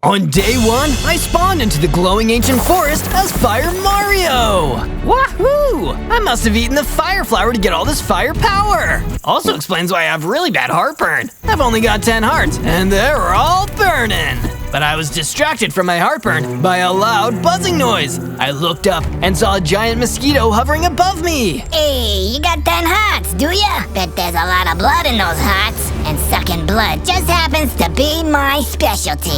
On day 1, I spawned into the glowing ancient forest as Fire Mario! Wahoo! I must have eaten the fire flower to get all this fire power! Also explains why I have really bad heartburn. I've only got 10 hearts, and they're all burning! But I was distracted from my heartburn by a loud buzzing noise. I looked up and saw a giant mosquito hovering above me. Hey, you got 10 hearts, do ya? Bet there's a lot of blood in those hearts. And sucking blood just happens to be my specialty.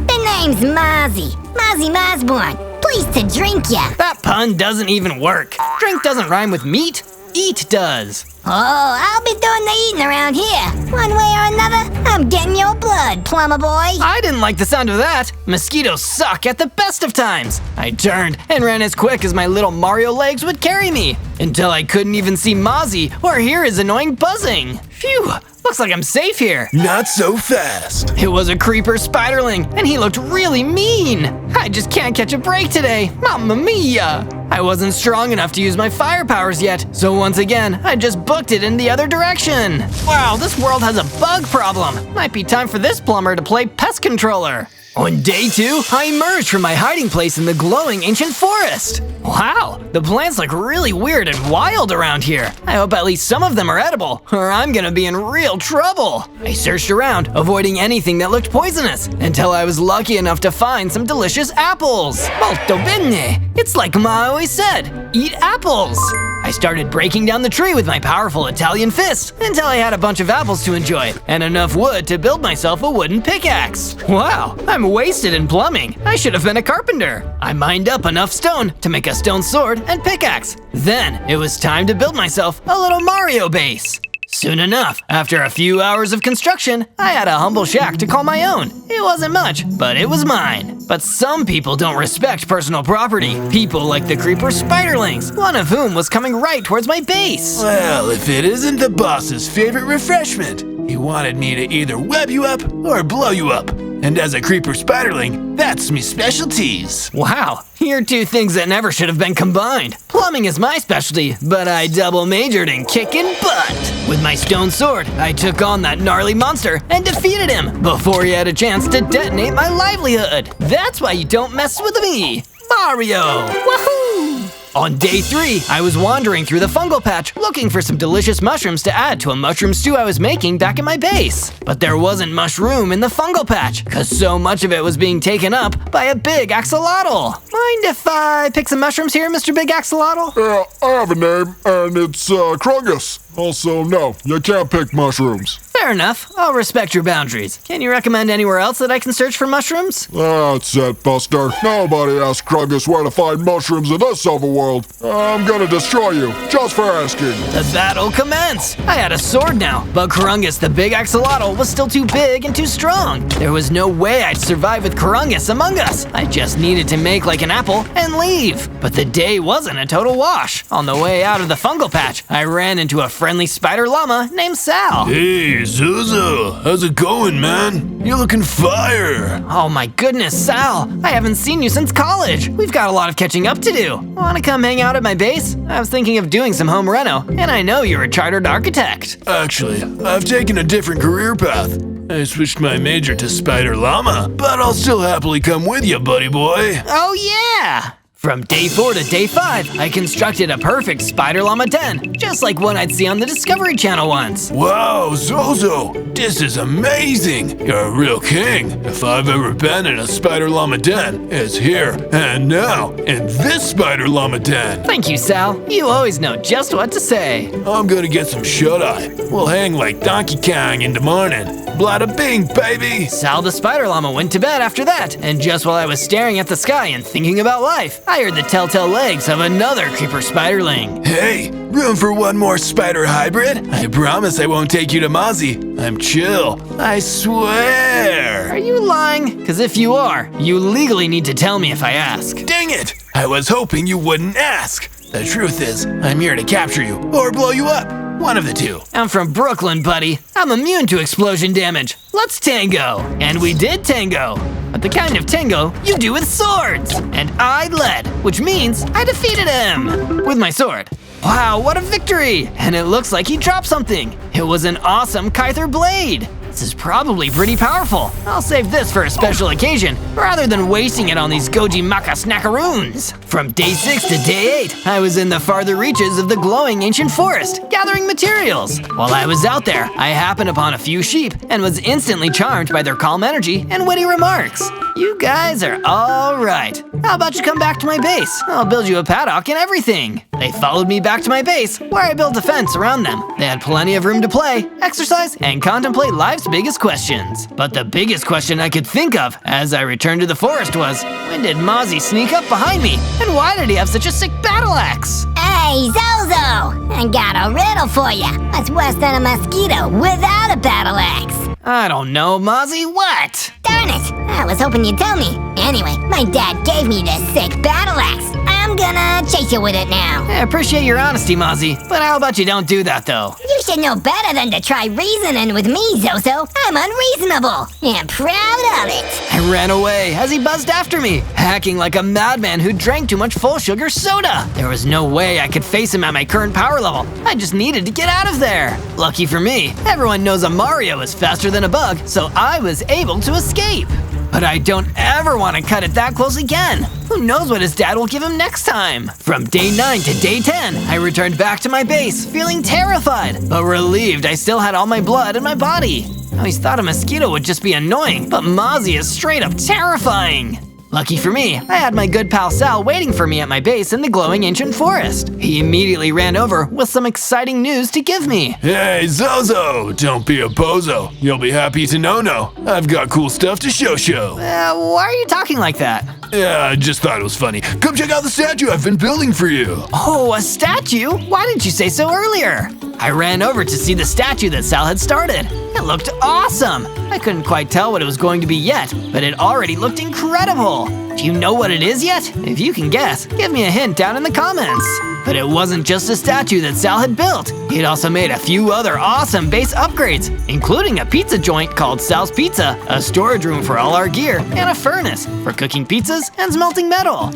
The name's Mozzie. Mozzie Mosborn. Pleased to drink ya. That pun doesn't even work. Drink doesn't rhyme with meat. Eat does. Oh, I'll be doing the eating around here. One way or another, I'm getting your blood, plumber boy. I didn't like the sound of that. Mosquitoes suck at the best of times. I turned and ran as quick as my little Mario legs would carry me, until I couldn't even see Mozzie or hear his annoying buzzing. Phew, looks like I'm safe here. Not so fast. It was a Creeper Spiderling, and he looked really mean. I just can't catch a break today. Mamma mia! I wasn't strong enough to use my fire powers yet, so once again, I just booked it in the other direction. Wow, this world has a bug problem. Might be time for this plumber to play pest controller. On day 2, I emerged from my hiding place in the glowing ancient forest. Wow, the plants look really weird and wild around here. I hope at least some of them are edible, or I'm gonna be in real trouble. I searched around, avoiding anything that looked poisonous, until I was lucky enough to find some delicious apples. Molto bene! It's like Ma always said, eat apples. I started breaking down the tree with my powerful Italian fist until I had a bunch of apples to enjoy and enough wood to build myself a wooden pickaxe. Wow, I'm wasted in plumbing. I should have been a carpenter. I mined up enough stone to make a stone sword and pickaxe. Then it was time to build myself a little Mario base. Soon enough, after a few hours of construction, I had a humble shack to call my own. It wasn't much, but it was mine. But some people don't respect personal property. People like the Creeper Spiderlings, one of whom was coming right towards my base. Well, if it isn't the boss's favorite refreshment, he wanted me to either web you up or blow you up. And as a Creeper Spiderling, that's me specialties. Wow, you're two things that never should have been combined. Plumbing is my specialty, but I double majored in kicking butt. With my stone sword, I took on that gnarly monster and defeated him before he had a chance to detonate my livelihood. That's why you don't mess with me, Mario! Woohoo! On day 3, I was wandering through the fungal patch looking for some delicious mushrooms to add to a mushroom stew I was making back at my base. But there wasn't much room in the fungal patch, cause so much of it was being taken up by a big axolotl. Mind if I pick some mushrooms here, Mr. Big Axolotl? Yeah, I have a name, and it's Krungus. Also, no, you can't pick mushrooms. Fair enough, I'll respect your boundaries. Can you recommend anywhere else that I can search for mushrooms? That's it, Buster. Nobody asked Krungus where to find mushrooms in this overworld. I'm gonna destroy you, just for asking. The battle commenced! I had a sword now, but Krungus the big axolotl was still too big and too strong. There was no way I'd survive with Krungus among us. I just needed to make like an apple and leave. But the day wasn't a total wash. On the way out of the fungal patch, I ran into a friendly Spider Llama named Sal. Hey, Zozo, how's it going, man? You're looking fire. Oh my goodness, Sal. I haven't seen you since college. We've got a lot of catching up to do. Wanna come hang out at my base? I was thinking of doing some home reno, and I know you're a chartered architect. Actually, I've taken a different career path. I switched my major to Spider Llama, but I'll still happily come with you, buddy boy. Oh yeah! From day 4 to day 5, I constructed a perfect Spider Llama den, just like one I'd see on the Discovery Channel once. Wow, Zozo, this is amazing. You're a real king. If I've ever been in a Spider Llama den, it's here and now in this Spider Llama den. Thank you, Sal. You always know just what to say. I'm gonna get some shut-eye. We'll hang like Donkey Kong in the morning. Blada bing, baby! Sal the Spider Llama went to bed after that, and just while I was staring at the sky and thinking about life, I heard the telltale legs of another Creeper Spiderling. Hey, room for one more spider hybrid? I promise I won't take you to Mozzie. I'm chill, I swear. Are you lying? Because if you are, you legally need to tell me if I ask. Dang it! I was hoping you wouldn't ask. The truth is, I'm here to capture you or blow you up. One of the two. I'm from Brooklyn, buddy. I'm immune to explosion damage. Let's tango. And we did tango. But the kind of tango you do with swords. And I led, which means I defeated him with my sword. Wow, what a victory! And it looks like he dropped something. It was an awesome Kyther blade. This is probably pretty powerful. I'll save this for a special occasion, rather than wasting it on these goji maka snackaroons. From day 6 to day 8, I was in the farther reaches of the glowing ancient forest, gathering materials. While I was out there, I happened upon a few sheep and was instantly charmed by their calm energy and witty remarks. You guys are all right. How about you come back to my base? I'll build you a paddock and everything. They followed me back to my base, where I built a fence around them. They had plenty of room to play, exercise, and contemplate life's biggest questions. But the biggest question I could think of as I returned to the forest was, when did Mozzie sneak up behind me? And why did he have such a sick battle axe? Hey, Zozo! I got a riddle for you. What's worse than a mosquito without a battle axe? I don't know, Mozzie, what? Darn it! I was hoping you'd tell me. Anyway, my dad gave me this sick battle axe. I'm gonna chase you with it now. I appreciate your honesty, Mozzie, but how about you don't do that, though? You should know better than to try reasoning with me, Zozo. I'm unreasonable and proud of it. I ran away as he buzzed after me, hacking like a madman who drank too much full sugar soda. There was no way I could face him at my current power level. I just needed to get out of there. Lucky for me, everyone knows a Mario is faster than a bug, so I was able to escape. But I don't ever want to cut it that close again. Who knows what his dad will give him next time? From day 9 to day 10, I returned back to my base, feeling terrified, but relieved I still had all my blood in my body. I always thought a mosquito would just be annoying, but Mozzie is straight up terrifying. Lucky for me, I had my good pal Sal waiting for me at my base in the glowing ancient forest. He immediately ran over with some exciting news to give me. Hey, Zozo, don't be a bozo. You'll be happy to know. I've got cool stuff to show. Why are you talking like that? Yeah, I just thought it was funny. Come check out the statue I've been building for you. Oh, a statue? Why didn't you say so earlier? I ran over to see the statue that Sal had started. It looked awesome. I couldn't quite tell what it was going to be yet, but it already looked incredible. Do you know what it is yet? If you can guess, give me a hint down in the comments. But it wasn't just a statue that Sal had built. He'd also made a few other awesome base upgrades, including a pizza joint called Sal's Pizza, a storage room for all our gear, and a furnace for cooking pizzas and smelting metal.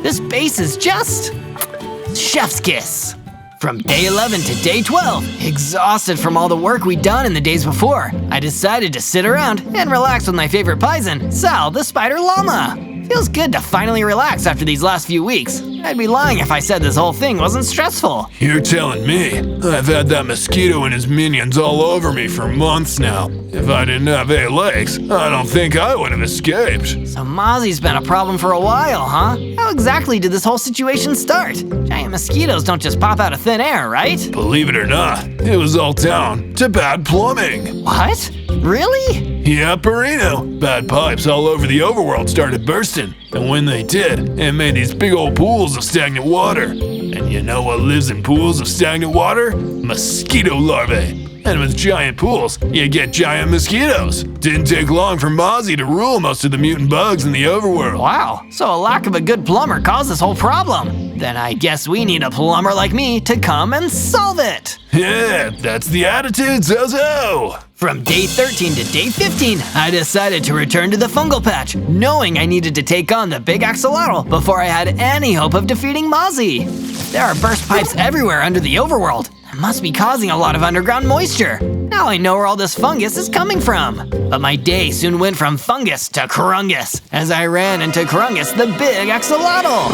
This base is just chef's kiss. From day 11 to day 12, exhausted from all the work we'd done in the days before, I decided to sit around and relax with my favorite paisan, Sal the Spider Llama. Feels good to finally relax after these last few weeks. I'd be lying if I said this whole thing wasn't stressful. You're telling me? I've had that mosquito and his minions all over me for months now. If I didn't have 8 legs, I don't think I would have escaped. So Mozzie's been a problem for a while, huh? How exactly did this whole situation start? Giant mosquitoes don't just pop out of thin air, right? Believe it or not, it was all down to bad plumbing. What? Really? Yeah, Perino. Bad pipes all over the overworld started bursting. And when they did, it made these big old pools of stagnant water. And you know what lives in pools of stagnant water? Mosquito larvae. And with giant pools, you get giant mosquitoes. Didn't take long for Mozzie to rule most of the mutant bugs in the overworld. Wow, so a lack of a good plumber caused this whole problem. Then I guess we need a plumber like me to come and solve it. Yeah, that's the attitude, Zozo. From day 13 to day 15, I decided to return to the fungal patch, knowing I needed to take on the big axolotl before I had any hope of defeating Mozzie. There are burst pipes everywhere under the overworld. It must be causing a lot of underground moisture. Now I know where all this fungus is coming from. But my day soon went from fungus to crungus as I ran into Crungus, the big axolotl.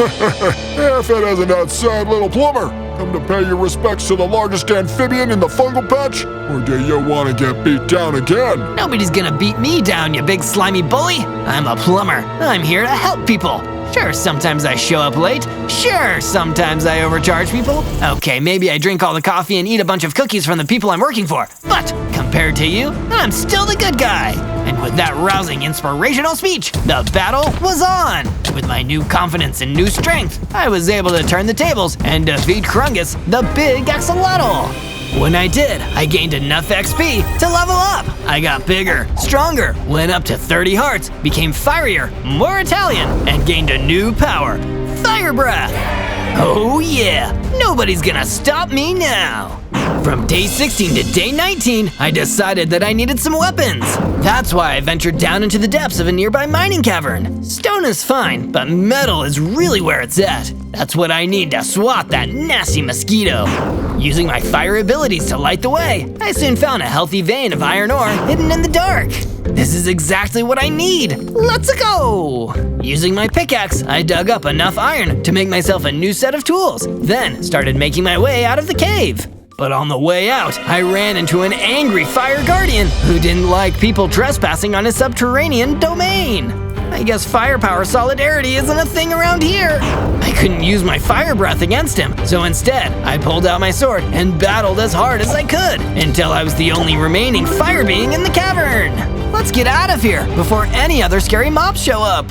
If it isn't that sad little plumber, come to pay your respects to the largest amphibian in the fungal patch? Or do you want to get beat down again? Nobody's gonna beat me down, you big slimy bully. I'm a plumber. I'm here to help people. Sure, sometimes I show up late. Sure, sometimes I overcharge people. Okay, maybe I drink all the coffee and eat a bunch of cookies from the people I'm working for. But compared to you, I'm still the good guy. And with that rousing, inspirational speech, the battle was on. With my new confidence and new strength, I was able to turn the tables and defeat Crungus, the big axolotl. When I did, I gained enough XP to level up. I got bigger, stronger, went up to 30 hearts, became firier, more Italian, and gained a new power, Fire Breath. Oh yeah, nobody's gonna stop me now. From day 16 to day 19, I decided that I needed some weapons. That's why I ventured down into the depths of a nearby mining cavern. Stone is fine, but metal is really where it's at. That's what I need to swat that nasty mosquito. Using my fire abilities to light the way, I soon found a healthy vein of iron ore hidden in the dark. This is exactly what I need. Let's go! Using my pickaxe, I dug up enough iron to make myself a new set of tools, then started making my way out of the cave. But on the way out, I ran into an angry fire guardian who didn't like people trespassing on his subterranean domain. I guess firepower solidarity isn't a thing around here. I couldn't use my fire breath against him, so instead, I pulled out my sword and battled as hard as I could until I was the only remaining fire being in the cavern. Let's get out of here before any other scary mobs show up.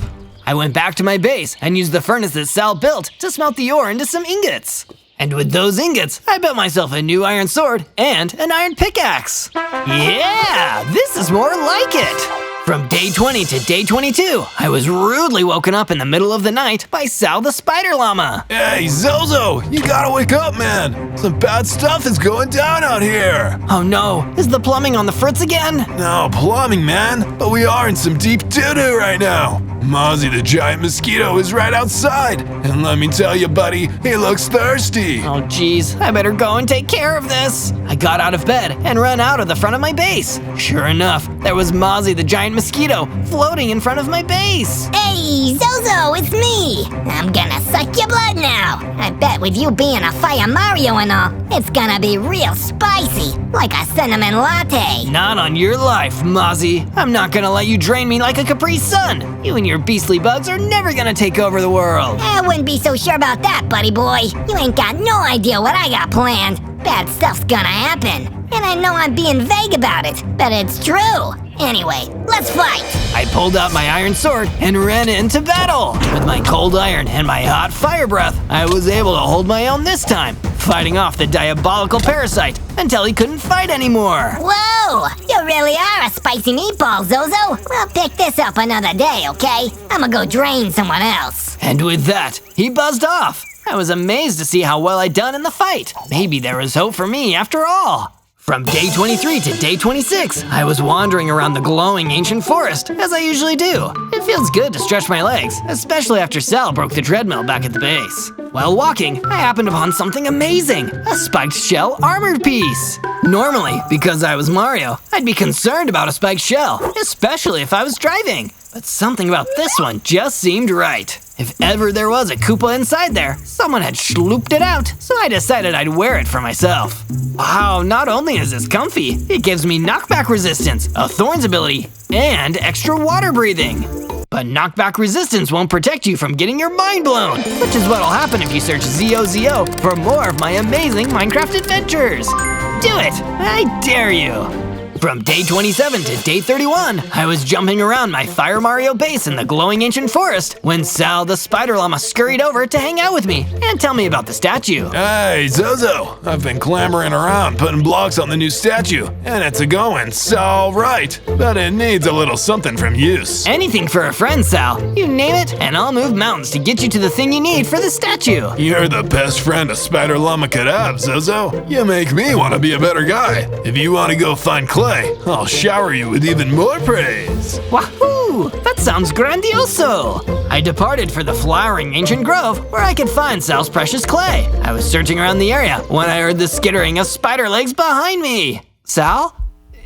I went back to my base and used the furnace that Sal built to smelt the ore into some ingots. And with those ingots, I built myself a new iron sword and an iron pickaxe. Yeah, this is more like it. From day 20 to day 22, I was rudely woken up in the middle of the night by Sal the Spider Llama. Hey, Zozo, you gotta wake up, man. Some bad stuff is going down out here. Oh no, is the plumbing on the fritz again? No plumbing, man, but we are in some deep doo-doo right now. Mozzie the Giant Mosquito is right outside, and let me tell you, buddy, he looks thirsty. Oh geez, I better go and take care of this. I got out of bed and ran out of the front of my base. Sure enough, there was Mozzie the Giant Mosquito floating in front of my base. Hey, Zozo, it's me. I'm gonna suck your blood now. I bet with you being a Fire Mario and all, it's gonna be real spicy, like a cinnamon latte. Not on your life, Mozzie. I'm not gonna let you drain me like a Capri Sun. You and your beastly bugs are never gonna take over the world. I wouldn't be so sure about that, buddy boy. You ain't got no idea what I got planned. Bad stuff's gonna happen. And I know I'm being vague about it, but it's true. Anyway, let's fight. I pulled out my iron sword and ran into battle. With my cold iron and my hot fire breath, I was able to hold my own this time, fighting off the diabolical parasite until he couldn't fight anymore. Whoa, you really are a spicy meatball, Zozo. We'll pick this up another day, okay? I'ma go drain someone else. And with that, he buzzed off. I was amazed to see how well I'd done in the fight. Maybe there was hope for me after all. From day 23 to day 26, I was wandering around the glowing ancient forest, as I usually do. It feels good to stretch my legs, especially after Sal broke the treadmill back at the base. While walking, I happened upon something amazing, a spiked shell armored piece. Normally, because I was Mario, I'd be concerned about a spiked shell, especially if I was driving. But something about this one just seemed right. If ever there was a Koopa inside there, someone had slooped it out, so I decided I'd wear it for myself. Wow, not only is this comfy, it gives me knockback resistance, a Thorns ability, and extra water breathing. But knockback resistance won't protect you from getting your mind blown, which is what'll happen if you search ZOZO for more of my amazing Minecraft adventures. Do it, I dare you. From day 27 to day 31, I was jumping around my Fire Mario base in the glowing ancient forest when Sal the Spider Llama scurried over to hang out with me and tell me about the statue. Hey, Zozo, I've been clambering around putting blocks on the new statue, and it's a-going so right, but it needs a little something from use. Anything for a friend, Sal. You name it, and I'll move mountains to get you to the thing you need for the statue. You're the best friend a Spider Llama could have, Zozo. You make me want to be a better guy. If you want to go find clay, I'll shower you with even more praise. Wahoo! That sounds grandioso! I departed for the flowering ancient grove where I could find Sal's precious clay. I was searching around the area when I heard the skittering of spider legs behind me. Sal?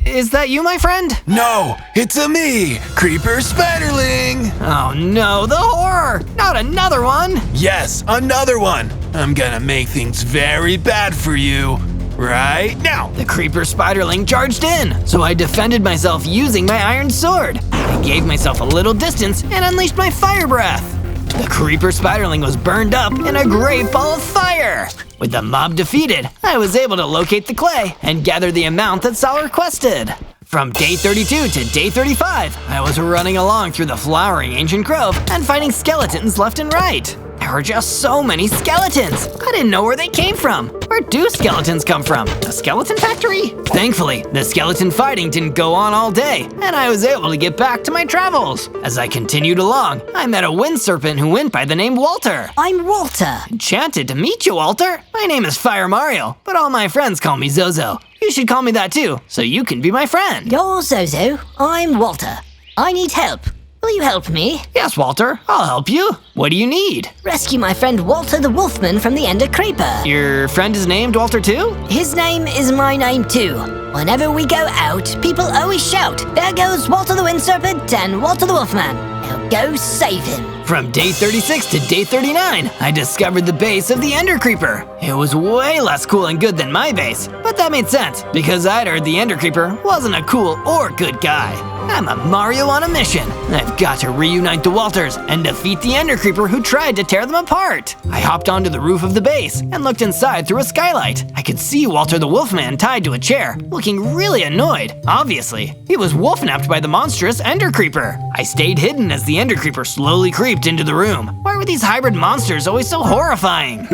Is that you, my friend? No, it's me, Creeper Spiderling. Oh no, the horror! Not another one! Yes, another one. I'm gonna make things very bad for you. Right now. The Creeper Spiderling charged in, so I defended myself using my iron sword. I gave myself a little distance and unleashed my fire breath. The Creeper Spiderling was burned up in a great ball of fire. With the mob defeated, I was able to locate the clay and gather the amount that Sal requested. From day 32 to day 35, I was running along through the flowering ancient grove and fighting skeletons left and right. There were just so many skeletons. I didn't know where they came from. Where do skeletons come from? A skeleton factory? Thankfully, the skeleton fighting didn't go on all day, and I was able to get back to my travels. As I continued along, I met a wind serpent who went by the name Walter. I'm Walter. Enchanted to meet you, Walter. My name is Fire Mario, but all my friends call me Zozo. You should call me that too, so you can be my friend. You're Zozo. I'm Walter. I need help. Will you help me? Yes, Walter, I'll help you. What do you need? Rescue my friend Walter the Wolfman from the Ender Creeper. Your friend is named Walter too? His name is my name too. Whenever we go out, people always shout, "There goes Walter the Wind Serpent and Walter the Wolfman." Now go save him. From day 36 to day 39, I discovered the base of the Ender Creeper. It was way less cool and good than my base, but that made sense because I'd heard the Ender Creeper wasn't a cool or good guy. I'm a Mario on a mission. I've got to reunite the Walters and defeat the Ender Creeper who tried to tear them apart. I hopped onto the roof of the base and looked inside through a skylight. I could see Walter the Wolfman tied to a chair, looking really annoyed. Obviously, he was wolf-napped by the monstrous Ender Creeper. I stayed hidden as the Ender Creeper slowly creeped into the room. Why were these hybrid monsters always so horrifying?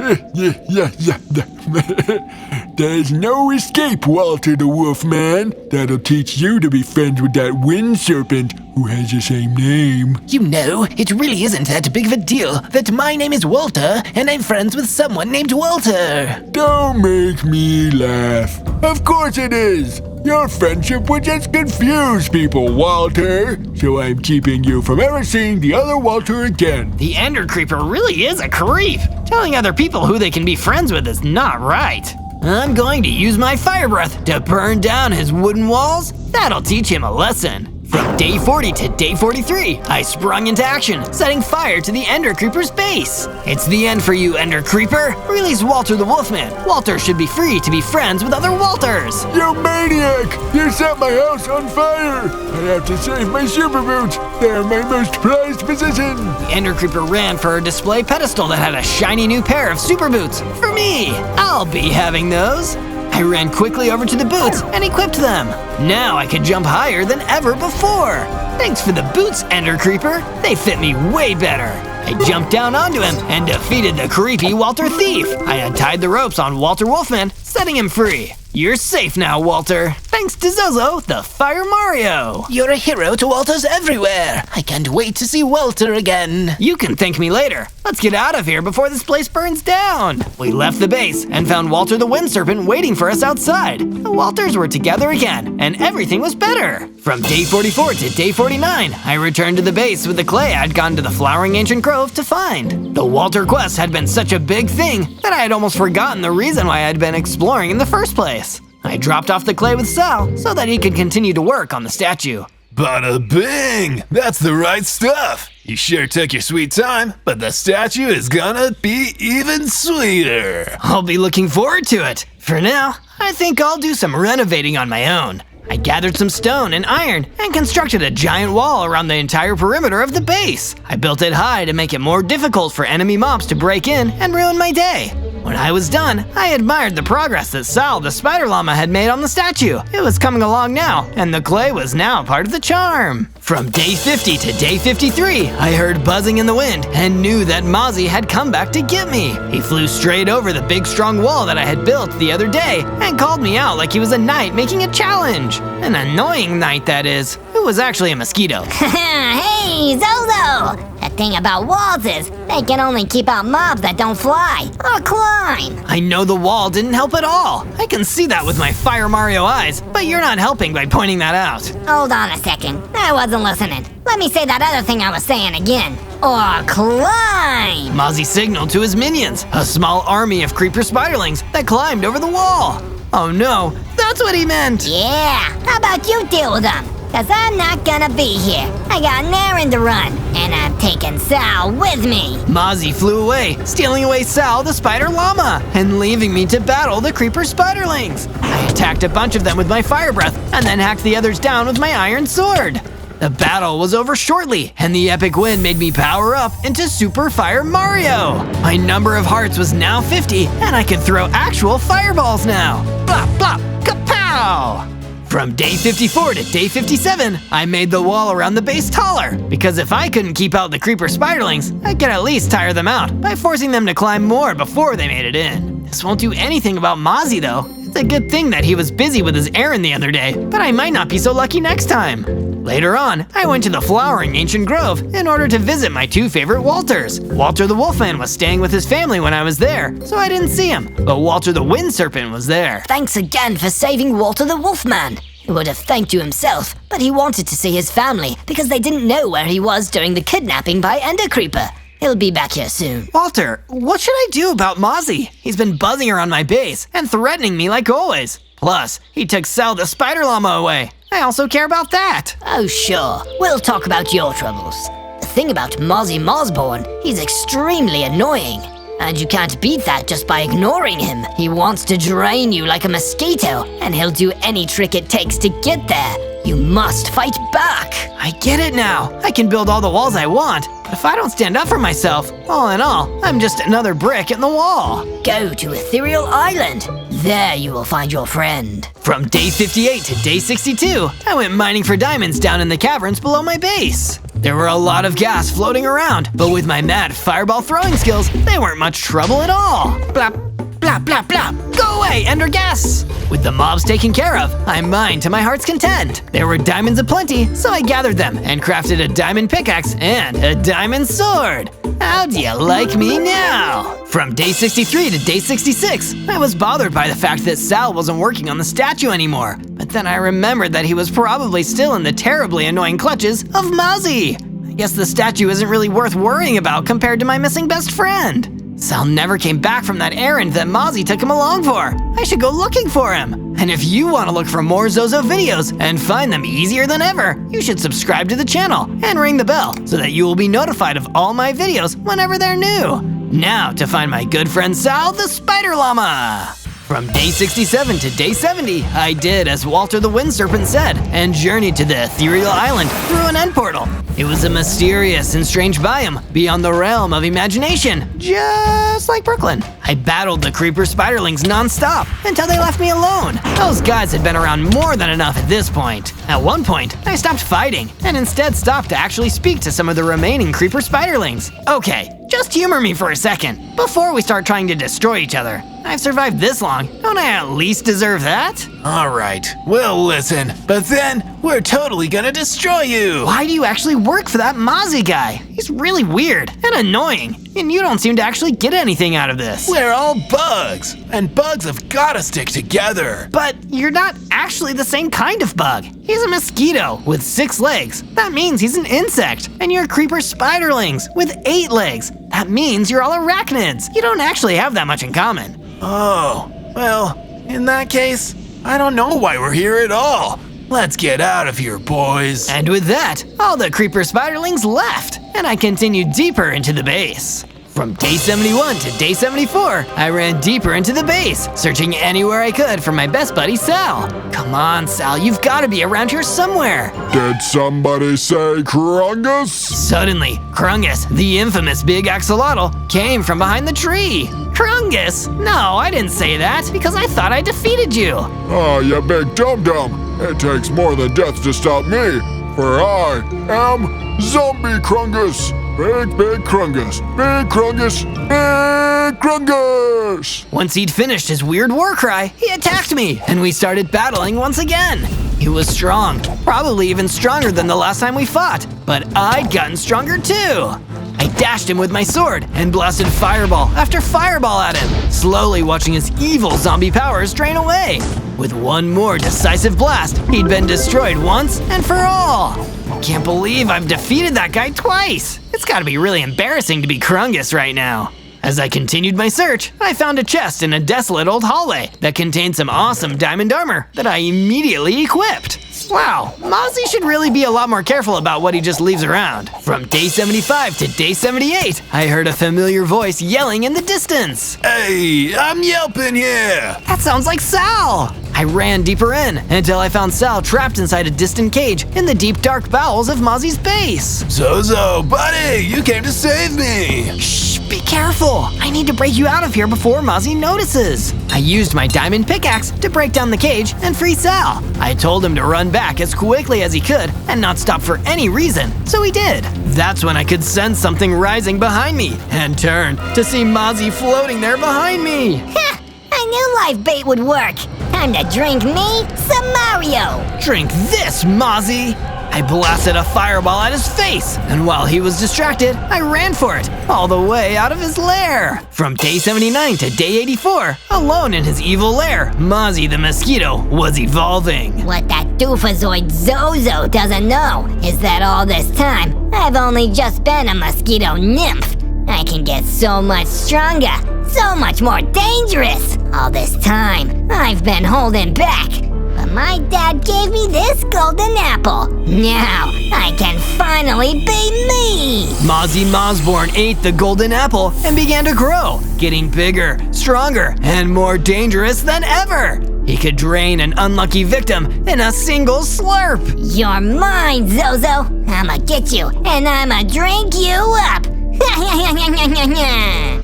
There's no escape, Walter the Wolfman. That'll teach you to be friends with that wind serpent who has the same name. You know, it really isn't that big of a deal that my name is Walter and I'm friends with someone named Walter. Don't make me laugh. Of course it is. Your friendship would just confuse people, Walter. So I'm keeping you from ever seeing the other Walter again. The Ender Creeper really is a creep. Telling other people who they can be friends with is not right. I'm going to use my fire breath to burn down his wooden walls. That'll teach him a lesson. From day 40 to day 43, I sprung into action, setting fire to the Ender Creeper's base. It's the end for you, Ender Creeper. Release Walter the Wolfman. Walter should be free to be friends with other Walters. You maniac! You set my house on fire! I have to save my super boots. They're my most prized possession. The Ender Creeper ran for a display pedestal that had a shiny new pair of super boots. For me, I'll be having those. I ran quickly over to the boots and equipped them. Now I could jump higher than ever before. Thanks for the boots, Ender Creeper. They fit me way better. I jumped down onto him and defeated the creepy Walter Thief. I untied the ropes on Walter Wolfman, setting him free. You're safe now, Walter. Thanks to Zozo, the Fire Mario. You're a hero to Walters everywhere. I can't wait to see Walter again. You can thank me later. Let's get out of here before this place burns down. We left the base and found Walter the Wind Serpent waiting for us outside. The Walters were together again, and everything was better. From day 44 to day 49, I returned to the base with the clay I'd gone to the Flowering Ancient Grove to find. The Walter quest had been such a big thing that I had almost forgotten the reason why I'd been exploring in the first place. I dropped off the clay with Sal so that he could continue to work on the statue. Bada bing! That's the right stuff. You sure took your sweet time, but the statue is gonna be even sweeter. I'll be looking forward to it. For now, I think I'll do some renovating on my own. I gathered some stone and iron and constructed a giant wall around the entire perimeter of the base. I built it high to make it more difficult for enemy mobs to break in and ruin my day. When I was done, I admired the progress that Sal the Spider Llama had made on the statue. It was coming along now, and the clay was now part of the charm. From day 50 to day 53, I heard buzzing in the wind and knew that Mozzie had come back to get me. He flew straight over the big strong wall that I had built the other day and called me out like he was a knight making a challenge. An annoying knight, that is. It was actually a mosquito. Hey, Zozo! The thing about walls is, they can only keep out mobs that don't fly or climb. I know the wall didn't help at all. I can see that with my Fire Mario eyes, but you're not helping by pointing that out. Hold on a second, I wasn't listening. Let me say that other thing I was saying again. Or climb! Mozzie signaled to his minions, a small army of Creeper Spiderlings that climbed over the wall. Oh no, that's what he meant! Yeah, how about you deal with them? Cause I'm not gonna be here. I got an errand to run, and I'm taking Sal with me. Mozzie flew away, stealing away Sal the Spider Llama, and leaving me to battle the Creeper Spiderlings. I attacked a bunch of them with my fire breath, and then hacked the others down with my iron sword. The battle was over shortly, and the epic win made me power up into Super Fire Mario. My number of hearts was now 50, and I could throw actual fireballs now. Blop, blop, kapow! From day 54 to day 57, I made the wall around the base taller, because if I couldn't keep out the Creeper Spiderlings, I could at least tire them out by forcing them to climb more before they made it in. This won't do anything about Mozzie though. It's a good thing that he was busy with his errand the other day, but I might not be so lucky next time. Later on, I went to the flowering ancient grove in order to visit my two favorite Walters. Walter the Wolfman was staying with his family when I was there, so I didn't see him, but Walter the Wind Serpent was there. Thanks again for saving Walter the Wolfman. He would have thanked you himself, but he wanted to see his family because they didn't know where he was during the kidnapping by Ender Creeper. He'll be back here soon. Walter, what should I do about Mozzie? He's been buzzing around my base and threatening me like always. Plus, he took Sal the Spider Llama away. I also care about that. Oh sure, we'll talk about your troubles. The thing about Mozzie Mosborn, he's extremely annoying. And you can't beat that just by ignoring him. He wants to drain you like a mosquito, and he'll do any trick it takes to get there. You must fight back. I get it now. I can build all the walls I want, but if I don't stand up for myself, all in all, I'm just another brick in the wall. Go to Ethereal Island. There you will find your friend. From day 58 to day 62, I went mining for diamonds down in the caverns below my base. There were a lot of gas floating around, but with my mad fireball throwing skills, they weren't much trouble at all. Blap, blap, blap, blap. Go away, Ender Gas! With the mobs taken care of, I mined to my heart's content. There were diamonds aplenty, so I gathered them and crafted a diamond pickaxe and a diamond sword. How do you like me now? From day 63 to day 66, I was bothered by the fact that Sal wasn't working on the statue anymore. But then I remembered that he was probably still in the terribly annoying clutches of Mozzie. I guess the statue isn't really worth worrying about compared to my missing best friend. Sal never came back from that errand that Mozzie took him along for. I should go looking for him. And if you want to look for more Zozo videos and find them easier than ever, you should subscribe to the channel and ring the bell so that you will be notified of all my videos whenever they're new. Now to find my good friend Sal the Spider Llama. From day 67 to day 70, I did as Walter the Wind Serpent said and journeyed to the Ethereal Island through an end portal. It was a mysterious and strange biome beyond the realm of imagination, just like Brooklyn. I battled the Creeper Spiderlings non-stop until they left me alone. Those guys had been around more than enough at this point. At one point, I stopped fighting and instead stopped to actually speak to some of the remaining Creeper Spiderlings. Okay, just humor me for a second before we start trying to destroy each other. I've survived this long, don't I at least deserve that? Alright, we'll listen, but then we're totally gonna destroy you! Why do you actually work for that Mozzie guy? He's really weird and annoying, and you don't seem to actually get anything out of this. We're all bugs, and bugs have gotta stick together. But you're not actually the same kind of bug. He's a mosquito with 6 legs. That means he's an insect. And you're Creeper Spiderlings with 8 legs. That means you're all arachnids. You don't actually have that much in common. Oh, well, in that case, I don't know why we're here at all. Let's get out of here, boys. And with that, all the Creeper Spiderlings left, and I continued deeper into the base. From day 71 to day 74, I ran deeper into the base, searching anywhere I could for my best buddy Sal. Come on, Sal, you've got to be around here somewhere. Did somebody say Krungus? Suddenly, Krungus, the infamous big axolotl, came from behind the tree. Krungus? No, I didn't say that because I thought I defeated you. Ah, you big dum-dum. It takes more than death to stop me, for I am Zombie Krungus. Big Krungus. Big Krungus. Big Krungus. Once he'd finished his weird war cry, he attacked me, and we started battling once again. He was strong, probably even stronger than the last time we fought, but I'd gotten stronger too. I dashed him with my sword and blasted fireball after fireball at him, slowly watching his evil zombie powers drain away. With one more decisive blast, he'd been destroyed once and for all. I can't believe I've defeated that guy twice. It's gotta be really embarrassing to be Krungus right now. As I continued my search, I found a chest in a desolate old hallway that contained some awesome diamond armor that I immediately equipped. Wow, Mozzie should really be a lot more careful about what he just leaves around. From day 75 to day 78, I heard a familiar voice yelling in the distance. Hey, I'm yelping here! That sounds like Sal! I ran deeper in until I found Sal trapped inside a distant cage in the deep dark bowels of Mozzie's base. Zozo, buddy, you came to save me! Shh, Be careful! I need to break you out of here before Mozzie notices. I used my diamond pickaxe to break down the cage and free Sal. I told him to run back as quickly as he could and not stop for any reason, so he did. That's when I could sense something rising behind me and turn to see Mozzie floating there behind me. Ha! I knew live bait would work. Time to drink me some Mario. Drink this, Mozzie! I blasted a fireball at his face, and while he was distracted, I ran for it, all the way out of his lair. From day 79 to day 84, alone in his evil lair, Mozzie the Mosquito was evolving. What that doofazoid Zozo doesn't know is that all this time, I've only just been a mosquito nymph. I can get so much stronger, so much more dangerous. All this time, I've been holding back. But my dad gave me this golden apple. Now, I can finally be me! Mozzie Mosborn ate the golden apple and began to grow, getting bigger, stronger, and more dangerous than ever. He could drain an unlucky victim in a single slurp. You're mine, Zozo. I'ma get you, and I'ma drink you up.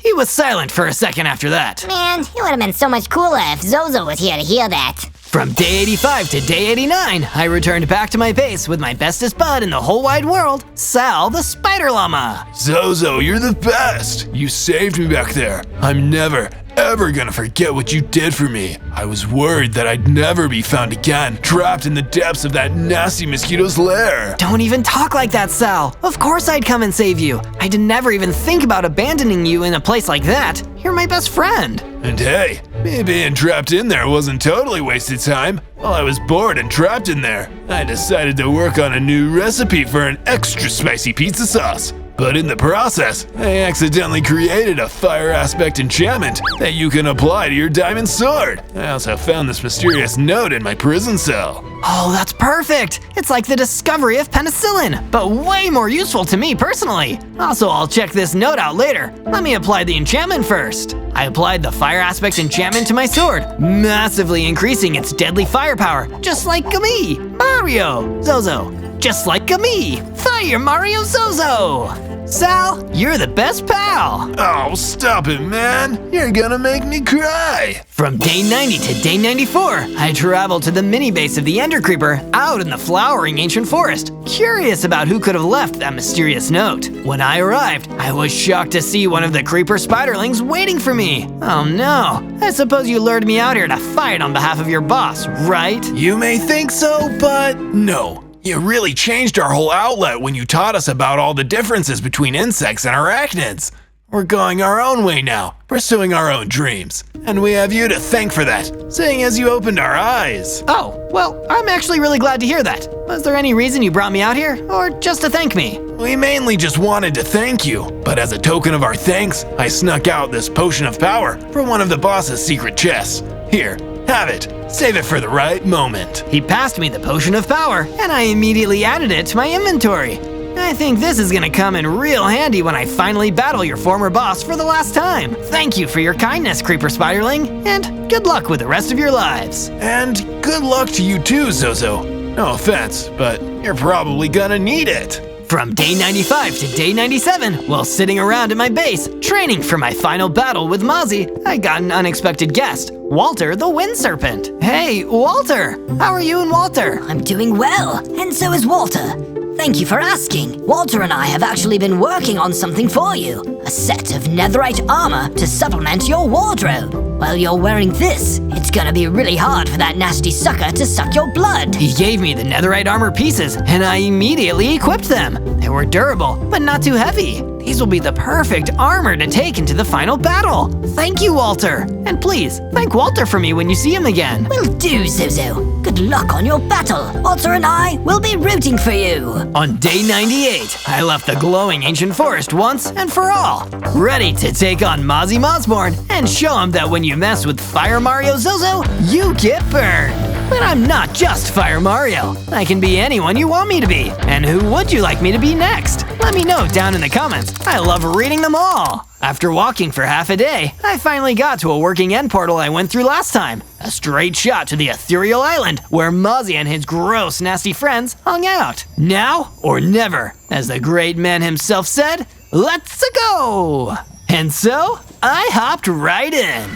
He was silent for a second after that. Man, it would have been so much cooler if Zozo was here to hear that. From day 85 to day 89, I returned back to my base with my bestest bud in the whole wide world, Sal the Spider Llama. Zozo, you're the best! You saved me back there. I'm never, ever gonna forget what you did for me. I was worried that I'd never be found again, trapped in the depths of that nasty mosquito's lair. Don't even talk like that, Sal. Of course I'd come and save you. I did never even think about abandoning you in a place like that. You're my best friend. And hey, me being trapped in there wasn't totally wasted time. While I was bored and trapped in there, I decided to work on a new recipe for an extra spicy pizza sauce. But in the process, I accidentally created a fire aspect enchantment that you can apply to your diamond sword. I also found this mysterious note in my prison cell. Oh, that's perfect! It's like the discovery of penicillin, but way more useful to me personally. Also, I'll check this note out later. Let me apply the enchantment first. I applied the fire aspect enchantment to my sword, massively increasing its deadly firepower, just like me, Mario, Zozo. Just like me, Fire Mario Zozo! Sal, you're the best pal! Oh, stop it, man! You're gonna make me cry! From day 90 to day 94, I traveled to the mini base of the Ender Creeper out in the flowering ancient forest, curious about who could have left that mysterious note. When I arrived, I was shocked to see one of the Creeper Spiderlings waiting for me. Oh no, I suppose you lured me out here to fight on behalf of your boss, right? You may think so, but no. You really changed our whole outlet when you taught us about all the differences between insects and arachnids. We're going our own way now, pursuing our own dreams. And we have you to thank for that, seeing as you opened our eyes. Oh, well, I'm actually really glad to hear that. Was there any reason you brought me out here, or just to thank me? We mainly just wanted to thank you, but as a token of our thanks, I snuck out this potion of power from one of the boss's secret chests. Here, have it. Save it for the right moment. He passed me the potion of power, and I immediately added it to my inventory. I think this is gonna come in real handy when I finally battle your former boss for the last time. Thank you for your kindness, Creeper Spiderling, and good luck with the rest of your lives. And good luck to you too, Zozo. No offense, but you're probably gonna need it. From day 95 to day 97, while sitting around at my base, training for my final battle with Mozzie, I got an unexpected guest, Walter the Wind Serpent. Hey, Walter! How are you and Walter? I'm doing well, and so is Walter. Thank you for asking. Walter and I have actually been working on something for you. A set of netherite armor to supplement your wardrobe. While you're wearing this, it's gonna be really hard for that nasty sucker to suck your blood. He gave me the netherite armor pieces, and I immediately equipped them. They were durable, but not too heavy. These will be the perfect armor to take into the final battle. Thank you, Walter. And please, thank Walter for me when you see him again. Will do, Zozo. Good luck on your battle. Walter and I will be rooting for you. On day 98, I left the glowing ancient forest once and for all, ready to take on Mozzie Mosborn and show him that when you mess with Fire Mario Zozo, you get burned. But I'm not just Fire Mario. I can be anyone you want me to be. And who would you like me to be next? Let me know down in the comments. I love reading them all. After walking for half a day, I finally got to a working end portal I went through last time. A straight shot to the ethereal island where Mozzie and his gross, nasty friends hung out. Now or never, as the great man himself said, let's go! And so, I hopped right in.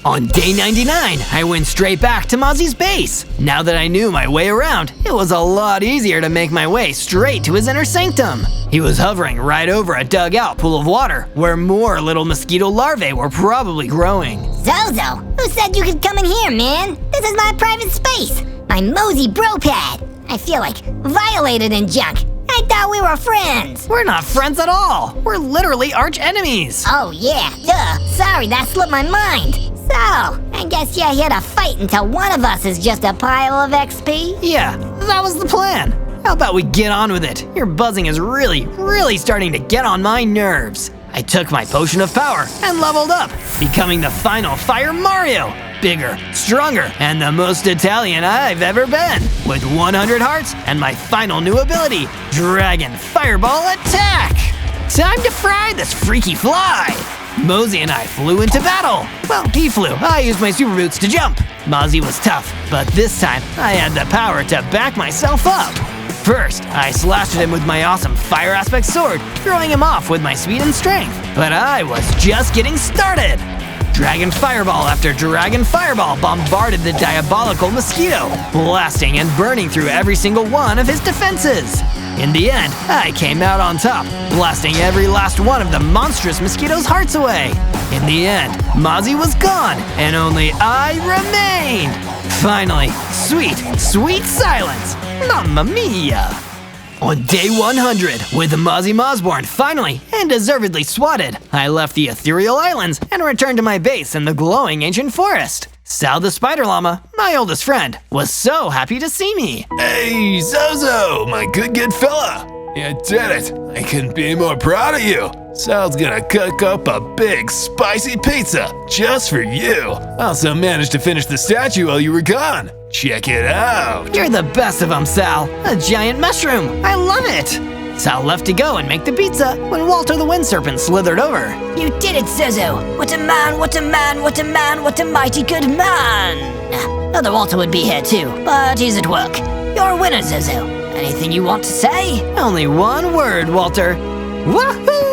On day 99, I went straight back to Mozzie's base. Now that I knew my way around, it was a lot easier to make my way straight to his inner sanctum. He was hovering right over a dug-out pool of water where more little mosquito larvae were probably growing. Zozo, who said you could come in here, man? This is my private space, my mosey bro pad. I feel like violated and junk. I thought we were friends. We're not friends at all. We're literally arch enemies. Oh yeah, duh. Sorry, that slipped my mind. So, I guess you're here to fight until one of us is just a pile of XP? Yeah, that was the plan. How about we get on with it? Your buzzing is really starting to get on my nerves. I took my potion of power and leveled up, becoming the final Fire Mario. Bigger, stronger, and the most Italian I've ever been. With 100 hearts and my final new ability, Dragon Fireball Attack! Time to fry this freaky fly! Mosey and I flew into battle. Well, he flew. I used my super boots to jump. Mozzie was tough, but this time I had the power to back myself up. First, I slashed at him with my awesome Fire Aspect sword, throwing him off with my speed and strength. But I was just getting started. Dragon Fireball after Dragon Fireball bombarded the diabolical mosquito, blasting and burning through every single one of his defenses. In the end, I came out on top, blasting every last one of the monstrous mosquito's hearts away. In the end, Mozzie was gone, and only I remained. Finally, sweet silence. Mamma mia! On day 100, with Mozzie Mosborn finally and deservedly swatted, I left the ethereal islands and returned to my base in the glowing ancient forest. Sal the Spider Llama, my oldest friend, was so happy to see me. Hey, Zozo, my good fella. You did it. I couldn't be more proud of you. Sal's gonna cook up a big spicy pizza just for you. Also managed to finish the statue while you were gone. Check it out. You're the best of them, Sal. A giant mushroom. I love it. Sal left to go and make the pizza when Walter the Wind Serpent slithered over. You did it, Zozo! What a man, what a man, what a man, what a mighty good man! Other Walter would be here too, but he's at work. You're a winner, Zozo. Anything you want to say? Only one word, Walter. Wahoo!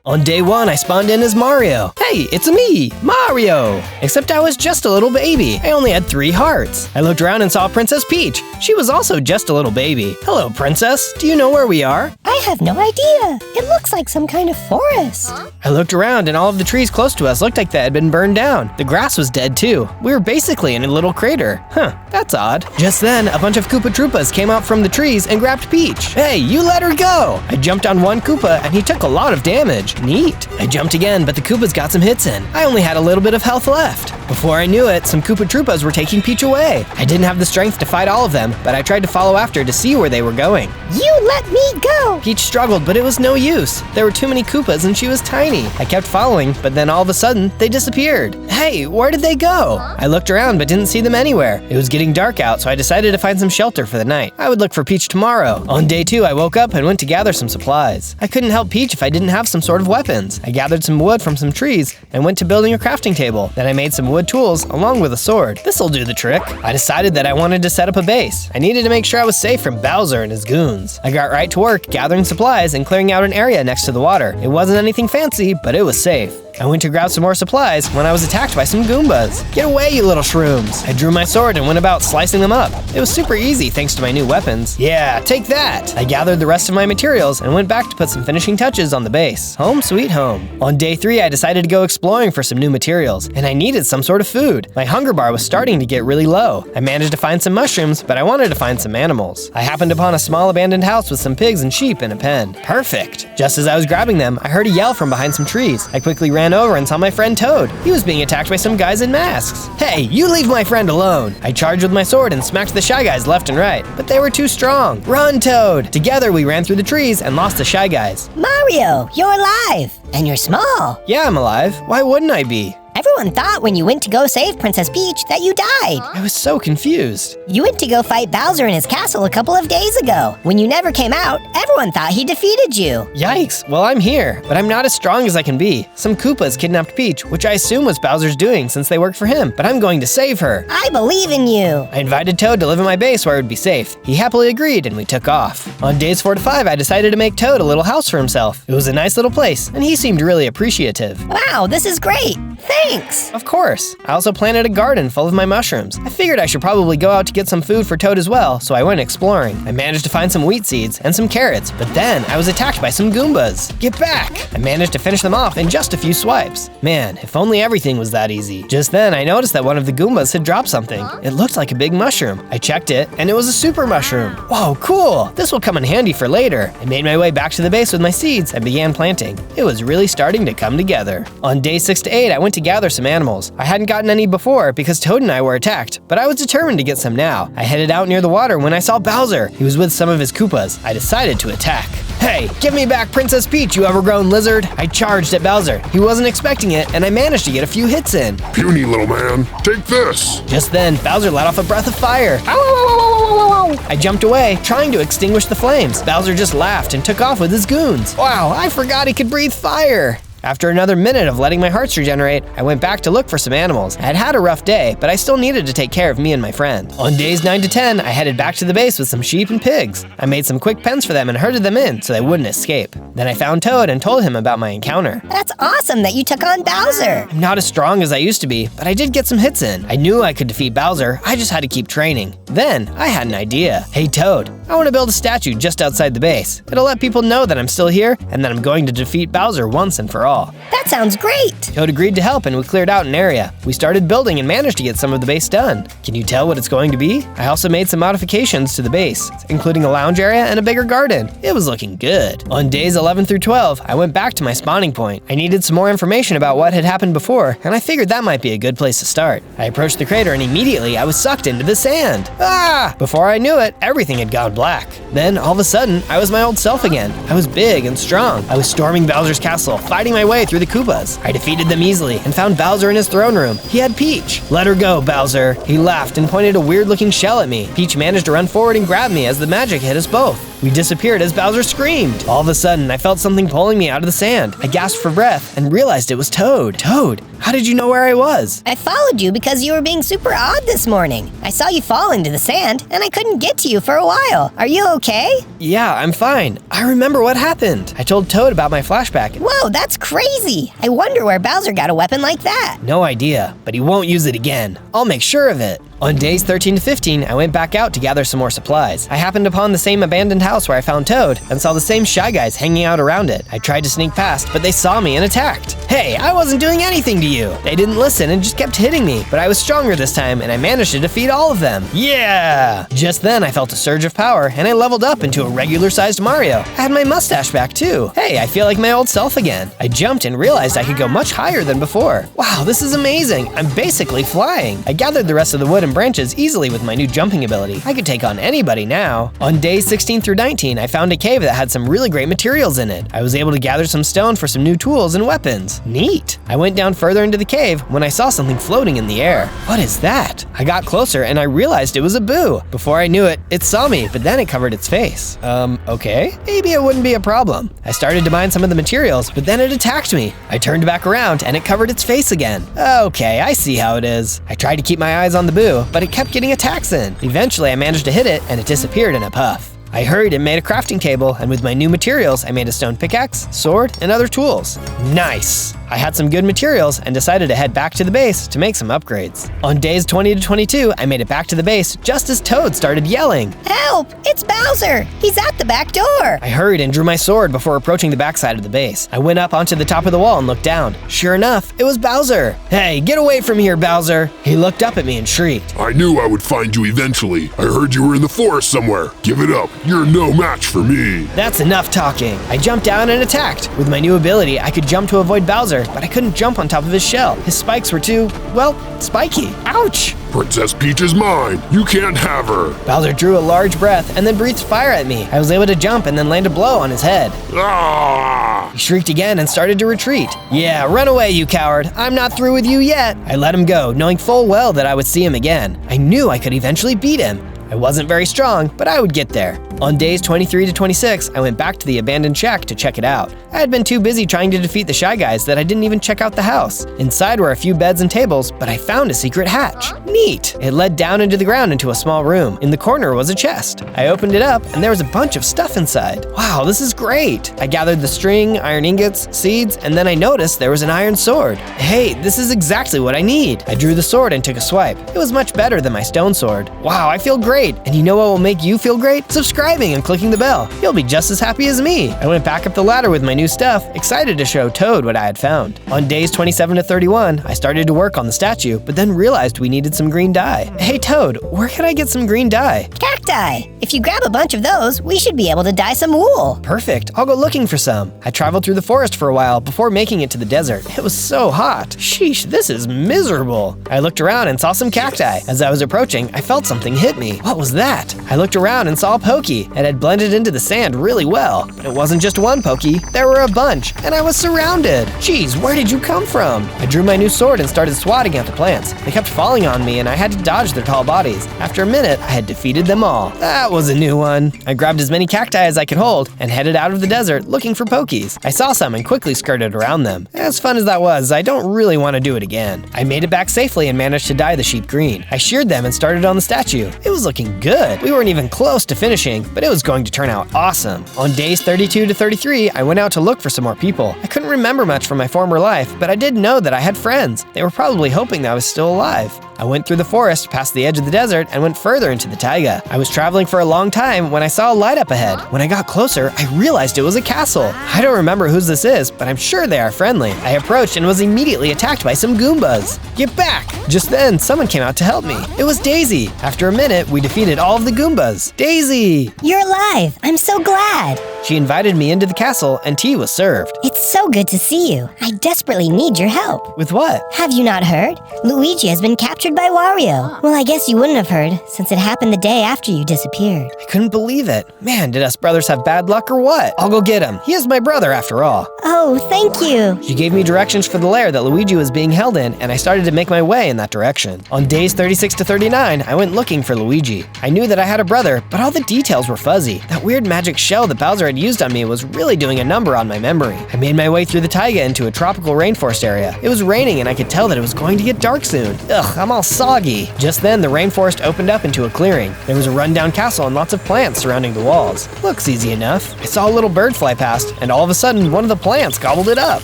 On day 1, I spawned in as Mario. Hey, it's me, Mario! Except I was just a little baby. I only had 3 hearts. I looked around and saw Princess Peach. She was also just a little baby. Hello, Princess. Do you know where we are? I have no idea. It looks like some kind of forest. I looked around and all of the trees close to us looked like they had been burned down. The grass was dead too. We were basically in a little crater. Huh, that's odd. Just then, a bunch of Koopa Troopas came out from the trees and grabbed Peach. Hey, you let her go! I jumped on one Koopa and he took a lot of damage. Neat. I jumped again, but the Koopas got some hits in. I only had a little bit of health left. Before I knew it, some Koopa Troopas were taking Peach away. I didn't have the strength to fight all of them, but I tried to follow after to see where they were going. You let me go! Peach struggled, but it was no use. There were too many Koopas and she was tiny. I kept following, but then all of a sudden, they disappeared. Hey, where did they go? I looked around but didn't see them anywhere. It was getting dark out, so I decided to find some shelter for the night. I would look for Peach tomorrow. On day 2, I woke up and went to gather some supplies. I couldn't help Peach if I didn't have some sort of weapons. I gathered some wood from some trees and went to building a crafting table. Then I made some wood tools along with a sword. This'll do the trick. I decided that I wanted to set up a base. I needed to make sure I was safe from Bowser and his goons. I got right to work gathering supplies and clearing out an area next to the water. It wasn't anything fancy, but it was safe. I went to grab some more supplies when I was attacked by some Goombas. Get away, you little shrooms. I drew my sword and went about slicing them up. It was super easy thanks to my new weapons. Yeah, take that! I gathered the rest of my materials and went back to put some finishing touches on the base. Home sweet home. On day 3, I decided to go exploring for some new materials, and I needed some sort of food. My hunger bar was starting to get really low. I managed to find some mushrooms, but I wanted to find some animals. I happened upon a small abandoned house with some pigs and sheep in a pen. Perfect! Just as I was grabbing them, I heard a yell from behind some trees. I quickly ran over and saw my friend Toad. He was being attacked by some guys in masks. Hey, you leave my friend alone! I charged with my sword and smacked the shy guys left and right, but they were too strong. Run, Toad! Together we ran through the trees and lost the shy guys. Mario, you're alive! And you're small! Yeah, I'm alive. Why wouldn't I be? Everyone thought when you went to go save Princess Peach that you died. I was so confused. You went to go fight Bowser in his castle a couple of days ago. When you never came out, everyone thought he defeated you. Yikes, well I'm here, but I'm not as strong as I can be. Some Koopas kidnapped Peach, which I assume was Bowser's doing since they worked for him, but I'm going to save her. I believe in you. I invited Toad to live in my base where I would be safe. He happily agreed and we took off. On days 4 to 5, I decided to make Toad a little house for himself. It was a nice little place, and he seemed really appreciative. Wow, this is great. Thanks. Of course. I also planted a garden full of my mushrooms. I figured I should probably go out to get some food for Toad as well, so I went exploring. I managed to find some wheat seeds and some carrots, but then I was attacked by some Goombas. Get back! I managed to finish them off in just a few swipes. Man, if only everything was that easy. Just then, I noticed that one of the Goombas had dropped something. It looked like a big mushroom. I checked it, and it was a super mushroom. Whoa, cool! This will come in handy for later. I made my way back to the base with my seeds and began planting. It was really starting to come together. On day 6 to 8, I went to gather some animals. I hadn't gotten any before because Toad and I were attacked, but I was determined to get some now. I headed out near the water when I saw Bowser. He was with some of his Koopas. I decided to attack. Hey, give me back Princess Peach, you overgrown lizard! I charged at Bowser. He wasn't expecting it, and I managed to get a few hits in. Puny little man, take this. Just then, Bowser let off a breath of fire. Ow, ow, ow, ow, ow, ow. I jumped away, trying to extinguish the flames. Bowser just laughed and took off with his goons. Wow, I forgot he could breathe fire. After another minute of letting my hearts regenerate, I went back to look for some animals. I had had a rough day, but I still needed to take care of me and my friend. On days 9 to 10, I headed back to the base with some sheep and pigs. I made some quick pens for them and herded them in so they wouldn't escape. Then I found Toad and told him about my encounter. That's awesome that you took on Bowser. I'm not as strong as I used to be, but I did get some hits in. I knew I could defeat Bowser, I just had to keep training. Then, I had an idea. Hey Toad, I want to build a statue just outside the base. It'll let people know that I'm still here and that I'm going to defeat Bowser once and for all. That sounds great. Toad agreed to help and we cleared out an area. We started building and managed to get some of the base done. Can you tell what it's going to be? I also made some modifications to the base, including a lounge area and a bigger garden. It was looking good. On days 11 through 12, I went back to my spawning point. I needed some more information about what had happened before, and I figured that might be a good place to start. I approached the crater and immediately I was sucked into the sand. Ah! Before I knew it, everything had gone black. Then, all of a sudden, I was my old self again. I was big and strong. I was storming Bowser's castle, fighting my way through the Koopas. I defeated them easily and found Bowser in his throne room. He had Peach. Let her go, Bowser. He laughed and pointed a weird-looking shell at me. Peach managed to run forward and grab me as the magic hit us both. We disappeared as Bowser screamed. All of a sudden, I felt something pulling me out of the sand. I gasped for breath and realized it was Toad. Toad, how did you know where I was? I followed you because you were being super odd this morning. I saw you fall into the sand, and I couldn't get to you for a while. Are you okay? Yeah, I'm fine. I remember what happened. I told Toad about my flashback. Whoa, that's crazy. I wonder where Bowser got a weapon like that. No idea, but he won't use it again. I'll make sure of it. On days 13 to 15, I went back out to gather some more supplies. I happened upon the same abandoned house where I found Toad and saw the same Shy Guys hanging out around it. I tried to sneak past, but they saw me and attacked. Hey, I wasn't doing anything to you. They didn't listen and just kept hitting me, but I was stronger this time and I managed to defeat all of them. Yeah! Just then, I felt a surge of power and I leveled up into a regular-sized Mario. I had my mustache back too. Hey, I feel like my old self again. I jumped and realized I could go much higher than before. Wow, this is amazing. I'm basically flying. I gathered the rest of the wood and branches easily with my new jumping ability. I could take on anybody now. On days 16 through 19, I found a cave that had some really great materials in it. I was able to gather some stone for some new tools and weapons. Neat. I went down further into the cave when I saw something floating in the air. What is that? I got closer and I realized it was a boo. Before I knew it, it saw me, but then it covered its face. Okay? Maybe it wouldn't be a problem. I started to mine some of the materials, but then it attacked me. I turned back around and it covered its face again. Okay, I see how it is. I tried to keep my eyes on the boo, but it kept getting attacks in. Eventually, I managed to hit it and it disappeared in a puff. I hurried and made a crafting table, and with my new materials, I made a stone pickaxe, sword, and other tools. Nice! I had some good materials and decided to head back to the base to make some upgrades. On days 20 to 22, I made it back to the base just as Toad started yelling. Help! It's Bowser! He's at the back door! I hurried and drew my sword before approaching the backside of the base. I went up onto the top of the wall and looked down. Sure enough, it was Bowser. Hey, get away from here, Bowser! He looked up at me and shrieked. I knew I would find you eventually. I heard you were in the forest somewhere. Give it up. You're no match for me. That's enough talking. I jumped down and attacked. With my new ability, I could jump to avoid Bowser, but I couldn't jump on top of his shell. His spikes were too, well, spiky. Ouch! Princess Peach is mine. You can't have her. Bowser drew a large breath and then breathed fire at me. I was able to jump and then land a blow on his head. Ah! He shrieked again and started to retreat. Yeah, run away, you coward. I'm not through with you yet. I let him go, knowing full well that I would see him again. I knew I could eventually beat him. I wasn't very strong, but I would get there. On days 23 to 26, I went back to the abandoned shack to check it out. I had been too busy trying to defeat the Shy Guys that I didn't even check out the house. Inside were a few beds and tables, but I found a secret hatch. Neat! It led down into the ground into a small room. In the corner was a chest. I opened it up, and there was a bunch of stuff inside. Wow, this is great! I gathered the string, iron ingots, seeds, and then I noticed there was an iron sword. Hey, this is exactly what I need. I drew the sword and took a swipe. It was much better than my stone sword. Wow, I feel great! And you know what will make you feel great? Subscribing and clicking the bell. You'll be just as happy as me. I went back up the ladder with my new stuff, excited to show Toad what I had found. On days 27 to 31, I started to work on the statue, but then realized we needed some green dye. Hey Toad, where can I get some green dye? Cacti! If you grab a bunch of those, we should be able to dye some wool. Perfect, I'll go looking for some. I traveled through the forest for a while before making it to the desert. It was so hot. Sheesh, this is miserable. I looked around and saw some cacti. As I was approaching, I felt something hit me. What was that? I looked around and saw a pokey. It had blended into the sand really well. But it wasn't just one pokey, there were a bunch, and I was surrounded. Jeez, where did you come from? I drew my new sword and started swatting at the plants. They kept falling on me and I had to dodge their tall bodies. After a minute, I had defeated them all. That was a new one. I grabbed as many cacti as I could hold and headed out of the desert looking for pokies. I saw some and quickly skirted around them. As fun as that was, I don't really want to do it again. I made it back safely and managed to dye the sheep green. I sheared them and started on the statue. It was looking good. We weren't even close to finishing, but it was going to turn out awesome. On days 32 to 33, I went out to look for some more people. I couldn't remember much from my former life, but I did know that I had friends. They were probably hoping that I was still alive. I went through the forest, past the edge of the desert, and went further into the taiga. I was traveling for a long time when I saw a light up ahead. When I got closer, I realized it was a castle. I don't remember whose this is, but I'm sure they are friendly. I approached and was immediately attacked by some Goombas. Get back! Just then, someone came out to help me. It was Daisy. After a minute, we defeated all of the Goombas. Daisy! You're alive. I'm so glad. She invited me into the castle and tea was served. It's so good to see you. I desperately need your help. With what? Have you not heard? Luigi has been captured by Wario. Well, I guess you wouldn't have heard, since it happened the day after you disappeared. I couldn't believe it. Man, did us brothers have bad luck or what? I'll go get him. He is my brother after all. Oh, thank you. She gave me directions for the lair that Luigi was being held in, and I started to make my way in that direction. On days 36 to 39, I went looking for Luigi. I knew that I had a brother, but all the details were fuzzy. That weird magic shell that Bowser had used on me was really doing a number on my memory. I made my way through the taiga into a tropical rainforest area. It was raining and I could tell that it was going to get dark soon. Ugh, I'm all soggy. Just then, the rainforest opened up into a clearing. There was a rundown castle and lots of plants surrounding the walls. Looks easy enough. I saw a little bird fly past, and all of a sudden, one of the plants gobbled it up.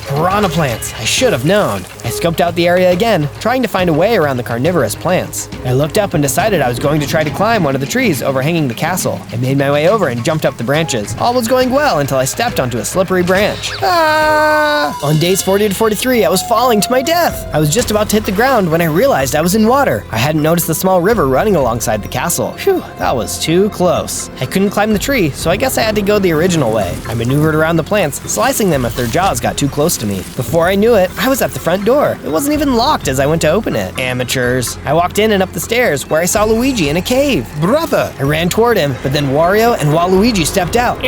Piranha plants. I should have known. I scoped out the area again, trying to find a way around the carnivorous plants. I looked up and decided I was going to try to climb one of the trees overhanging the castle. I made my way over and jumped up the branches. All was going well until I stepped onto a slippery branch. Ah! On days 40 to 43, I was falling to my death. I was just about to hit the ground when I realized I was in water. I hadn't noticed the small river running alongside the castle. Phew, that was too close. I couldn't climb the tree, so I guess I had to go the original way. I maneuvered around the plants, slicing them if their jaws got too close to me. Before I knew it, I was at the front door. It wasn't even locked as I went to open it. Amateurs. I walked in and up the stairs where I saw Luigi in a cave. Brother! I ran toward him, but then Wario and Waluigi stepped out.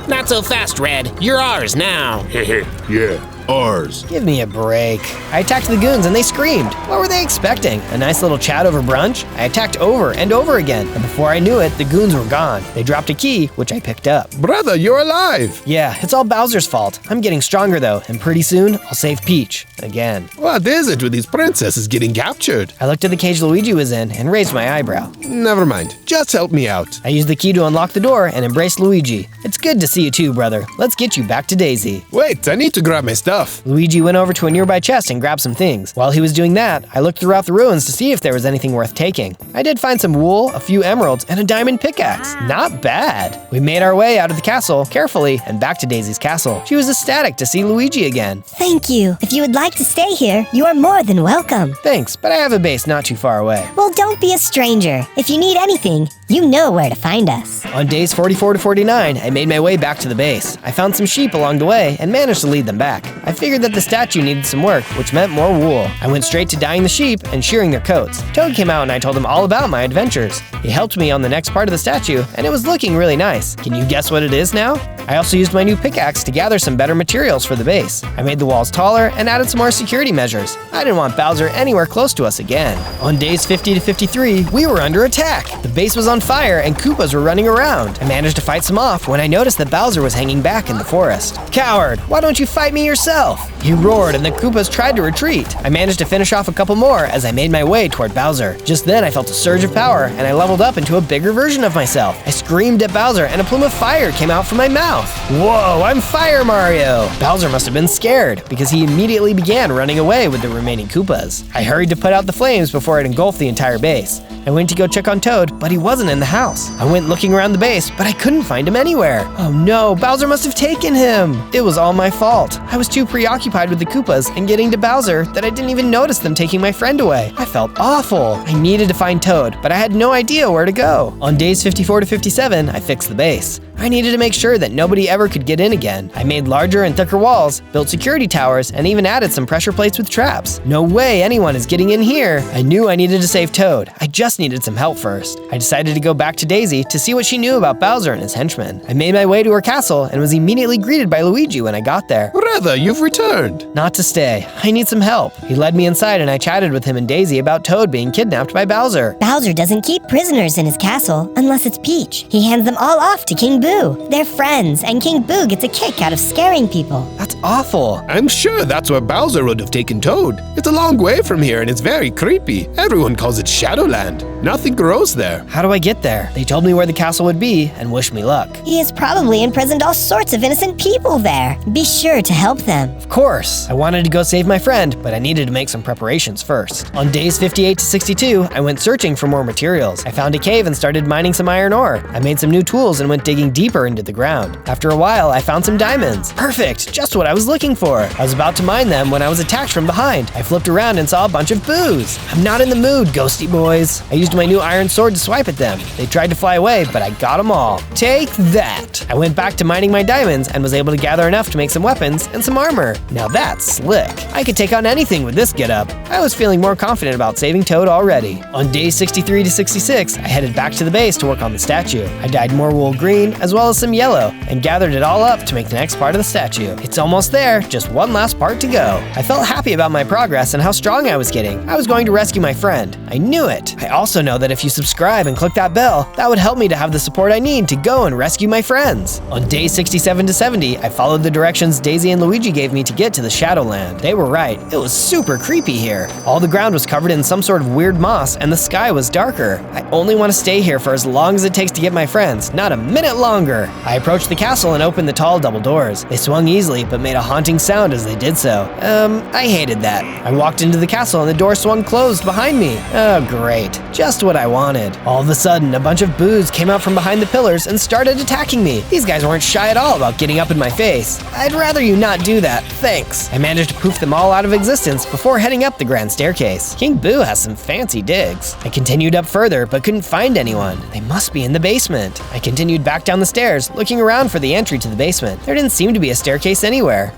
Not so fast, Red. You're ours now. Yeah, ours. Give me a break. I attacked the goons and they screamed. What were they expecting? A nice little chat over brunch? I attacked over and over again, and before I knew it, the goons were gone. They dropped a key, which I picked up. Brother, you're alive! Yeah, it's all Bowser's fault. I'm getting stronger though, and pretty soon, I'll save Peach. Again. What is it with these princesses getting captured? I looked at the cage Luigi was in and raised my eyebrow. Never mind, just help me out. I used the key to unlock the door and embraced Luigi. It's good to see you too, brother. Let's get you back to Daisy. Wait, I need to grab my stuff. Luigi went over to a nearby chest and grabbed some things. While he was doing that, I looked throughout the ruins to see if there was anything worth taking. I did find some wool, a few emeralds, and a diamond pickaxe. Not bad. We made our way out of the castle, carefully, and back to Daisy's castle. She was ecstatic to see Luigi again. Thank you. If you would like to stay here, you are more than welcome. Thanks, but I have a base not too far away. Well, don't be a stranger. If you need anything, You know where to find us. On days 44 to 49, I made my way back to the base. I found some sheep along the way and managed to lead them back. I figured that the statue needed some work, which meant more wool. I went straight to dyeing the sheep and shearing their coats. Toad came out and I told him all about my adventures. He helped me on the next part of the statue, and it was looking really nice. Can you guess what it is now? I also used my new pickaxe to gather some better materials for the base. I made the walls taller and added some more security measures. I didn't want Bowser anywhere close to us again. On days 50 to 53, we were under attack. The base was on fire and Koopas were running around. I managed to fight some off when I noticed that Bowser was hanging back in the forest. "Coward, why don't you fight me yourself?" He roared and the Koopas tried to retreat. I managed to finish off a couple more as I made my way toward Bowser. Just then I felt a surge of power and I leveled up into a bigger version of myself. I screamed at Bowser and a plume of fire came out from my mouth. Whoa, I'm Fire Mario! Bowser must have been scared because he immediately began running away with the remaining Koopas. I hurried to put out the flames before it engulfed the entire base. I went to go check on Toad, but he wasn't in the house. I went looking around the base, but I couldn't find him anywhere. Oh no, Bowser must have taken him! It was all my fault. I was too preoccupied with the Koopas and getting to Bowser that I didn't even notice them taking my friend away. I felt awful. I needed to find Toad, but I had no idea where to go. On days 54 to 57, I fixed the base. I needed to make sure that nobody ever could get in again. I made larger and thicker walls, built security towers, and even added some pressure plates with traps. No way anyone is getting in here. I knew I needed to save Toad. I just needed some help first. I decided to go back to Daisy to see what she knew about Bowser and his henchmen. I made my way to her castle and was immediately greeted by Luigi when I got there. Rather, you've returned. Not to stay. I need some help. He led me inside and I chatted with him and Daisy about Toad being kidnapped by Bowser. Bowser doesn't keep prisoners in his castle unless it's Peach. He hands them all off to King Boo. They're friends, and King Boo gets a kick out of scaring people. That's awful. I'm sure that's where Bowser would have taken Toad. It's a long way from here and it's very creepy. Everyone calls it Shadowland. Nothing grows there. How do I get there? They told me where the castle would be and wished me luck. He has probably imprisoned all sorts of innocent people there. Be sure to help them. Of course. I wanted to go save my friend, but I needed to make some preparations first. On days 58 to 62, I went searching for more materials. I found a cave and started mining some iron ore. I made some new tools and went digging deeper into the ground. After a while, I found some diamonds. Perfect, just what I was looking for. I was about to mine them when I was attacked from behind. I flipped around and saw a bunch of boos. I'm not in the mood, ghosty boys. I used my new iron sword to swipe at them. They tried to fly away, but I got them all. Take that! I went back to mining my diamonds and was able to gather enough to make some weapons and some armor. Now that's slick. I could take on anything with this getup. I was feeling more confident about saving Toad already. On days 63 to 66, I headed back to the base to work on the statue. I dyed more wool green as well as some yellow and gathered it all up to make the next part of the statue. It's almost there, just one last part to go. I felt happy about my progress and how strong I was getting. I was going to rescue my friend. I knew it. I also know that if you subscribe and click that bell, that would help me to have the support I need to go and rescue my friends. On day 67 to 70, I followed the directions Daisy and Luigi gave me to get to the Shadowland. They were right. It was super creepy here. All the ground was covered in some sort of weird moss and the sky was darker. I only want to stay here for as long as it takes to get my friends, not a minute longer. I approached the castle and opened the tall double doors. They swung easily but made a haunting sound as they did so. I hated that. I walked into the castle and the door swung closed behind me. Oh great, just what I wanted. All of a sudden, a bunch of boos came out from behind the pillars and started attacking me. These guys weren't shy at all about getting up in my face. I'd rather you not do that, thanks. I managed to poof them all out of existence before heading up the grand staircase. King Boo has some fancy digs. I continued up further but couldn't find anyone. They must be in the basement. I continued back down the stairs, looking around for the entry to the basement. There didn't seem to be a staircase anywhere.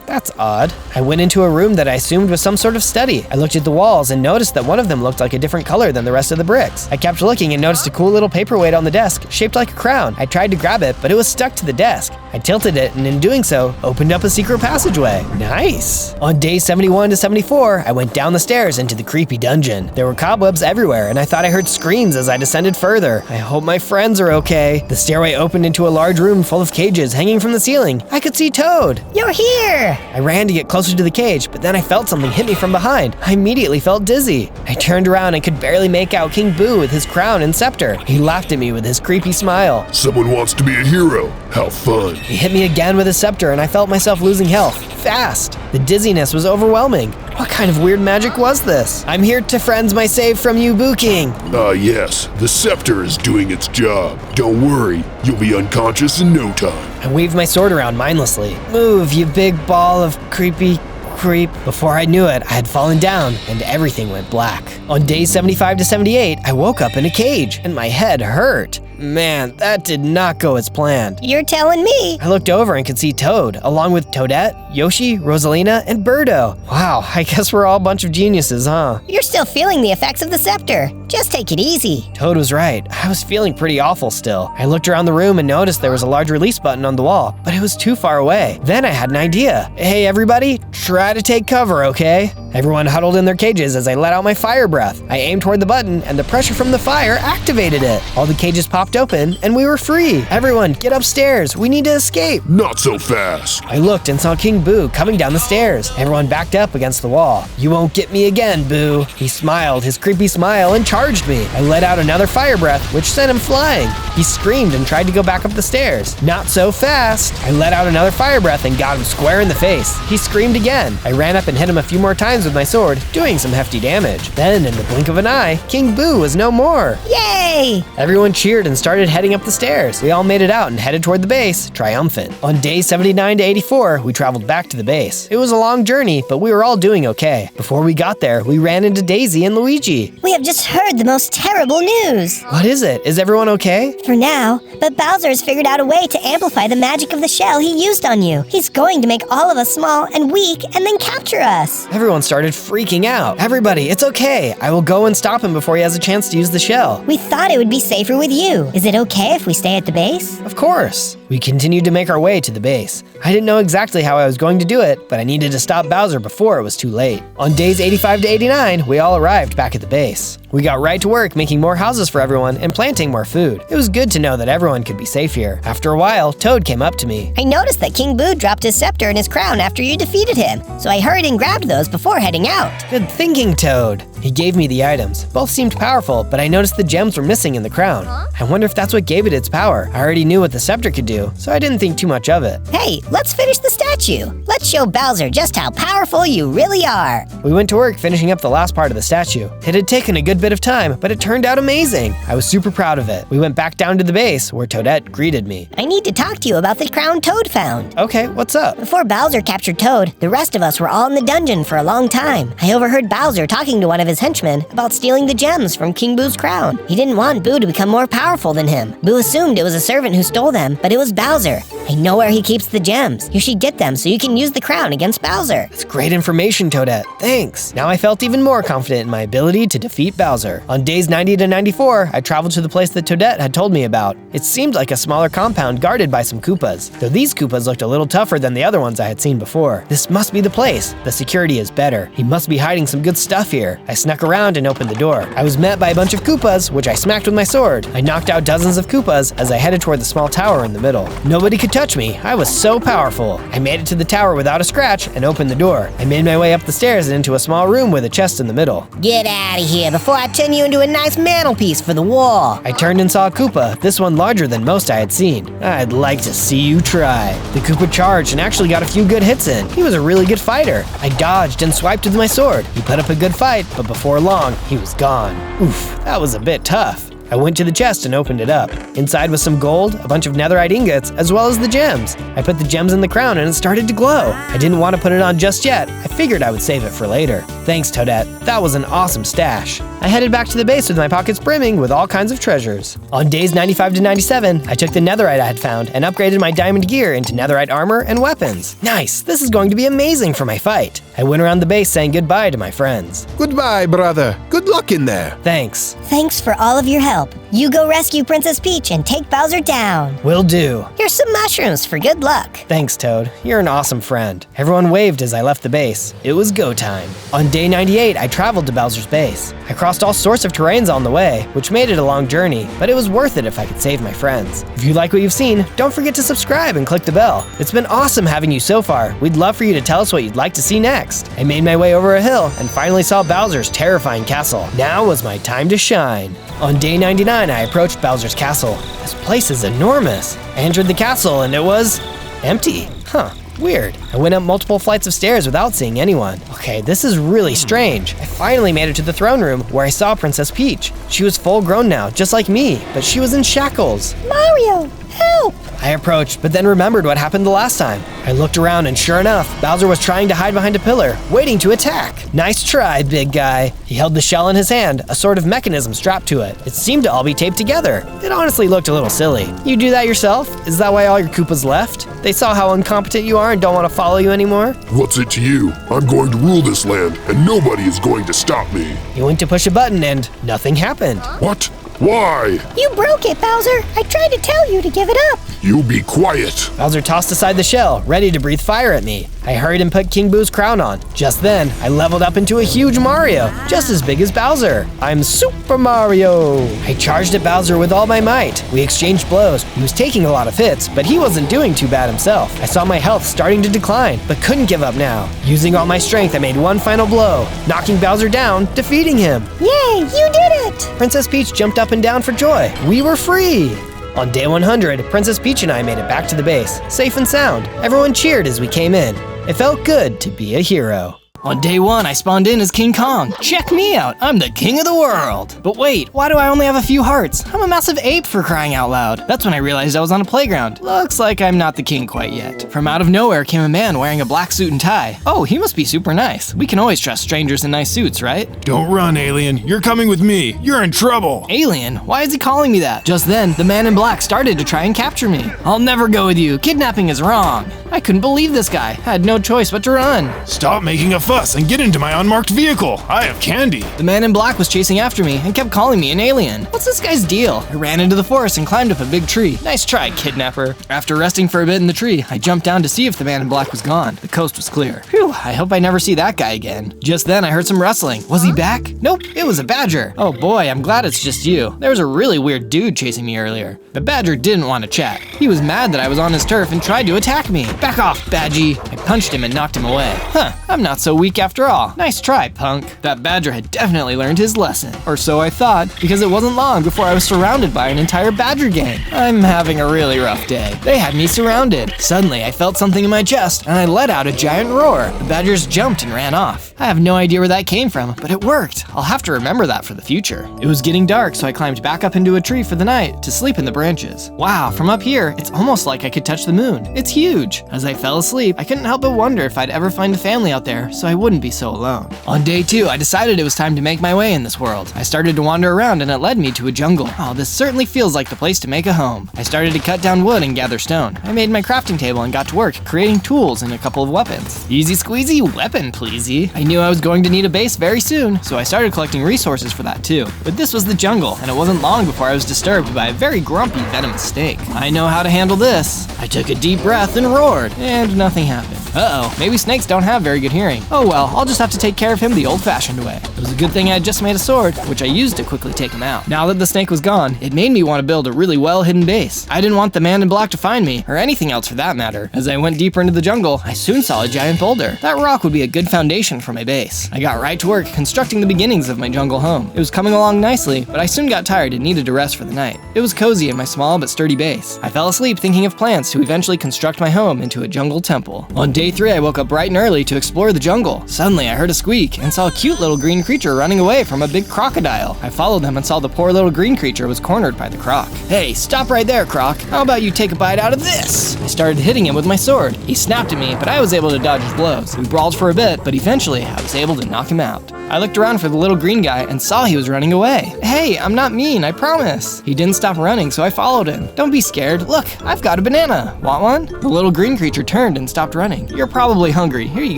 That's odd. I went into a room that I assumed was some sort of study. I looked at the walls and noticed that one of them looked like a different color than the rest of the bricks. I kept looking and noticed a cool little paperweight on the desk, shaped like a crown. I tried to grab it, but it was stuck to the desk. I tilted it and in doing so, opened up a secret passageway. Nice! On day 71 to 74, I went down the stairs into the creepy dungeon. There were cobwebs everywhere and I thought I heard screams as I descended further. I hope my friends are okay. The stairway opened into a large room full of cages hanging from the ceiling. I could see Toad. You're here! I ran to get closer to the cage, but then I felt something hit me from behind. I immediately felt dizzy. I turned around and could barely make out King Boo with his crown and scepter. He laughed at me with his creepy smile. Someone wants to be a hero. How fun. He hit me again with his scepter and I felt myself losing health. Fast. The dizziness was overwhelming. What kind of weird magic was this? I'm here to friends my save from you, Boo King. Yes. The scepter is doing its job. Don't worry. You'll be unconscious in no time. I waved my sword around mindlessly. Move, you big ball of creepy creep. Before I knew it, I had fallen down and everything went black. On days 75 to 78, I woke up in a cage and my head hurt. Man, that did not go as planned. You're telling me. I looked over and could see Toad, along with Toadette, Yoshi, Rosalina, and Birdo. Wow, I guess we're all a bunch of geniuses, huh? You're still feeling the effects of the scepter. Just take it easy. Toad was right. I was feeling pretty awful still. I looked around the room and noticed there was a large release button on the wall, but it was too far away. Then I had an idea. Hey everybody, try to take cover, okay? Everyone huddled in their cages as I let out my fire breath. I aimed toward the button and the pressure from the fire activated it. All the cages popped open and we were free. Everyone, get upstairs. We need to escape. Not so fast. I looked and saw King Boo coming down the stairs. Everyone backed up against the wall. You won't get me again, Boo. He smiled his creepy smile and charged me. I let out another fire breath, which sent him flying. He screamed and tried to go back up the stairs. Not so fast. I let out another fire breath and got him square in the face. He screamed again. I ran up and hit him a few more times with my sword, doing some hefty damage. Then, in the blink of an eye, King Boo was no more. Yay! Everyone cheered and started heading up the stairs. We all made it out and headed toward the base, triumphant. On days 79 to 84, we traveled back to the base. It was a long journey, but we were all doing okay. Before we got there, we ran into Daisy and Luigi. We have just heard the most terrible news. What is it? Is everyone okay? For now, but Bowser's figured out a way to amplify the magic of the shell he used on you. He's going to make all of us small and weak and then capture us. Everyone started freaking out. Everybody, it's okay. I will go and stop him before he has a chance to use the shell. We thought it would be safer with you. Is it okay if we stay at the base? Of course. We continued to make our way to the base. I didn't know exactly how I was going to do it, but I needed to stop Bowser before it was too late. On days 85 to 89, we all arrived back at the base. We got right to work making more houses for everyone and planting more food. It was good to know that everyone could be safe here. After a while, Toad came up to me. I noticed that King Boo dropped his scepter and his crown after you defeated him, so I hurried and grabbed those before heading out. Good thinking, Toad. He gave me the items. Both seemed powerful, but I noticed the gems were missing in the crown. I wonder if that's what gave it its power. I already knew what the scepter could do, so I didn't think too much of it. Hey, let's finish the statue. Let's show Bowser just how powerful you really are. We went to work finishing up the last part of the statue. It had taken a good bit of time, but it turned out amazing. I was super proud of it. We went back down to the base where Toadette greeted me. I need to talk to you about the crown Toad found. Okay, what's up? Before Bowser captured Toad, the rest of us were all in the dungeon for a long time. I overheard Bowser talking to one of his henchmen about stealing the gems from King Boo's crown. He didn't want Boo to become more powerful than him. Boo assumed it was a servant who stole them, but it was Bowser. I know where he keeps the gems. You should get them so you can use the crown against Bowser. That's great information, Toadette. Thanks. Now I felt even more confident in my ability to defeat Bowser. On days 90 to 94, I traveled to the place that Toadette had told me about. It seemed like a smaller compound guarded by some Koopas, though these Koopas looked a little tougher than the other ones I had seen before. This must be the place. The security is better. He must be hiding some good stuff here. I snuck around and opened the door. I was met by a bunch of Koopas, which I smacked with my sword. I knocked out dozens of Koopas as I headed toward the small tower in the middle. Nobody could touch me. I was so powerful. I made it to the tower without a scratch and opened the door. I made my way up the stairs and into a small room with a chest in the middle. Get out of here before I turn you into a nice mantelpiece for the wall. I turned and saw a Koopa, this one larger than most I had seen. I'd like to see you try. The Koopa charged and actually got a few good hits in. He was a really good fighter. I dodged and swiped with my sword. He put up a good fight, but before long, he was gone. Oof, that was a bit tough. I went to the chest and opened it up. Inside was some gold, a bunch of netherite ingots, as well as the gems. I put the gems in the crown and it started to glow. I didn't want to put it on just yet. I figured I would save it for later. Thanks, Toadette. That was an awesome stash. I headed back to the base with my pockets brimming with all kinds of treasures. On days 95 to 97, I took the netherite I had found and upgraded my diamond gear into netherite armor and weapons. Nice, this is going to be amazing for my fight. I went around the base saying goodbye to my friends. Goodbye, brother. Good luck in there. Thanks. Thanks for all of your help. You go rescue Princess Peach and take Bowser down. Will do. Here's some mushrooms for good luck. Thanks, Toad. You're an awesome friend. Everyone waved as I left the base. It was go time. On day 98, I traveled to Bowser's base. I crossed all sorts of terrains on the way, which made it a long journey, but it was worth it if I could save my friends. If you like what you've seen, don't forget to subscribe and click the bell. It's been awesome having you so far. We'd love for you to tell us what you'd like to see next. I made my way over a hill and finally saw Bowser's terrifying castle. Now was my time to shine. On day 99, I approached Bowser's castle. This place is enormous. I entered the castle and it was empty. Huh. Weird. I went up multiple flights of stairs without seeing anyone. Okay, this is really strange. I finally made it to the throne room where I saw Princess Peach. She was full grown now, just like me, but she was in shackles. Mario, help! I approached, but then remembered what happened the last time. I looked around and sure enough, Bowser was trying to hide behind a pillar, waiting to attack. Nice try, big guy. He held the shell in his hand, a sort of mechanism strapped to it. It seemed to all be taped together. It honestly looked a little silly. You do that yourself? Is that why all your Koopas left? They saw how incompetent you are and don't want to follow you anymore? What's it to you? I'm going to rule this land, and nobody is going to stop me. You went to push a button and nothing happened. What? Why? You broke it, Bowser. I tried to tell you to give it up. You be quiet. Bowser tossed aside the shell, ready to breathe fire at me. I hurried and put King Boo's crown on. Just then, I leveled up into a huge Mario, just as big as Bowser. I'm Super Mario. I charged at Bowser with all my might. We exchanged blows. He was taking a lot of hits, but he wasn't doing too bad himself. I saw my health starting to decline, but couldn't give up now. Using all my strength, I made one final blow, knocking Bowser down, defeating him. Yay, you did it! Princess Peach jumped up and down for joy. We were free. On day 100, Princess Peach and I made it back to the base, safe and sound. Everyone cheered as we came in. It felt good to be a hero. On day 1, I spawned in as King Kong. Check me out, I'm the king of the world. But wait, why do I only have a few hearts? I'm a massive ape for crying out loud. That's when I realized I was on a playground. Looks like I'm not the king quite yet. From out of nowhere came a man wearing a black suit and tie. Oh, he must be super nice. We can always trust strangers in nice suits, right? Don't run, alien. You're coming with me. You're in trouble. Alien? Why is he calling me that? Just then, the man in black started to try and capture me. I'll never go with you. Kidnapping is wrong. I couldn't believe this guy. I had no choice but to run. Stop making a fuss and get into my unmarked vehicle. I have candy. The man in black was chasing after me and kept calling me an alien. What's this guy's deal? I ran into the forest and climbed up a big tree. Nice try, kidnapper. After resting for a bit in the tree, I jumped down to see if the man in black was gone. The coast was clear. Phew, I hope I never see that guy again. Just then, I heard some rustling. Was he back? Nope, it was a badger. Oh boy, I'm glad it's just you. There was a really weird dude chasing me earlier. The badger didn't want to chat. He was mad that I was on his turf and tried to attack me. Back off, Badgie. I punched him and knocked him away. Huh, I'm not so weak after all. Nice try, punk. That badger had definitely learned his lesson. Or so I thought, because it wasn't long before I was surrounded by an entire badger gang. I'm having a really rough day. They had me surrounded. Suddenly, I felt something in my chest, and I let out a giant roar. The badgers jumped and ran off. I have no idea where that came from, but it worked. I'll have to remember that for the future. It was getting dark, so I climbed back up into a tree for the night to sleep in the branches. Wow, from up here, it's almost like I could touch the moon. It's huge. As I fell asleep, I couldn't help but wonder if I'd ever find a family out there, so I wouldn't be so alone. On day 2, I decided it was time to make my way in this world. I started to wander around and it led me to a jungle. Oh, this certainly feels like the place to make a home. I started to cut down wood and gather stone. I made my crafting table and got to work creating tools and a couple of weapons. Easy squeezy, weapon pleasey. I knew I was going to need a base very soon, so I started collecting resources for that too. But this was the jungle, and it wasn't long before I was disturbed by a very grumpy venomous snake. I know how to handle this. I took a deep breath and roared, and nothing happened. Uh-oh, maybe snakes don't have very good hearing. Oh well, I'll just have to take care of him the old-fashioned way. It was a good thing I had just made a sword, which I used to quickly take him out. Now that the snake was gone, it made me want to build a really well-hidden base. I didn't want the man in black to find me, or anything else for that matter. As I went deeper into the jungle, I soon saw a giant boulder. That rock would be a good foundation for my base. I got right to work constructing the beginnings of my jungle home. It was coming along nicely, but I soon got tired and needed to rest for the night. It was cozy in my small but sturdy base. I fell asleep thinking of plans to eventually construct my home into a jungle temple. On day 3, I woke up bright and early to explore the jungle. Suddenly, I heard a squeak and saw a cute little green creature running away from a big crocodile. I followed them and saw the poor little green creature was cornered by the croc. Hey, stop right there, croc. How about you take a bite out of this? I started hitting him with my sword. He snapped at me, but I was able to dodge his blows. We brawled for a bit, but eventually I was able to knock him out. I looked around for the little green guy and saw he was running away. Hey, I'm not mean, I promise. He didn't stop running, so I followed him. Don't be scared. Look, I've got a banana. Want one? The little green creature turned and stopped running. You're probably hungry. Here you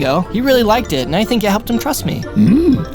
go. He really liked it, and I think it helped him trust me.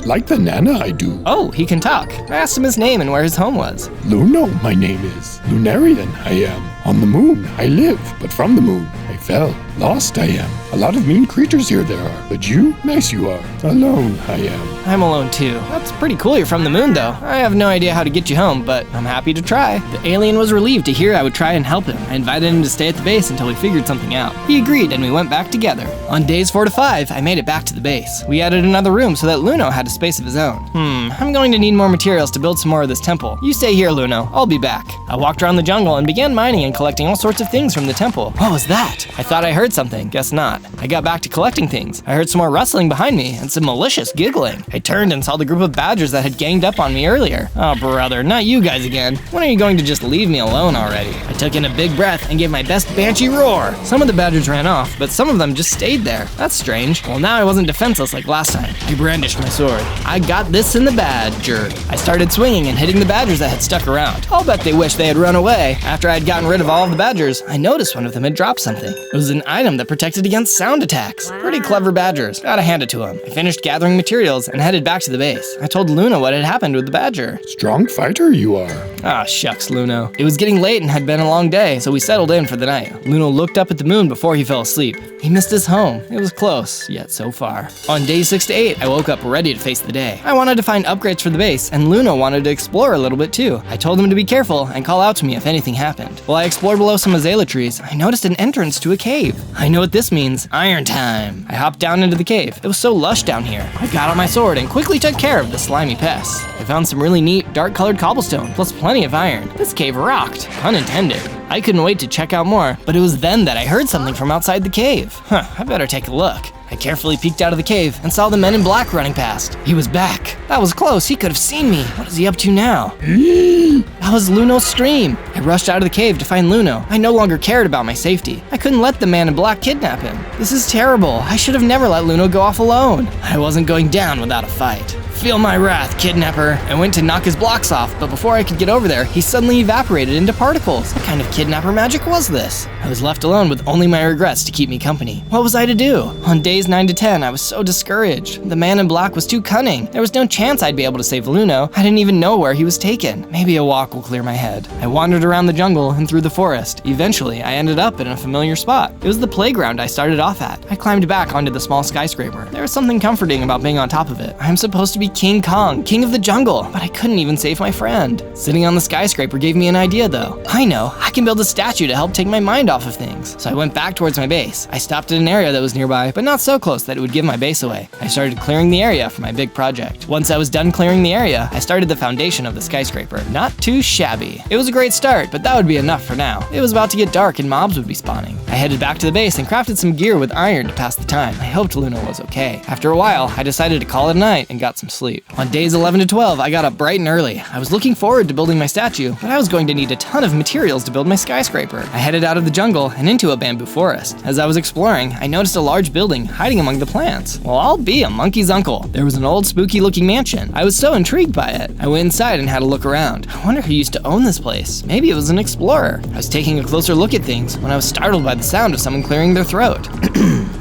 Like banana I do. Oh, he can talk. I asked him his name and where his home was. Luno, my name is. Lunarian, I am. On the moon, I live, but from the moon, I fell. Lost, I am. A lot of mean creatures here there are, but you, nice you are. Alone, I am. I'm alone too. That's pretty cool you're from the moon though. I have no idea how to get you home, but I'm happy to try. The alien was relieved to hear I would try and help him. I invited him to stay at the base until we figured something out. He agreed and we went back together. On days 4 to 5, I made it back to the base. We added another room so that Luno had a space of his own. I'm going to need more materials to build some more of this temple. You stay here, Luno. I'll be back. I walked around the jungle and began mining and collecting all sorts of things from the temple. What was that? I thought I heard something, guess not. I got back to collecting things. I heard some more rustling behind me and some malicious giggling. I turned and saw the group of badgers that had ganged up on me earlier. Oh brother, not you guys again. When are you going to just leave me alone already? I took in a big breath and gave my best banshee roar. Some of the badgers ran off, but some of them just stayed there. That's strange. Well, now I wasn't defenseless like last time. I brandished my sword. I got this in the badger. I started swinging and hitting the badgers that had stuck around. I'll bet they wish they had run away. After I had gotten rid of all of the badgers, I noticed one of them had dropped something. It was an item that protected against sound attacks. Pretty clever badgers. Gotta hand it to them. I finished gathering materials and headed back to the base. I told Luna what had happened with the badger. Strong fighter you are. Ah, shucks, Luno. It was getting late and had been a long day, so we settled in for the night. Luno looked up at the moon before he fell asleep. He missed his home. It was close, yet so far. On days 6 to 8, I woke up ready to face the day. I wanted to find upgrades for the base, and Luno wanted to explore a little bit too. I told him to be careful and call out to me if anything happened. While I explored below some azalea trees, I noticed an entrance to a cave. I know what this means. Iron time. I hopped down into the cave. It was so lush down here. I got out my sword and quickly took care of the slimy pests. I found some really neat, dark-colored cobblestone, plus plenty of iron. This cave rocked, pun intended. I couldn't wait to check out more, but it was then that I heard something from outside the cave. I better take a look. I carefully peeked out of the cave and saw the men in black running past. He was back. That was close. He could have seen me. What is he up to now? That was Luno's scream. I rushed out of the cave to find Luno. I no longer cared about my safety. I couldn't let the man in black kidnap him. This is terrible. I should have never let Luno go off alone. I wasn't going down without a fight. Feel my wrath, kidnapper. I went to knock his blocks off, but before I could get over there, he suddenly evaporated into particles. What kind of kidnapper magic was this? I was left alone with only my regrets to keep me company. What was I to do? On days 9 to 10, I was so discouraged. The man in black was too cunning. There was no chance I'd be able to save Luno. I didn't even know where he was taken. Maybe a walk will clear my head. I wandered around the jungle and through the forest. Eventually, I ended up in a familiar spot. It was the playground I started off at. I climbed back onto the small skyscraper. There was something comforting about being on top of it. I'm supposed to be King Kong, king of the jungle, but I couldn't even save my friend. Sitting on the skyscraper gave me an idea though. I know, I can build a statue to help take my mind off of things. So I went back towards my base. I stopped at an area that was nearby, but not so close that it would give my base away. I started clearing the area for my big project. Once I was done clearing the area, I started the foundation of the skyscraper. Not too shabby. It was a great start, but that would be enough for now. It was about to get dark and mobs would be spawning. I headed back to the base and crafted some gear with iron to pass the time. I hoped Luna was okay. After a while, I decided to call it a night and got some sleep. On days 11 to 12, I got up bright and early. I was looking forward to building my statue, but I was going to need a ton of materials to build my skyscraper. I headed out of the jungle and into a bamboo forest. As I was exploring, I noticed a large building hiding among the plants. Well, I'll be a monkey's uncle. There was an old spooky looking mansion. I was so intrigued by it. I went inside and had a look around. I wonder who used to own this place. Maybe it was an explorer. I was taking a closer look at things when I was startled by the sound of someone clearing their throat.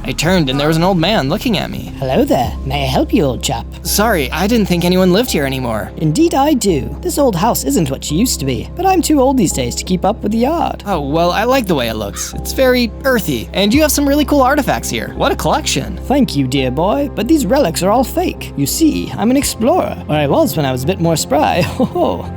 I turned and there was an old man looking at me. Hello there. May I help you, old chap? Sorry, I didn't think anyone lived here anymore. Indeed I do. This old house isn't what she used to be, but I'm too old these days to keep up with the yard. Oh, well, I like the way it looks. It's very earthy, and you have some really cool artifacts here. What a collection. Thank you, dear boy, but these relics are all fake. You see, I'm an explorer, or I was when I was a bit more spry.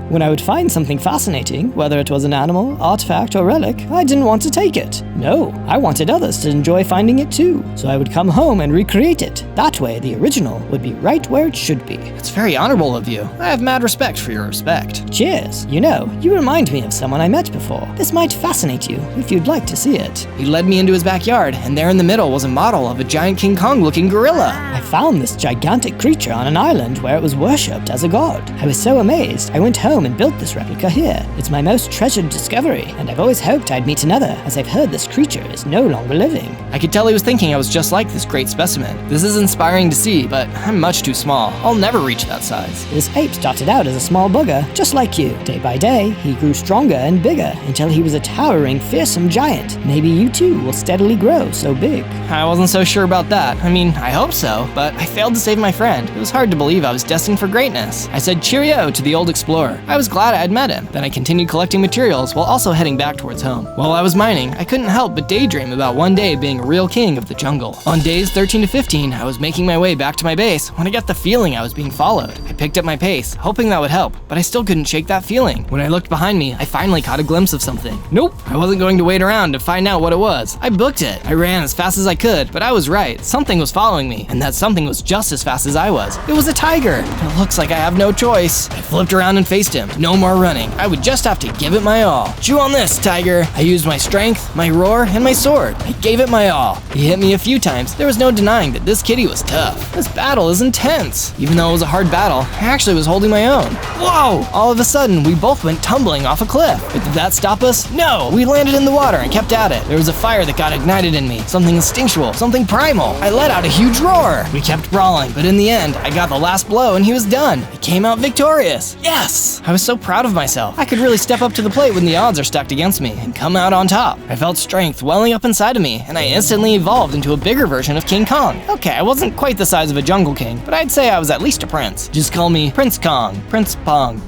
When I would find something fascinating, whether it was an animal, artifact, or relic, I didn't want to take it. No, I wanted others to enjoy finding it too, so I would come home and recreate it. That way, the original would be right where it should be. It's very honorable of you. I have mad respect for your respect. Cheers. You know, you remind me of someone I met before. This might fascinate you, if you'd like to see it. He led me into his backyard, and there in the middle was a model of a giant King Kong-looking gorilla. I found this gigantic creature on an island where it was worshipped as a god. I was so amazed, I went home and built this replica here. It's my most treasured discovery, and I've always hoped I'd meet another, as I've heard this creature is no longer living. I could tell he was thinking I was just like this great specimen. This is inspiring to see, but I'm much too small. I'll never reach that size. This ape started out as a small bugger, just like you. Day by day, he grew stronger and bigger until he was a towering, fearsome giant. Maybe you too will steadily grow so big. I wasn't so sure about that. I mean, I hope so, but I failed to save my friend. It was hard to believe I was destined for greatness. I said cheerio to the old explorer. I was glad I had met him. Then I continued collecting materials while also heading back towards home. While I was mining, I couldn't help but daydream about one day being a real king of the jungle. On days 13 to 15, I was making my way back to my base when I got the feeling I was being followed. I picked up my pace, hoping that would help, but I still couldn't shake that feeling. When I looked behind me, I finally caught a glimpse of something. Nope, I wasn't going to wait around to find out what it was. I booked it. I ran as fast as I could, but I was right. Something was following me, and that something was just as fast as I was. It was a tiger. It looks like I have no choice. I flipped around and faced him. No more running. I would just have to give it my all. Chew on this, tiger. I used my strength, my roar, and my sword. I gave it my all. He hit me a few times. There was no denying that this kitty was tough. This battle is intense. Even though it was a hard battle, I actually was holding my own. Whoa! All of a sudden, we both went tumbling off a cliff. But did that stop us? No! We landed in the water and kept at it. There was a fire that got ignited in me. Something instinctual, something primal. I let out a huge roar. We kept brawling, but in the end, I got the last blow and he was done. I came out victorious. Yes! I was so proud of myself. I could really step up to the plate when the odds are stacked against me and come out on top. I felt strength welling up inside of me, and I instantly evolved into a bigger version of King Kong. Okay, I wasn't quite the size of a jungle king, but I'd say I was at least a prince. Just call me Prince Kong, Prince Pong.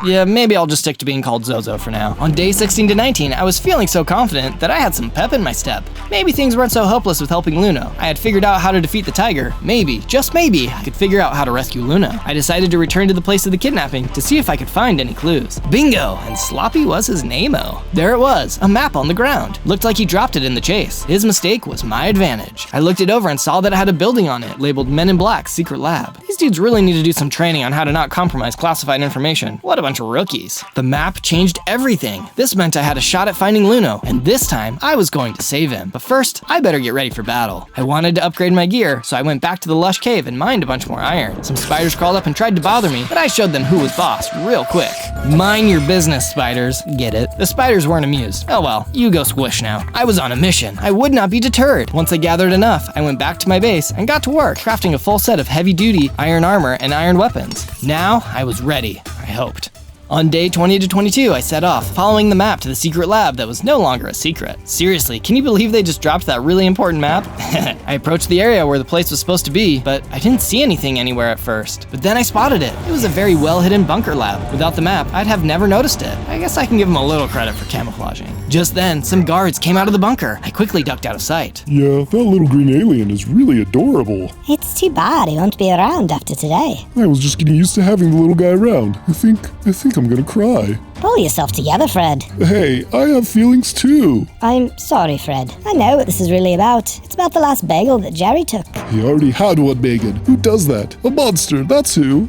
Yeah, maybe I'll just stick to being called Zozo for now. On day 16 to 19, I was feeling so confident that I had some pep in my step. Maybe things weren't so hopeless with helping Luna. I had figured out how to defeat the tiger. Maybe, just maybe, I could figure out how to rescue Luna. I decided to return to the place of the kidnapping to see if I could find any clues. Bingo! And Sloppy was his name-o. There it was, a map on the ground. Looked like he dropped it in the chase. His mistake was my advantage. I looked it over and saw that it had a building on it labeled Men in Black's Secret Lab. These dudes really need to do some training on how to not compromise classified information. What a bunch of rookies. The map changed everything. This meant I had a shot at finding Luno, and this time I was going to save him. But first, I better get ready for battle. I wanted to upgrade my gear, so I went back to the lush cave and mined a bunch more iron. Some spiders crawled up and tried to bother me, but I showed them who was boss real quick. Mind your business, spiders. Get it? The spiders weren't amused. Oh well, you go squish now. I was on a mission. I would not be deterred. Once I gathered enough, I went back to my base and got to work, crafting a full set of heavy-duty iron armor and iron weapons. Now, I was ready. I hoped. On day 20 to 22, I set off, following the map to the secret lab that was no longer a secret. Seriously, can you believe they just dropped that really important map? I approached the area where the place was supposed to be, but I didn't see anything anywhere at first. But then I spotted it. It was a very well-hidden bunker lab. Without the map, I'd have never noticed it. I guess I can give them a little credit for camouflaging. Just then, some guards came out of the bunker. I quickly ducked out of sight. Yeah, that little green alien is really adorable. It's too bad he won't be around after today. I was just getting used to having the little guy around. I think I'm gonna cry. Pull yourself together, Fred. Hey, I have feelings too. I'm sorry, Fred. I know what this is really about. It's about the last bagel that Jerry took. He already had one, Megan. Who does that? A monster, that's who.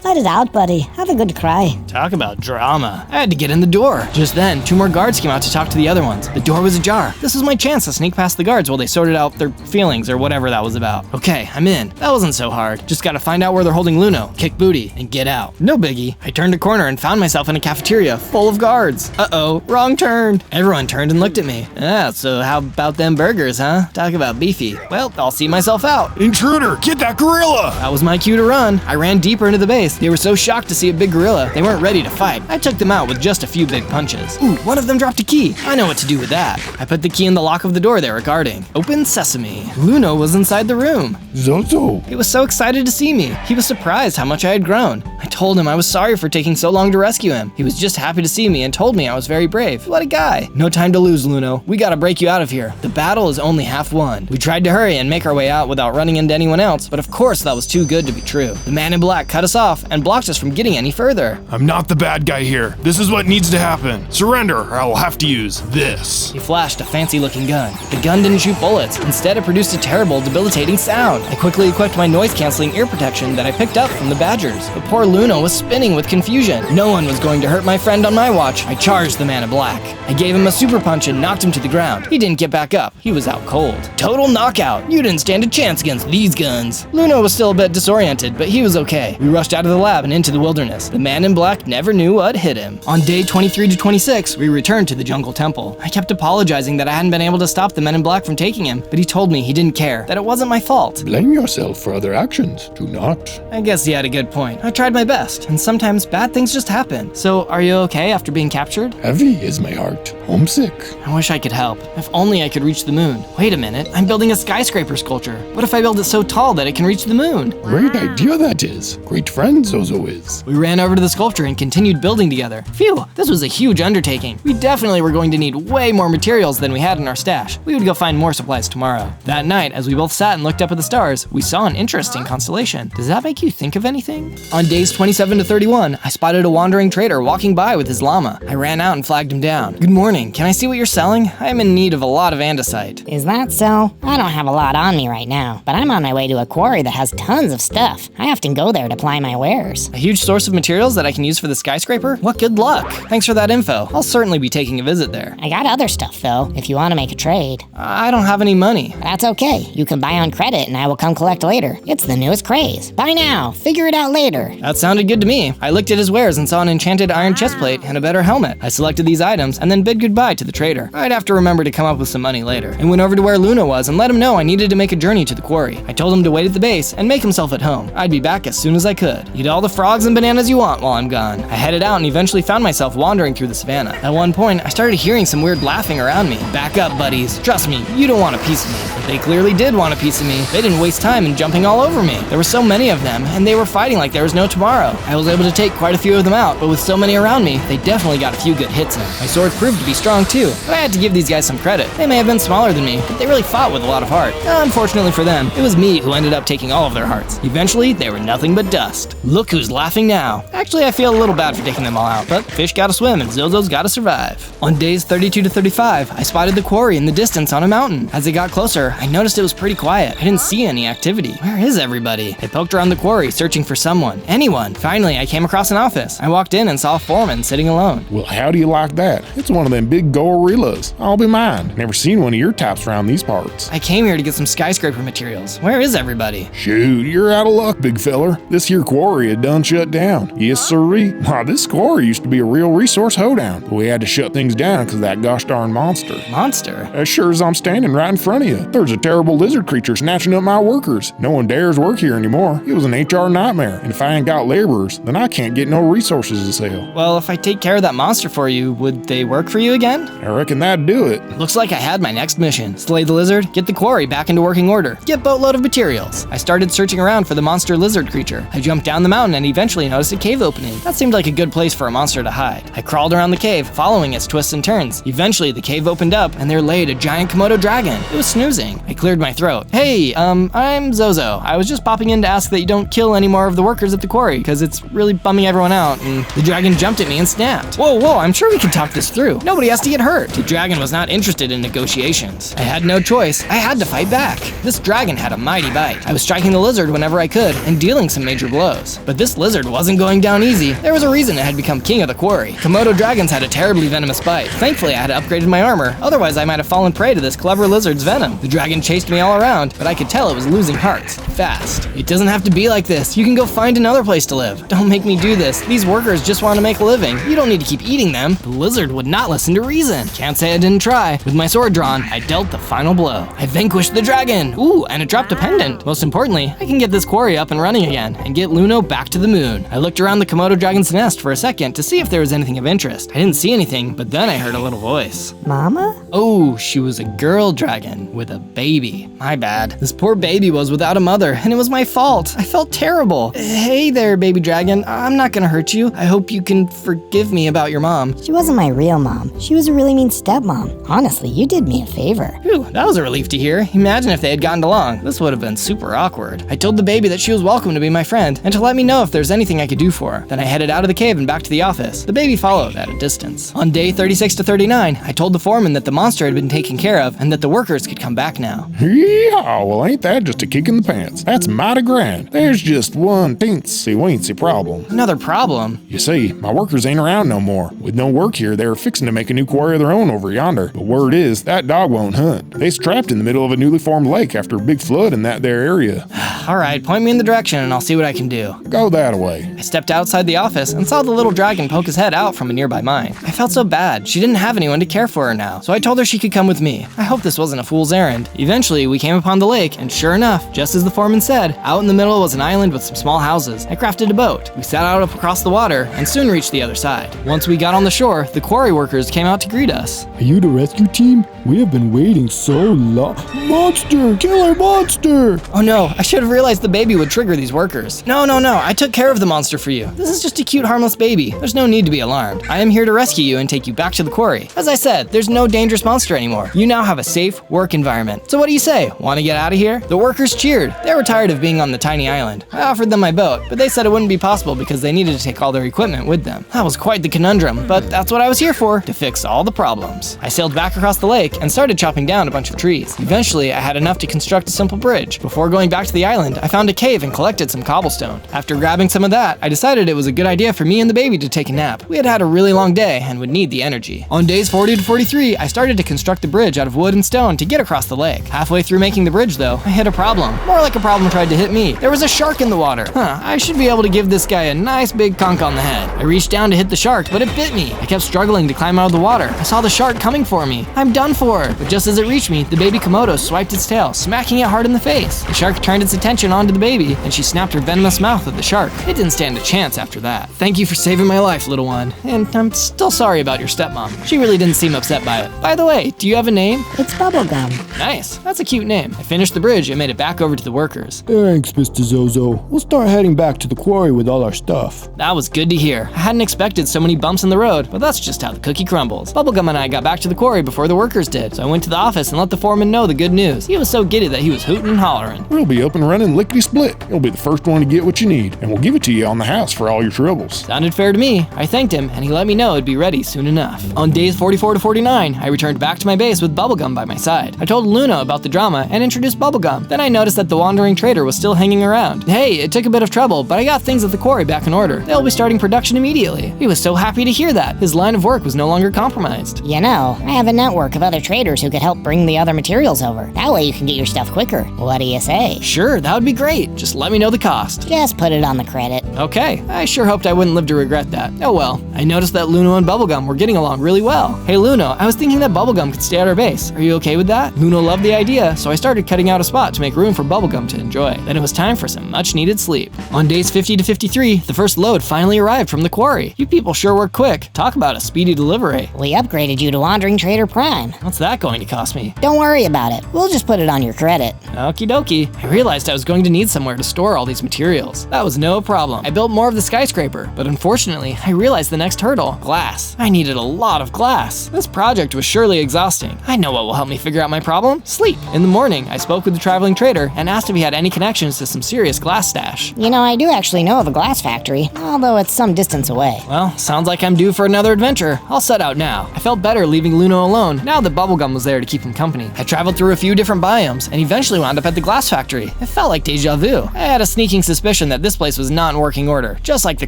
Let it out, buddy. Have a good cry. Talk about drama. I had to get in the door. Just then, 2 more guards came out to talk to the other ones. The door was ajar. This was my chance to sneak past the guards while they sorted out their feelings or whatever that was about. Okay, I'm in. That wasn't so hard. Just gotta find out where they're holding Luno, kick booty, and get out. No biggie. I turned a corner and found myself in a cafeteria full of guards. Uh-oh, wrong turn. Everyone turned and looked at me. So how about them burgers, huh? Talk about beefy. Well, I'll see myself out. Intruder, get that gorilla! That was my cue to run. I ran deeper into the base. They were so shocked to see a big gorilla, they weren't ready to fight. I took them out with just a few big punches. Ooh, one of them dropped a key. I know what to do with that. I put the key in the lock of the door they were guarding. Open sesame. Luno was inside the room. Zozo! He was so excited to see me. He was surprised how much I had grown. I told him I was sorry for taking so long to rescue him. He was just happy to see me and told me I was very brave. What a guy. No time to lose, Luno. We gotta break you out of here. The battle is only half won. We tried to hurry and make our way out without running into anyone else, but of course that was too good to be true. The man in black cut us off and blocked us from getting any further. I'm not the bad guy here. This is what needs to happen. Surrender, or I will have to use this. He flashed a fancy-looking gun. The gun didn't shoot bullets. Instead, it produced a terrible, debilitating sound. I quickly equipped my noise-canceling ear protection that I picked up from the badgers. But poor Luno was spinning with confusion. No one was going to hurt my friend on my watch. I charged the man in black. I gave him a super punch and knocked him to the ground. He didn't get back up. He was out cold. Total knockout. You didn't stand a chance against these guns. Luno was still a bit disoriented, but he was okay. We rushed out of the lab and into the wilderness. The man in black never knew what hit him. On day 23 to 26, we returned to the jungle temple. I kept apologizing that I hadn't been able to stop the men in black from taking him, but he told me he didn't care, that it wasn't my fault. Blame yourself for other actions. Do not. I guess he had a good point. I tried my best, and sometimes bad things just happen. So, are you okay after being captured? Heavy is my heart. Homesick? I wish I could help. If only I could reach the moon. Wait a minute, I'm building a skyscraper sculpture. What if I build it so tall that it can reach the moon? Great idea that is. Great friend Zozo is. We ran over to the sculpture and continued building together. Phew, this was a huge undertaking. We definitely were going to need way more materials than we had in our stash. We would go find more supplies tomorrow. That night, as we both sat and looked up at the stars, we saw an interesting constellation. Does that make you think of anything? On days 27 to 31, I spotted a wandering trader walking by with his llama. I ran out and flagged him down. Good morning, can I see what you're selling? I am in need of a lot of andesite. Is that so? I don't have a lot on me right now, but I'm on my way to a quarry that has tons of stuff. I often go there to ply my wares. A huge source of materials that I can use for the skyscraper? What good luck. Thanks for that info. I'll certainly be taking a visit there. I got other stuff though, if you want to make a trade. I don't have any money. That's okay. You can buy on credit and I will come collect later. It's the newest craze. Buy now, figure it out later. That sounded good to me. I looked at his wares and saw an enchanted iron chestplate and a better helmet. I selected these items and then bid goodbye to the trader. I'd have to remember to come up with some money later. I went over to where Luna was and let him know I needed to make a journey to the quarry. I told him to wait at the base and make himself at home. I'd be back as soon as I could. Eat all the frogs and bananas you want while I'm gone. I headed out and eventually found myself wandering through the savannah. At one point, I started hearing some weird laughing around me. Back up, buddies. Trust me, you don't want a piece of me. But they clearly did want a piece of me. They didn't waste time in jumping all over me. There were so many of them, and they were fighting like there was no tomorrow. I was able to take quite a few of them out, but with so many around me, they definitely got a few good hits in. My sword proved to be strong too, but I had to give these guys some credit. They may have been smaller than me, but they really fought with a lot of heart. Unfortunately for them, it was me who ended up taking all of their hearts. Eventually, they were nothing but dust. Look who's laughing now. Actually, I feel a little bad for taking them all out, but fish gotta swim and Zozo's gotta survive. On days 32 to 35, I spotted the quarry in the distance on a mountain. As I got closer, I noticed it was pretty quiet. I didn't see any activity. Where is everybody? I poked around the quarry, searching for someone. Anyone. Finally, I came across an office. I walked in and saw a foreman sitting alone. Well, how do you like that? It's one of them big gorillas. I'll be mine. Never seen one of your types around these parts. I came here to get some skyscraper materials. Where is everybody? Shoot, you're out of luck, big feller. This here quarry had done shut down. Yes, sirree. Why, this quarry used to be a real resource hoedown, but we had to shut things down because of that gosh darn monster. Monster? As sure as I'm standing right in front of you, there's a terrible lizard creature snatching up my workers. No one dares work here anymore. It was an HR nightmare, and if I ain't got laborers, then I can't get no resources to sell. Well, if I take care of that monster for you, would they work for you again? I reckon that'd do it. Looks like I had my next mission. Slay the lizard, get the quarry back into working order, get boatload of materials. I started searching around for the monster lizard creature. I jumped down the mountain and eventually noticed a cave opening. That seemed like a good place for a monster to hide. I crawled around the cave, following its twists and turns. Eventually, the cave opened up and there laid a giant Komodo dragon. It was snoozing. I cleared my throat. Hey, I'm Zozo. I was just popping in to ask that you don't kill any more of the workers at the quarry, because it's really bumming everyone out, and the dragon jumped at me and snapped. Whoa, I'm sure we can talk this through. Nobody has to get hurt. The dragon was not interested in negotiations. I had no choice. I had to fight back. This dragon had a mighty bite. I was striking the lizard whenever I could and dealing some major blows. But this lizard wasn't going down easy. There was a reason it had become king of the quarry. Komodo dragons had a terribly venomous bite. Thankfully, I had upgraded my armor. Otherwise, I might have fallen prey to this clever lizard's venom. The dragon chased me all around, but I could tell it was losing hearts fast. It doesn't have to be like this. You can go find another place to live. Don't make me do this. These workers just want to make a living. You don't need to keep eating them. The lizard would not listen to reason. Can't say I didn't try. With my sword drawn, I dealt the final blow. I vanquished the dragon. Ooh, and it dropped a pendant. Most importantly, I can get this quarry up and running again and get Luno back to the moon. I looked around the Komodo dragon's nest for a second to see if there was anything of interest. I didn't see anything, but then I heard a little voice. Mama? Oh, she was a girl dragon with a baby. My bad. This poor baby was without a mother, and it was my fault. I felt terrible. Hey there, baby dragon. I'm not gonna hurt you. I hope you can forgive me about your mom. She wasn't my real mom. She was a really mean stepmom. Honestly, you did me a favor. Phew, that was a relief to hear. Imagine if they had gotten along. This would have been super awkward. I told the baby that she was welcome to be my friend and to let me know if there's anything I could do for her. Then I headed out of the cave and back to the office. The baby followed at a distance. On day 36 to 39, I told the foreman that the monster had been taken care of and that the workers could come back now. Yeah, well, ain't that just a kick in the pants? That's mighty grand. There's just one teensy-weensy problem. Another problem? You see, my workers ain't around no more. With no work here, they're fixing to make a new quarry of their own over yonder. But word is, that dog won't hunt. They's trapped in the middle of a newly formed lake after a big flood in that there area. Alright, point me in the direction and I'll see what I can do. Go that way. I stepped outside the office and saw the little dragon poke his head out from a nearby mine. I felt so bad. She didn't have anyone to care for her now, so I told her she could come with me. I hope this wasn't a fool's errand. Eventually, we came upon the lake, and sure enough, just as the foreman said, out in the middle was an island with some small houses. I crafted a boat. We set out up across the water and soon reached the other side. Once we got on the shore, the quarry workers came out to greet us. Are you the rescue team? We have been waiting so long. Monster! Killer monster! Oh no, I should have realized the baby would trigger these workers. No, I took care of the monster for you. This is just a cute, harmless baby. There's no need to be alarmed. I am here to rescue you and take you back to the quarry. As I said, there's no dangerous monster anymore. You now have a safe work environment. So what do you say? Want to get out of here? The workers cheered. They were tired of being on the tiny island. I offered them my boat, but they said it wouldn't be possible because they needed to take all their equipment with them. That was quite the conundrum, but that's what I was here for, to fix all the problems. I sailed back across the lake and started chopping down a bunch of trees. Eventually, I had enough to construct a simple bridge. Before going back to the island, I found a cave and collected some cobblestone. After grabbing some of that, I decided it was a good idea for me and the baby to take a nap. We had had a really long day and would need the energy. On days 40 to 43, I started to construct the bridge out of wood and stone to get across the lake. Halfway through making the bridge though, I hit a problem. More like a problem tried to hit me. There was a shark in the water. I should be able to give this guy a nice big conk on the head. I reached down to hit the shark, but it bit me. I kept struggling to climb out of the water. I saw the shark coming for me. I'm done for. But just as it reached me, the baby Komodo swiped its tail, smacking it hard in the face. The shark turned its attention onto the baby, and she snapped her venomous mouth at the shark. It didn't stand a chance after that. Thank you for saving my life, little one. And I'm still sorry about your stepmom. She really didn't seem upset by it. By the way, do you have a name? It's Bubblegum. Nice. That's a cute name. I finished the bridge and made it back over to the workers. Thanks, Mr. Zozo. We'll start heading back to the quarry with all our stuff. That was good to hear. I hadn't expected so many bumps in the road, but that's just how the cookie crumbles. Bubblegum and I got back to the quarry before the workers did, so I went to the office and let the foreman know the good news. He was so giddy that he was hooting and hollering. We'll be up and running lickety-split. You'll be the first one to get what you need, and we'll give it to you on the house for all your troubles. Sounded fair to me. I thanked him, and he let me know it'd be ready soon enough. On days 44 to 49, I returned back to my base with Bubblegum by my side. I told Luna about the drama and introduced Bubblegum. Then I noticed that the wandering trader was still hanging around. Hey, it took a bit of trouble, but I got things at the quarry back in order. They'll be starting production immediately. He was so happy to hear that. His line of work was no longer compromised. You know, I have a network of other traders who could help bring the other materials over. That way you can get your stuff quicker. What do you say? Sure, that would be great. Just let me know the cost. Just put it on the credit. Okay, I sure hoped I wouldn't live to regret that. Oh well. I noticed that Luna and Bubblegum were getting along really well. Hey Luna, I was thinking that Bubblegum could stay at our base. Are you okay with that? Luna loved the idea, so I started cutting out a spot to make room for Bubblegum to enjoy. Then it was time for some much needed sleep. On days 50 to 53, the first load finally arrived from the quarry. You people sure work quick. Talk about a speedy delivery. We upgraded you to Wandering Trader Prime. What's that going to cost me? Don't worry about it. We'll just put it on your credit. Okie dokie. I realized I was going to need somewhere to store all these materials. That was no problem. I built more of the skyscraper, but unfortunately, I realized the next hurdle. Glass. I needed a lot of glass. This project was surely exhausting. I know what will help me figure out my problem. Sleep. In the morning, I spoke with the traveling trader and asked if he had any connections to some serious glass stash. You know, I do actually know of a glass factory, although it's some distance away. Well, sounds like I'm due for another adventure. I'll set out now. I felt better leaving Luna alone now that Bubblegum was there to keep him company. I traveled through a few different biomes and eventually wound up at the glass factory. It felt like deja vu. I had a sneaking suspicion that this place was not in working order, just like the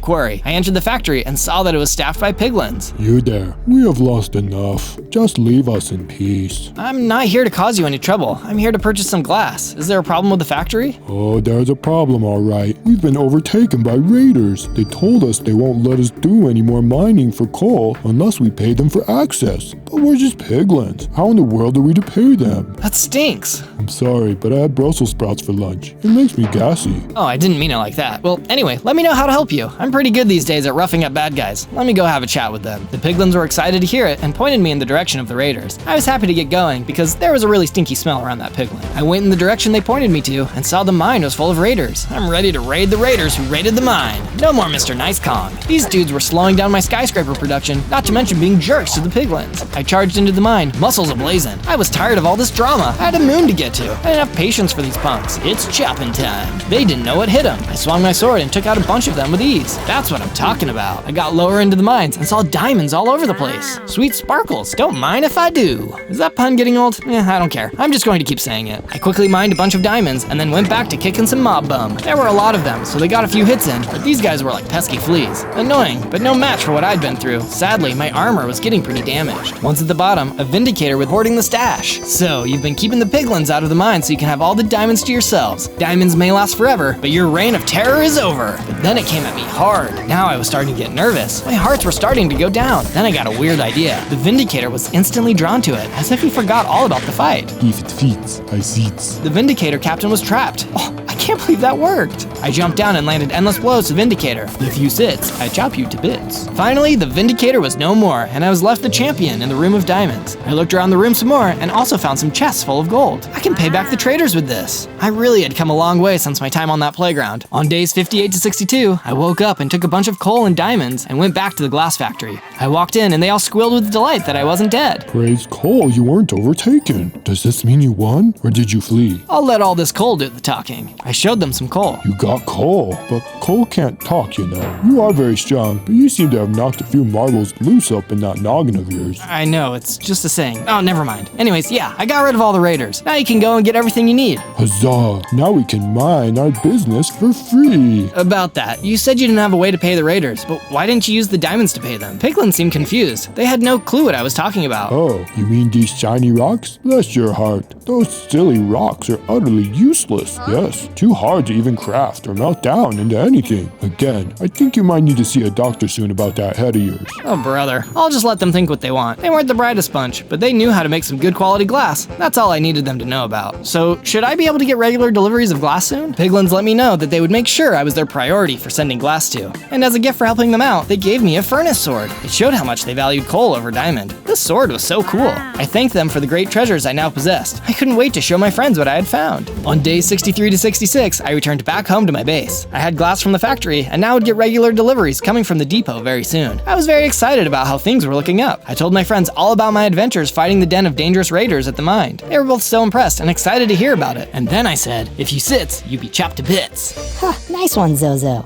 quarry. I entered the factory and saw that it was staffed by piglins. You there. We have lost enough. Just leave us in peace. I'm not here to cause you any trouble. I'm here to purchase some glass. Is there a problem with the factory? Oh, there's a problem, all right. We've been overtaken by raiders. They told us they won't let us do any more mining for coal unless we pay them for access. But we're just piglins. How in the world are we to pay them? That stinks. I'm sorry, but I had Brussels sprouts for lunch. It makes me gassy. Oh, I didn't mean it like that. Well, anyway, let me know how to help you. I'm pretty good these days at roughing up bad guys. Let me go have a chat with them. The piglins were excited to hear it and pointed me in the direction of the raiders. I was happy to get going because there was a really stinky smell around that piglin. I went in the direction they pointed me to and saw the mine was full of raiders. I'm ready to raid the raiders who raided the mine. No more Mr. Nice Kong. These dudes were slowing down my skyscraper production, not to mention being jerks to the piglins. I charged into the mine, muscles ablazing. I was tired of all this drama. I had a moon to get to. I didn't have patience for these punks. It's chopping time. They didn't know what hit them. I swung my sword and took out a bunch of them with ease. That's what I'm talking about. I got lower into the mines and saw diamonds all over the place. Sweet sparkles. Don't mind if I do. Is that pun getting old? I don't care. I'm just going to keep saying it. I quickly mined a bunch of diamonds and then went back to kicking some mob bum. There were a lot of them, so they got a few hits in, but these guys were like pesky fleas. Annoying, but no match for what I'd been through. Sadly, my armor was getting pretty damaged. Once at the bottom, a vindicator with hoarding the stash. So, you've been keeping the piglins out of the mine so you can have all the diamonds to yourselves. Diamonds may last forever, but your reign of terror is over. But then it came at me hard. Now I was starting to get nervous. My hearts were starting to go down. Then I got a weird idea. The vindicator was instantly drawn to it, as if he forgot all about the fight. If it fits, I seats. The vindicator captain was trapped. Oh, I can't believe that worked. I jumped down and landed endless blows to Vindicator. If you sits, I chop you to bits. Finally, the Vindicator was no more, and I was left the champion in the room of diamonds. I looked around the room some more and also found some chests full of gold. I can pay back the traders with this. I really had come a long way since my time on that playground. On days 58 to 62, I woke up and took a bunch of coal and diamonds and went back to the glass factory. I walked in and they all squealed with delight that I wasn't dead. Praise Cole, you weren't overtaken. Does this mean you won, or did you flee? I'll let all this coal do the talking. I showed them some coal. You got Cole, but Cole can't talk, you know. You are very strong, but you seem to have knocked a few marbles loose up in that noggin of yours. I know, it's just a saying. Oh, never mind. Anyways, yeah, I got rid of all the raiders. Now you can go and get everything you need. Huzzah! Now we can mine our business for free. About that, you said you didn't have a way to pay the raiders, but why didn't you use the diamonds to pay them? Piglin seemed confused. They had no clue what I was talking about. Oh, you mean these shiny rocks? Bless your heart. Those silly rocks are utterly useless. Yes, too hard to even craft or melt down into anything. Again, I think you might need to see a doctor soon about that head of yours. Oh, brother. I'll just let them think what they want. They weren't the brightest bunch, but they knew how to make some good quality glass. That's all I needed them to know about. So, should I be able to get regular deliveries of glass soon? Piglins let me know that they would make sure I was their priority for sending glass to. And as a gift for helping them out, they gave me a furnace sword. It showed how much they valued coal over diamond. This sword was so cool. I thanked them for the great treasures I now possessed. I couldn't wait to show my friends what I had found. On days 63 to 66, I returned back home to my base. I had glass from the factory and now would get regular deliveries coming from the depot very soon. I was very excited about how things were looking up. I told my friends all about my adventures fighting the den of dangerous raiders at the mine. They were both so impressed and excited to hear about it. And then I said, if you sits, you be chopped to bits. Huh, nice one, Zozo.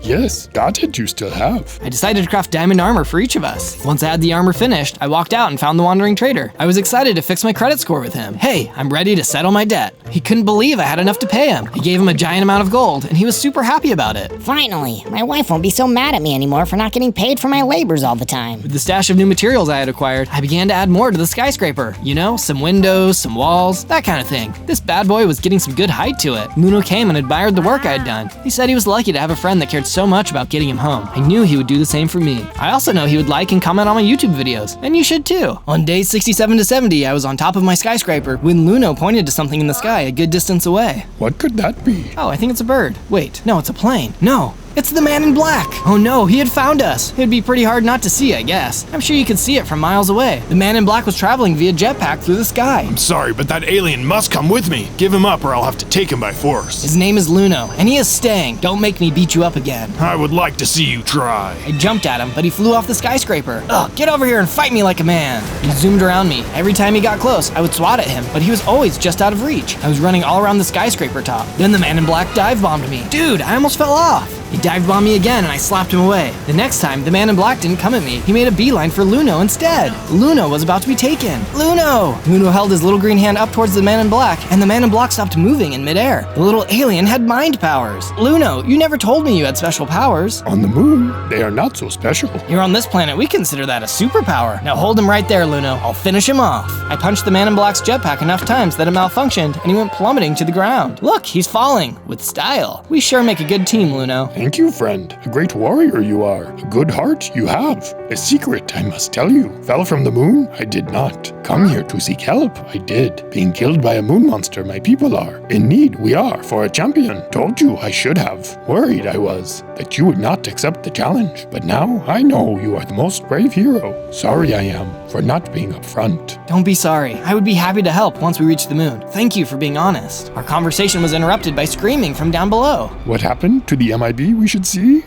Yes, that it you still have. I decided to craft diamond armor for each of us. Once I had the armor finished, I walked out and found the wandering trader. I was excited to fix my credit score with him. Hey, I'm ready to settle my debt. He couldn't believe I had enough to pay him. I gave him a giant amount of gold, and he was super happy about it. Finally, my wife won't be so mad at me anymore for not getting paid for my labors all the time. With the stash of new materials I had acquired, I began to add more to the skyscraper. You know, some windows, some walls, that kind of thing. This bad boy was getting some good height to it. Luno came and admired the work I had done. He said he was lucky to have a friend that cared so much about getting him home. I knew he would do the same for me. I also know he would like and comment on my YouTube videos, and you should too. On days 67 to 70, I was on top of my skyscraper when Luno pointed to something in the sky a good distance away. What could that be? Oh, I think it's a bird. Wait, no, it's a plane. No, it's the man in black. Oh no, he had found us. It'd be pretty hard not to see, I guess. I'm sure you could see it from miles away. The man in black was traveling via jetpack through the sky. I'm sorry, but that alien must come with me. Give him up or I'll have to take him by force. His name is Luno, and he is staying. Don't make me beat you up again. I would like to see you try. I jumped at him, but he flew off the skyscraper. Ugh, get over here and fight me like a man. He zoomed around me. Every time he got close, I would swat at him, but he was always just out of reach. I was running all around the skyscraper top. Then the man in black dive bombed me. Dude, I almost fell off. He dive bombed me again and I slapped him away. The next time, the man in black didn't come at me. He made a beeline for Luno instead. Luno was about to be taken. Luno! Luno held his little green hand up towards the man in black, and the man in black stopped moving in midair. The little alien had mind powers. Luno, you never told me you had special powers. On the moon, they are not so special. Here on this planet, we consider that a superpower. Now hold him right there, Luno. I'll finish him off. I punched the man in black's jetpack enough times that it malfunctioned, and he went plummeting to the ground. Look, he's falling. With style. We sure make a good team, Luno. Thank you, friend. A great warrior you are. A good heart you have. A secret, I must tell you. Fell from the moon? I did not. Come here to seek help? I did. Being killed by a moon monster, my people are. In need, we are, for a champion. Told you I should have. Worried I was that you would not accept the challenge. But now I know you are the most brave hero. Sorry I am for not being upfront. Don't be sorry. I would be happy to help once we reach the moon. Thank you for being honest. Our conversation was interrupted by screaming from down below. What happened to the MIB we should see?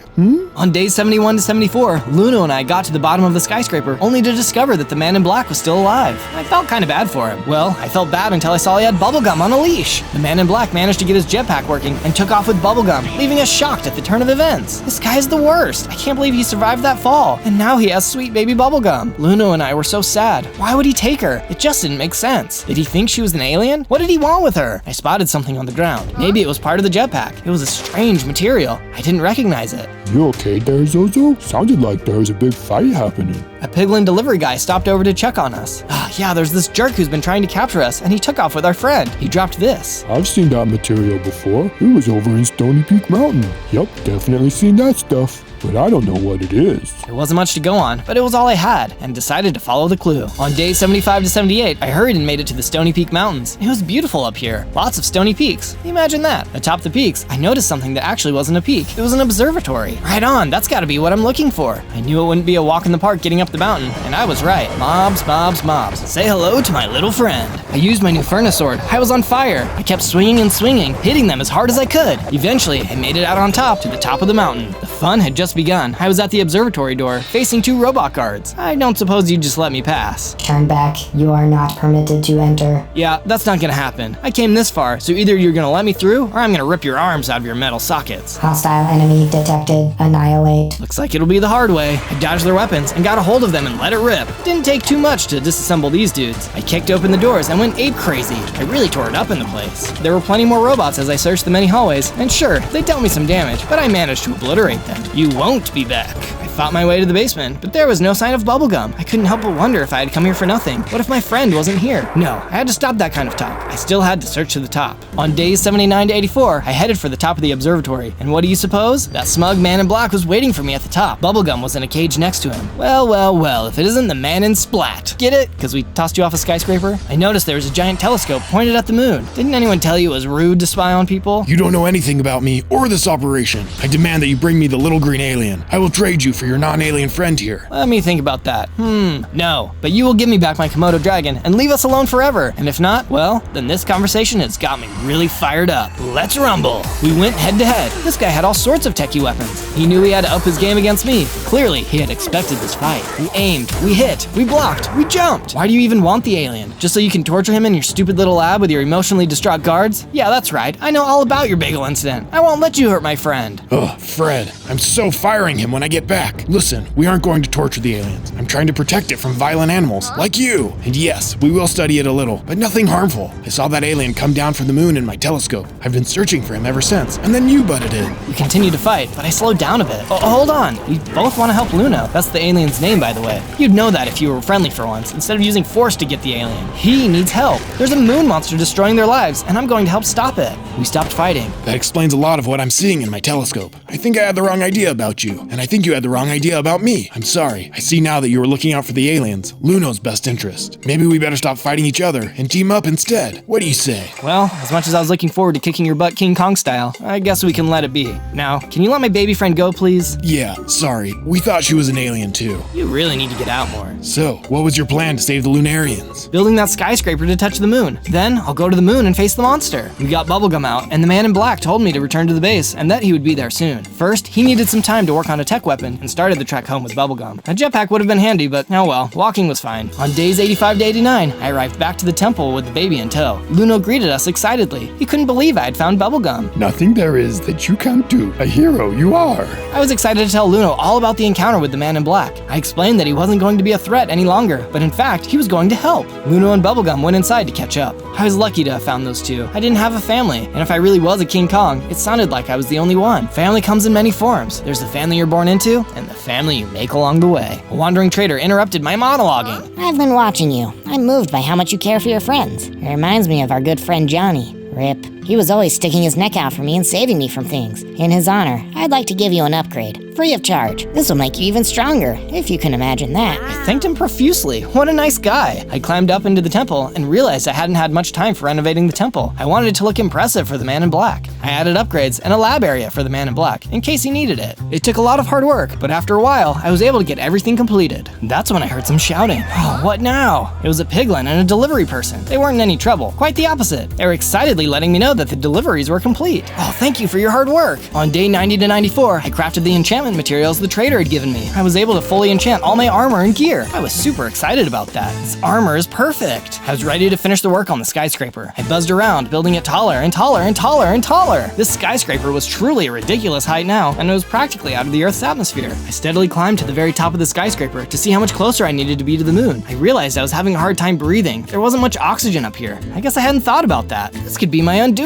On days 71 to 74, Luno and I got to the bottom of the skyscraper only to discover that the man in black was still alive. I felt kind of bad for him. Well, I felt bad until I saw he had bubblegum on a leash. The man in black managed to get his jetpack working and took off with bubblegum, leaving us shocked at the turn of events. This guy is the worst. I can't believe he survived that fall. And now he has sweet baby bubblegum. Luno and I were so sad. Why would he take her? It just didn't make sense. Did he think she was an alien? What did he want with her? I spotted something on the ground. Maybe it was part of the jetpack. It was a strange material. I didn't recognize it. You okay there, Zozo? Sounded like there was a big fight happening. A piglin delivery guy stopped over to check on us. Yeah, there's this jerk who's been trying to capture us, and he took off with our friend. He dropped this. I've seen that material before. It was over in Stony Peak Mountain. Yup, definitely seen that stuff. But I don't know what it is. There wasn't much to go on, but it was all I had, and decided to follow the clue. On days 75 to 78, I hurried and made it to the Stony Peak Mountains. It was beautiful up here. Lots of stony peaks. Imagine that. Atop the peaks, I noticed something that actually wasn't a peak. It was an observatory. Right on, that's gotta be what I'm looking for. I knew it wouldn't be a walk in the park getting up the mountain, and I was right. Mobs, mobs, mobs. Say hello to my little friend. I used my new furnace sword. I was on fire. I kept swinging and swinging, hitting them as hard as I could. Eventually, I made it out on top to the top of the mountain. The fun had just begun. I was at the observatory door, facing 2 robot guards. I don't suppose you'd just let me pass. Turn back. You are not permitted to enter. Yeah, that's not gonna happen. I came this far, so either you're gonna let me through, or I'm gonna rip your arms out of your metal sockets. Hostile enemy detected. Annihilate. Looks like it'll be the hard way. I dodged their weapons and got a hold of them and let it rip. Didn't take too much to disassemble these dudes. I kicked open the doors and went ape crazy. I really tore it up in the place. There were plenty more robots as I searched the many hallways, and sure, they dealt me some damage, but I managed to obliterate them. You won't be back. I fought my way to the basement, but there was no sign of bubblegum. I couldn't help but wonder if I had come here for nothing. What if my friend wasn't here? No, I had to stop that kind of talk. I still had to search to the top. On days 79 to 84, I headed for the top of the observatory, and what do you suppose? That smug man in black was waiting for me at the top. Bubblegum was in a cage next to him. Well, well, well, if it isn't the man in splat. Get it? Because we tossed you off a skyscraper? I noticed there was a giant telescope pointed at the moon. Didn't anyone tell you it was rude to spy on people? You don't know anything about me or this operation. I demand that you bring me the little green alien. I will trade you for your non-alien friend here. Let me think about that. No. But you will give me back my Komodo dragon and leave us alone forever. And if not, well, then this conversation has got me really fired up. Let's rumble. We went head to head. This guy had all sorts of techie weapons. He knew he had to up his game against me. Clearly, he had expected this fight. We aimed, we hit, we blocked, we jumped. Why do you even want the alien? Just so you can torture him in your stupid little lab with your emotionally distraught guards? Yeah, that's right. I know all about your bagel incident. I won't let you hurt my friend. Ugh, Fred, I'm so firing him when I get back. Listen, we aren't going to torture the aliens. I'm trying to protect it from violent animals, like you. And yes, we will study it a little, but nothing harmful. I saw that alien come down from the moon in my telescope. I've been searching for him ever since, and then you butted in. We continued to fight, but I slowed down a bit. Hold on. We both want to help Luno. That's the alien's name, by the way. You'd know that if you were friendly for once, instead of using force to get the alien. He needs help. There's a moon monster destroying their lives, and I'm going to help stop it. We stopped fighting. That explains a lot of what I'm seeing in my telescope. I think I had the wrong idea about you, and I think you had the wrong idea about me. I'm sorry. I see now that you were looking out for the aliens, Luno's best interest. Maybe we better stop fighting each other and team up instead. What do you say? Well, as much as I was looking forward to kicking your butt King Kong style, I guess we can let it be. Now, can you let my baby friend go, please? Yeah, sorry. We thought she was an alien too. You really need to get out more. So, what was your plan to save the Lunarians? Building that skyscraper to touch the moon. Then, I'll go to the moon and face the monster. We got bubblegum out, and the man in black told me to return to the base and that he would be there soon. First, he needed some time to work on a tech weapon and started the trek home with bubblegum. A jetpack would have been handy, but oh well, walking was fine. On days 85 to 89, I arrived back to the temple with the baby in tow. Luno greeted us excitedly. He couldn't believe I had found bubblegum. Nothing there is that you can't do. A hero you are. I was excited to tell Luno all about the encounter with the man in black. I explained that he wasn't going to be a threat any longer, but in fact, he was going to help. Luno and bubblegum went inside to catch up. I was lucky to have found those two. I didn't have a family, and if I really was a King Kong, it sounded like I was the only one. Family comes in many forms. There's the family you're born into, and the family you make along the way. A wandering trader interrupted my monologuing. I've been watching you. I'm moved by how much you care for your friends. It reminds me of our good friend Johnny. Rip. He was always sticking his neck out for me and saving me from things. In his honor, I'd like to give you an upgrade, free of charge. This will make you even stronger, if you can imagine that. I thanked him profusely. What a nice guy. I climbed up into the temple and realized I hadn't had much time for renovating the temple. I wanted it to look impressive for the man in black. I added upgrades and a lab area for the man in black, in case he needed it. It took a lot of hard work, but after a while, I was able to get everything completed. That's when I heard some shouting. Oh, what now? It was a piglin and a delivery person. They weren't in any trouble, quite the opposite. They were excitedly letting me know that the deliveries were complete. Oh, thank you for your hard work. On day 90 to 94, I crafted the enchantment materials the trader had given me. I was able to fully enchant all my armor and gear. I was super excited about that. This armor is perfect. I was ready to finish the work on the skyscraper. I buzzed around, building it taller and taller and taller and taller. This skyscraper was truly a ridiculous height now, and it was practically out of the Earth's atmosphere. I steadily climbed to the very top of the skyscraper to see how much closer I needed to be to the moon. I realized I was having a hard time breathing. There wasn't much oxygen up here. I guess I hadn't thought about that. This could be my undoing.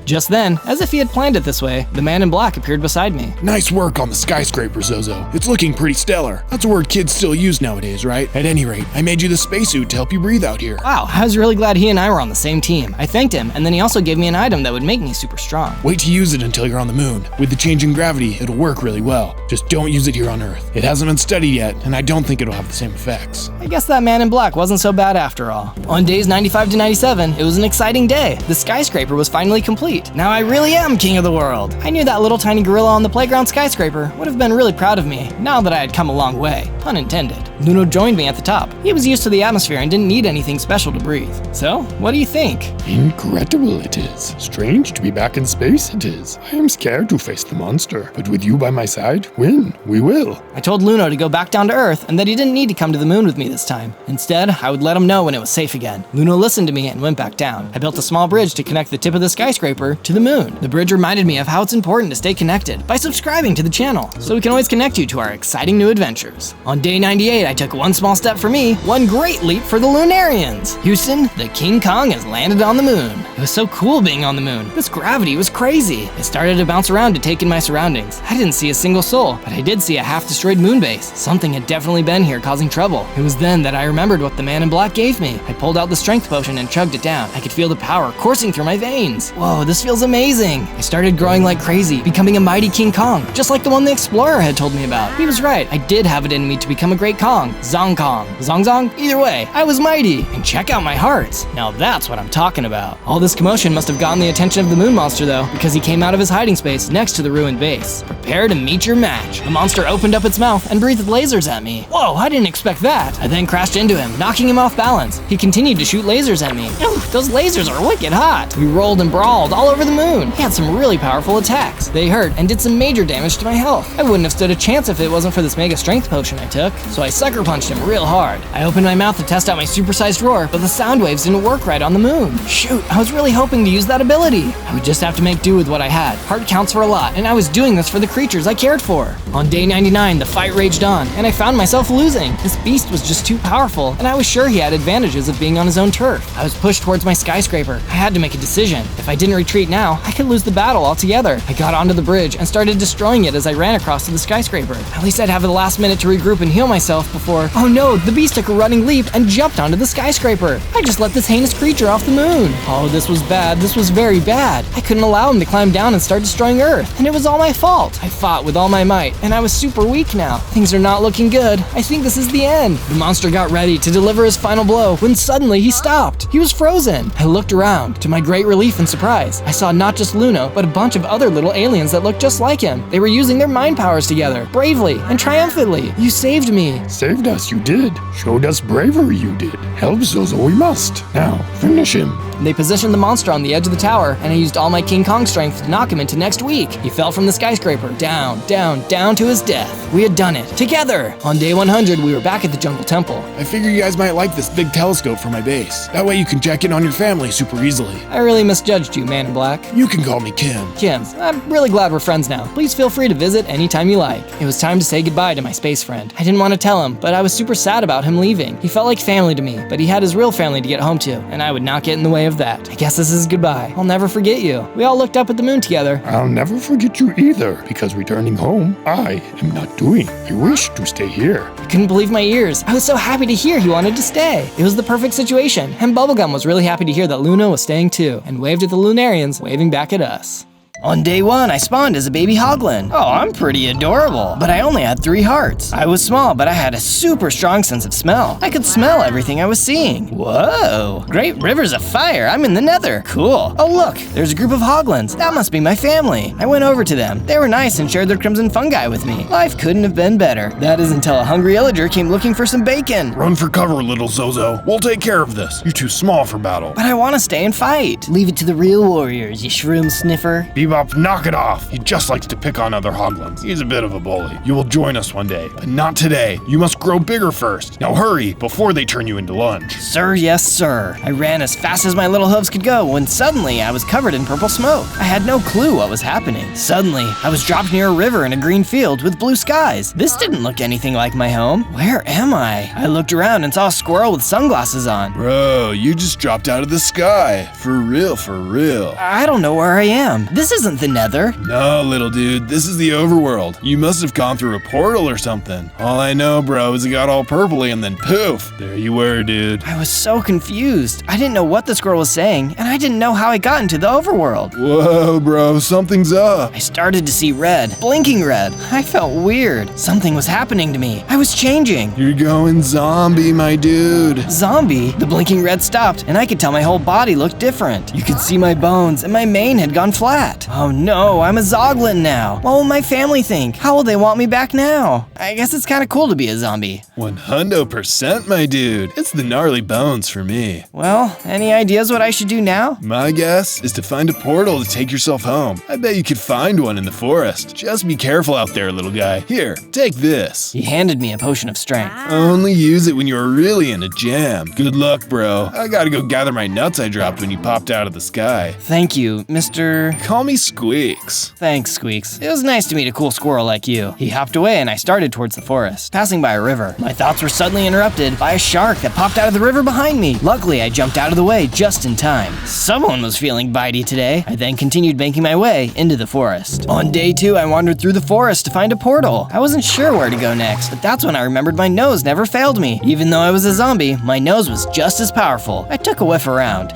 Just then, as if he had planned it this way, the man in black appeared beside me. Nice work on the skyscraper. skyscraper, Zozo. It's looking pretty stellar. That's a word kids still use nowadays, right? At any rate, I made you the spacesuit to help you breathe out here. Wow, I was really glad he and I were on the same team. I thanked him, and then he also gave me an item that would make me super strong. Wait to use it until you're on the moon. With the change in gravity, it'll work really well. Just don't use it here on Earth. It hasn't been studied yet, and I don't think it'll have the same effects. I guess that man in black wasn't so bad after all. On days 95 to 97, it was an exciting day. The skyscraper was finally complete. Now I really am king of the world. I knew that little tiny gorilla on the playground skyscraper would have been really proud of me, now that I had come a long way. Pun intended. Luno joined me at the top. He was used to the atmosphere and didn't need anything special to breathe. So, what do you think? Incredible it is. Strange to be back in space it is. I am scared to face the monster, but with you by my side, win, we will. I told Luno to go back down to Earth and that he didn't need to come to the moon with me this time. Instead, I would let him know when it was safe again. Luno listened to me and went back down. I built a small bridge to connect the tip of the skyscraper to the moon. The bridge reminded me of how it's important to stay connected by subscribing to the channel, so we can always connect you to our exciting new adventures. On day 98, I took one small step for me, one great leap for the Lunarians. Houston, the King Kong has landed on the moon. It was so cool being on the moon. This gravity was crazy. I started to bounce around to take in my surroundings. I didn't see a single soul, but I did see a half-destroyed moon base. Something had definitely been here causing trouble. It was then that I remembered what the man in black gave me. I pulled out the strength potion and chugged it down. I could feel the power coursing through my veins. Whoa, this feels amazing. I started growing like crazy, becoming a mighty King Kong, just like the one the explorer had told me about. He was right. I did have it in me to become a great Kong. Zong Kong. Zong Zong? Either way, I was mighty. And check out my hearts. Now that's what I'm talking about. All this commotion must have gotten the attention of the moon monster though, because he came out of his hiding space next to the ruined base. Prepare to meet your match. The monster opened up its mouth and breathed lasers at me. Whoa, I didn't expect that. I then crashed into him, knocking him off balance. He continued to shoot lasers at me. Ew, those lasers are wicked hot. We rolled and brawled all over the moon. He had some really powerful attacks. They hurt and did some major damage to my health. I wouldn't have stood a chance if it wasn't for this mega strength potion I took, so I sucker punched him real hard. I opened my mouth to test out my supersized roar, but the sound waves didn't work right on the moon. Shoot, I was really hoping to use that ability. I would just have to make do with what I had. Heart counts for a lot, and I was doing this for the creatures I cared for. On day 99, the fight raged on, and I found myself losing. This beast was just too powerful, and I was sure he had advantages of being on his own turf. I was pushed towards my skyscraper. I had to make a decision. If I didn't retreat now, I could lose the battle altogether. I got onto the bridge and started destroying it as I ran across to the skyscraper. At least I'd have the last minute to regroup and heal myself before... Oh no, the beast took a running leap and jumped onto the skyscraper. I just let this heinous creature off the moon. Oh, this was bad. This was very bad. I couldn't allow him to climb down and start destroying Earth, and it was all my fault. I fought with all my might, and I was super weak now. Things are not looking good. I think this is the end. The monster got ready to deliver his final blow when suddenly he stopped. He was frozen. I looked around. To my great relief and surprise, I saw not just Luno, but a bunch of other little aliens that looked just like him. They were using their mind powers together, bravely and triumphantly. You saved me. Saved us, you did. Showed us bravery, you did. Help Zozo, we must. Now, finish him. They positioned the monster on the edge of the tower, and I used all my King Kong strength to knock him into next week. He fell from the skyscraper, down, down, down to his death. We had done it, together! On day 100, we were back at the Jungle Temple. I figure you guys might like this big telescope for my base. That way you can check in on your family super easily. I really misjudged you, Man in Black. You can call me Kim. Kim, I'm really glad we're friends now. Please feel free to visit anytime you like. It was time to say goodbye to my space friend. I didn't want to tell him, but I was super sad about him leaving. He felt like family to me, but he had his real family to get home to, and I would not get in the way of that. I guess this is goodbye. I'll never forget you. We all looked up at the moon together. I'll never forget you either, because returning home, I am not doing. I wish to stay here. I couldn't believe my ears. I was so happy to hear he wanted to stay. It was the perfect situation, and Bubblegum was really happy to hear that Luno was staying too, and waved at the Lunarians, waving back at us. On day 1, I spawned as a baby Hoglin. Oh, I'm pretty adorable, but I only had 3 hearts. I was small, but I had a super strong sense of smell. I could smell everything I was seeing. Whoa, great rivers of fire. I'm in the nether. Cool. Oh look, there's a group of Hoglins. That must be my family. I went over to them. They were nice and shared their crimson fungi with me. Life couldn't have been better. That is until a hungry illager came looking for some bacon. Run for cover, little Zozo. We'll take care of this. You're too small for battle. But I want to stay and fight. Leave it to the real warriors, you shroom sniffer. Bebop, knock it off. He just likes to pick on other Hoglins. He's a bit of a bully. You will join us one day, but not today. You must grow bigger first. Now hurry, before they turn you into lunch. Sir, yes, sir. I ran as fast as my little hooves could go when suddenly I was covered in purple smoke. I had no clue what was happening. Suddenly, I was dropped near a river in a green field with blue skies. This didn't look anything like my home. Where am I? I looked around and saw a squirrel with sunglasses on. Bro, you just dropped out of the sky. For real, for real. I don't know where I am. This isn't the Nether. No, little dude, this is the overworld. You must have gone through a portal or something. All I know, bro, is it got all purpley and then poof, there you were, dude. I was so confused. I didn't know what this girl was saying, and I didn't know how I got into the overworld. Whoa, bro, something's up. I started to see red, blinking red. I felt weird. Something was happening to me. I was changing. You're going zombie, my dude. Zombie? The blinking red stopped, and I could tell my whole body looked different. You could see my bones, and my mane had gone flat. Oh no, I'm a ZOGLIN now. What will my family think? How will they want me back now? I guess it's kind of cool to be a zombie. 100%, my dude. It's the gnarly bones for me. Well, any ideas what I should do now? My guess is to find a portal to take yourself home. I bet you could find one in the forest. Just be careful out there, little guy. Here, take this. He handed me a potion of strength. Only use it when you're really in a jam. Good luck, bro. I gotta go gather my nuts I dropped when you popped out of the sky. Thank you, Mr. Call me Squeaks. Thanks, Squeaks. It was nice to meet a cool squirrel like you. He hopped away and I started towards the forest, passing by a river. My thoughts were suddenly interrupted by a shark that popped out of the river behind me. Luckily, I jumped out of the way just in time. Someone was feeling bitey today. I then continued making my way into the forest. On day 2, I wandered through the forest to find a portal. I wasn't sure where to go next, but that's when I remembered my nose never failed me. Even though I was a zombie, my nose was just as powerful. I took a whiff around.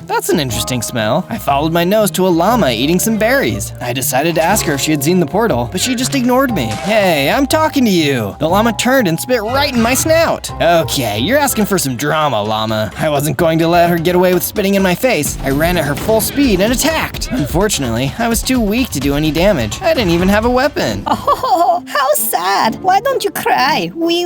That's an interesting smell. I followed my nose to a llama eating some berries. I decided to ask her if she had seen the portal, but she just ignored me. Hey, I'm talking to you. The llama turned and spit right in my snout. Okay, you're asking for some drama, llama. I wasn't going to let her get away with spitting in my face. I ran at her full speed and attacked. Unfortunately, I was too weak to do any damage. I didn't even have a weapon. Oh, how sad. Why don't you cry? Wee,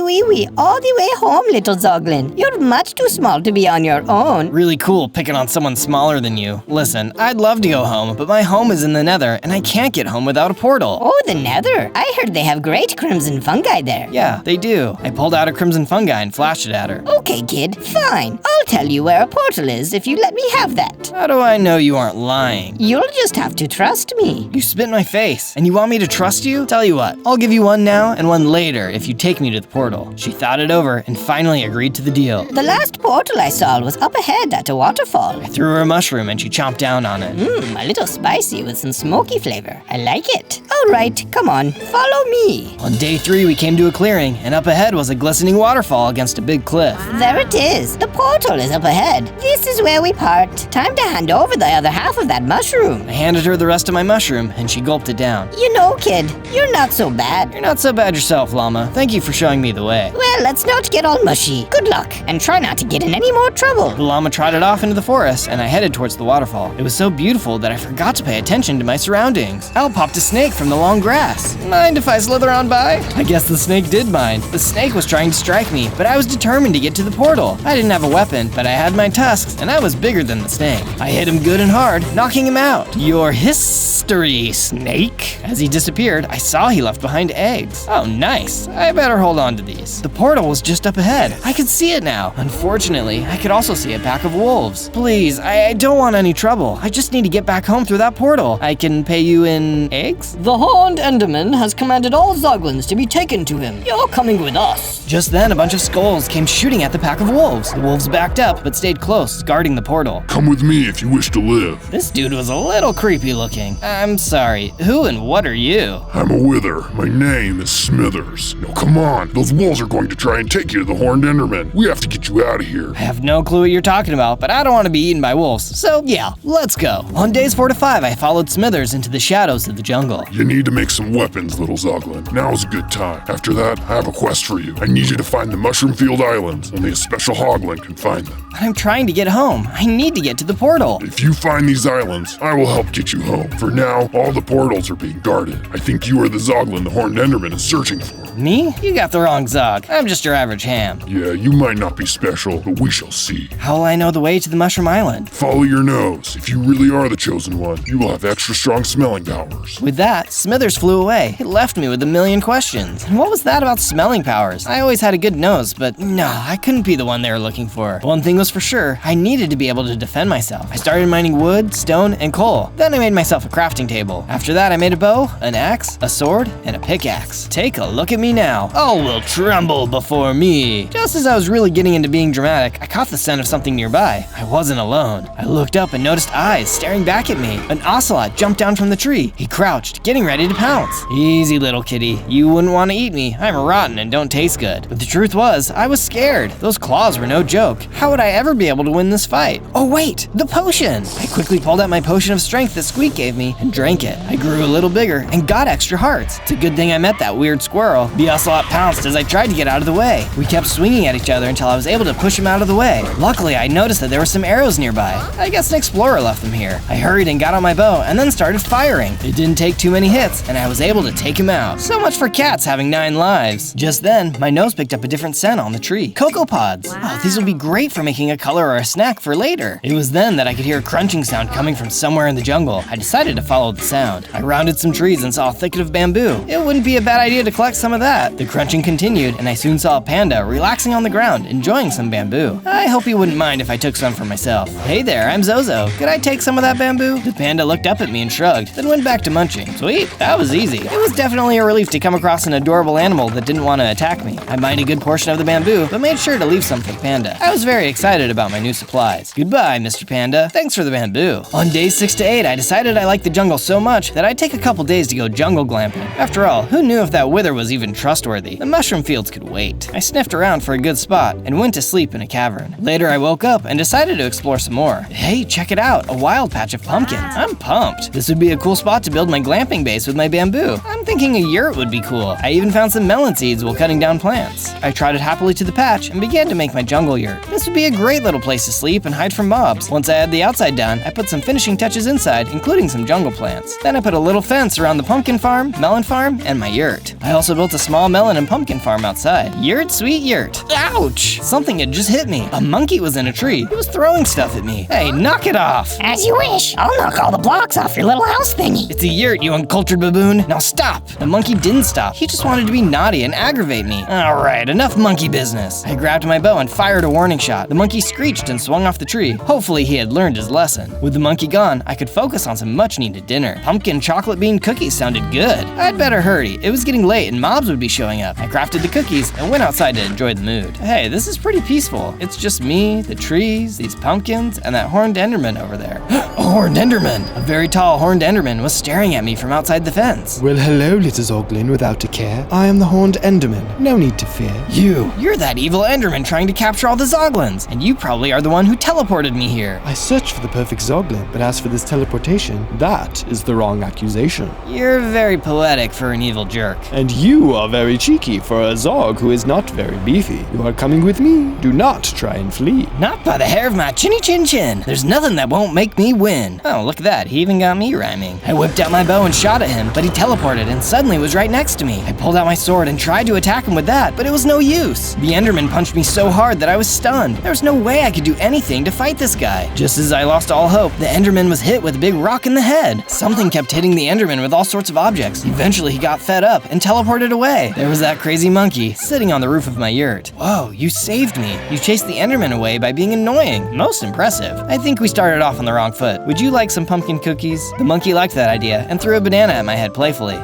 all the way home, little ZOGLIN. You're much too small to be on your own. Really cool picking on someone smaller than you. Listen, I'd love to go home, but my home is in the Nether, and I can't get home without a portal. Oh, the Nether. I heard they have great crimson fungi there. Yeah, they do. I pulled out a crimson fungi and flashed it at her. Okay, kid, fine. I'll tell you where a portal is if you let me have that. How do I know you aren't lying? You'll just have to trust me. You spit in my face, and you want me to trust you? Tell you what, I'll give you one now and one later if you take me to the portal. She thought it over and finally agreed to the deal. The last portal I saw was up ahead at a waterfall. I threw her a mushroom and she chomped down on it. A little spicy with some smoky flavor. I like it. All right, come on, follow me. On day 3, we came to a clearing, and up ahead was a glistening waterfall against a big cliff. There it is. The portal is up ahead. This is where we part. Time to hand over the other half of that mushroom. I handed her the rest of my mushroom, and she gulped it down. You know, kid, you're not so bad. You're not so bad yourself, llama. Thank you for showing me the way. Well, let's not get all mushy. Good luck, and try not to get in any more trouble. The llama trotted off into the forest, and I headed towards the waterfall. It was so beautiful that I forgot to pay attention to my surroundings. Out popped a snake from the long grass. Mind if I slither on by? I guess the snake did mind. The snake was trying to strike me, but I was determined to get to the portal. I didn't have a weapon, but I had my tusks, and I was bigger than the snake. I hit him good and hard, knocking him out. Your history, snake. As he disappeared, I saw he left behind eggs. Oh, nice. I better hold on to these. The portal was just up ahead. I could see it now. Unfortunately, I could also see a pack of wolves. Please, I don't want any trouble. I just need to get back home through that portal. I can pay you in eggs? The Horned Enderman has commanded all ZOGLINs to be taken to him. You're coming with us. Just then, a bunch of skulls came shooting at the pack of wolves. The wolves backed up, but stayed close, guarding the portal. Come with me if you wish to live. This dude was a little creepy looking. I'm sorry, who and what are you? I'm a wither. My name is Smithers. Now come on, those wolves are going to try and take you to the Horned Enderman. We have to get you out of here. I have no clue what you're talking about, but I don't want to be eaten by wolves. So yeah, let's go. On days 4 to 5, I followed Smithers into the shadows of the jungle. You need to make some weapons, little ZOGLIN. Now is a good time. After that, I have a quest for you. I need you to find the Mushroom Field Islands. Only a special hoglin can find them. But I'm trying to get home. I need to get to the portal. If you find these islands, I will help get you home. For now, all the portals are being guarded. I think you are the ZOGLIN the Horned Enderman is searching for. Me? You got the wrong Zog. I'm just your average ham. Yeah, you might not be special, but we shall see. How will I know the way to the Mushroom Island? Follow your nose. If you really are the chosen one, you will have extra strong smelling powers. With that, Smithers flew away. It left me with a million questions. And what was that about smelling powers? I always had a good nose, but no, I couldn't be the one they were looking for. One thing was for sure, I needed to be able to defend myself. I started mining wood, stone, and coal. Then I made myself a crafting crafting table. After that, I made a bow, an axe, a sword, and a pickaxe. Take a look at me now. All will tremble before me. Just as I was really getting into being dramatic, I caught the scent of something nearby. I wasn't alone. I looked up and noticed eyes staring back at me. An ocelot jumped down from the tree. He crouched, getting ready to pounce. Easy, little kitty. You wouldn't want to eat me. I'm rotten and don't taste good. But the truth was, I was scared. Those claws were no joke. How would I ever be able to win this fight? Oh wait, the potion! I quickly pulled out my potion of strength that Squeak gave me and drank it. I grew a little bigger and got extra hearts. It's a good thing I met that weird squirrel. The ocelot pounced as I tried to get out of the way. We kept swinging at each other until I was able to push him out of the way. Luckily, I noticed that there were some arrows nearby. I guess an explorer left them here. I hurried and got on my bow and then started firing. It didn't take too many hits and I was able to take him out. So much for cats having 9 lives. Just then, my nose picked up a different scent on the tree. Cocoa pods. Oh, these will be great for making a color or a snack for later. It was then that I could hear a crunching sound coming from somewhere in the jungle. I decided to follow the sound. I rounded some trees and saw a thicket of bamboo. It wouldn't be a bad idea to collect some of that. The crunching continued and I soon saw a panda relaxing on the ground, enjoying some bamboo. I hope he wouldn't mind if I took some for myself. Hey there, I'm Zozo. Could I take some of that bamboo? The panda looked up at me and shrugged, then went back to munching. Sweet, that was easy. It was definitely a relief to come across an adorable animal that didn't want to attack me. I mined a good portion of the bamboo, but made sure to leave some for the panda. I was very excited about my new supplies. Goodbye, Mr. Panda. Thanks for the bamboo. On days 6 to 8, I decided I liked the jungle so much that I'd take a couple days to go jungle glamping. After all, who knew if that wither was even trustworthy? The mushroom fields could wait. I sniffed around for a good spot and went to sleep in a cavern. Later, I woke up and decided to explore some more. Hey, check it out, a wild patch of pumpkins. I'm pumped. This would be a cool spot to build my glamping base with my bamboo. I'm thinking a yurt would be cool. I even found some melon seeds while cutting down plants. I trotted happily to the patch and began to make my jungle yurt. This would be a great little place to sleep and hide from mobs. Once I had the outside done, I put some finishing touches inside, including some jungle plants. Then I put a little fence around the pumpkin farm, melon farm, and my yurt. I also built a small melon and pumpkin farm outside. Yurt, sweet yurt. Ouch! Something had just hit me. A monkey was in a tree. He was throwing stuff at me. Hey, knock it off! As you wish. I'll knock all the blocks off your little house thingy. It's a yurt, you uncultured baboon. Now stop! The monkey didn't stop. He just wanted to be naughty and aggravate me. Alright, enough monkey business. I grabbed my bow and fired a warning shot. The monkey screeched and swung off the tree. Hopefully he had learned his lesson. With the monkey gone, I could focus on some much needed dinner. Pumpkin chocolate bean cookies sounded good. I'd better hurry. It was getting late and mobs would be showing up. I crafted the cookies and went outside to enjoy the mood. Hey, this is pretty peaceful. It's just me, the trees, these pumpkins, and that horned enderman over there. A horned enderman! A very tall horned enderman was staring at me from outside the fence. Well, hello, little Zoglin, without a care. I am the horned enderman. No need to fear. You're that evil enderman trying to capture all the Zoglins, and you probably are the one who teleported me here. I searched for the perfect Zoglin, but as for this teleportation, that is the wrong accusation. You're very poetic for an evil jerk. And you are very cheeky for a Zog who is not very beefy. You are coming with me. Do not try and flee. Not by the hair of my chinny chin chin. There's nothing that won't make me win. Oh, look at that. He even got me rhyming. I whipped out my bow and shot at him, but he teleported and suddenly was right next to me. I pulled out my sword and tried to attack him with that, but it was no use. The enderman punched me so hard that I was stunned. There was no way I could do anything to fight this guy. Just as I lost all hope, the enderman was hit with a big rock in the head. Something kept hitting the enderman with all sorts of objects. Eventually he got fed up and teleported away. There was that crazy monkey sitting on the roof of my yurt. Whoa, you saved me. You chased the enderman away by being annoying. Most impressive. I think we started off on the wrong foot. Would you like some pumpkin cookies? The monkey liked that idea and threw a banana at my head playfully.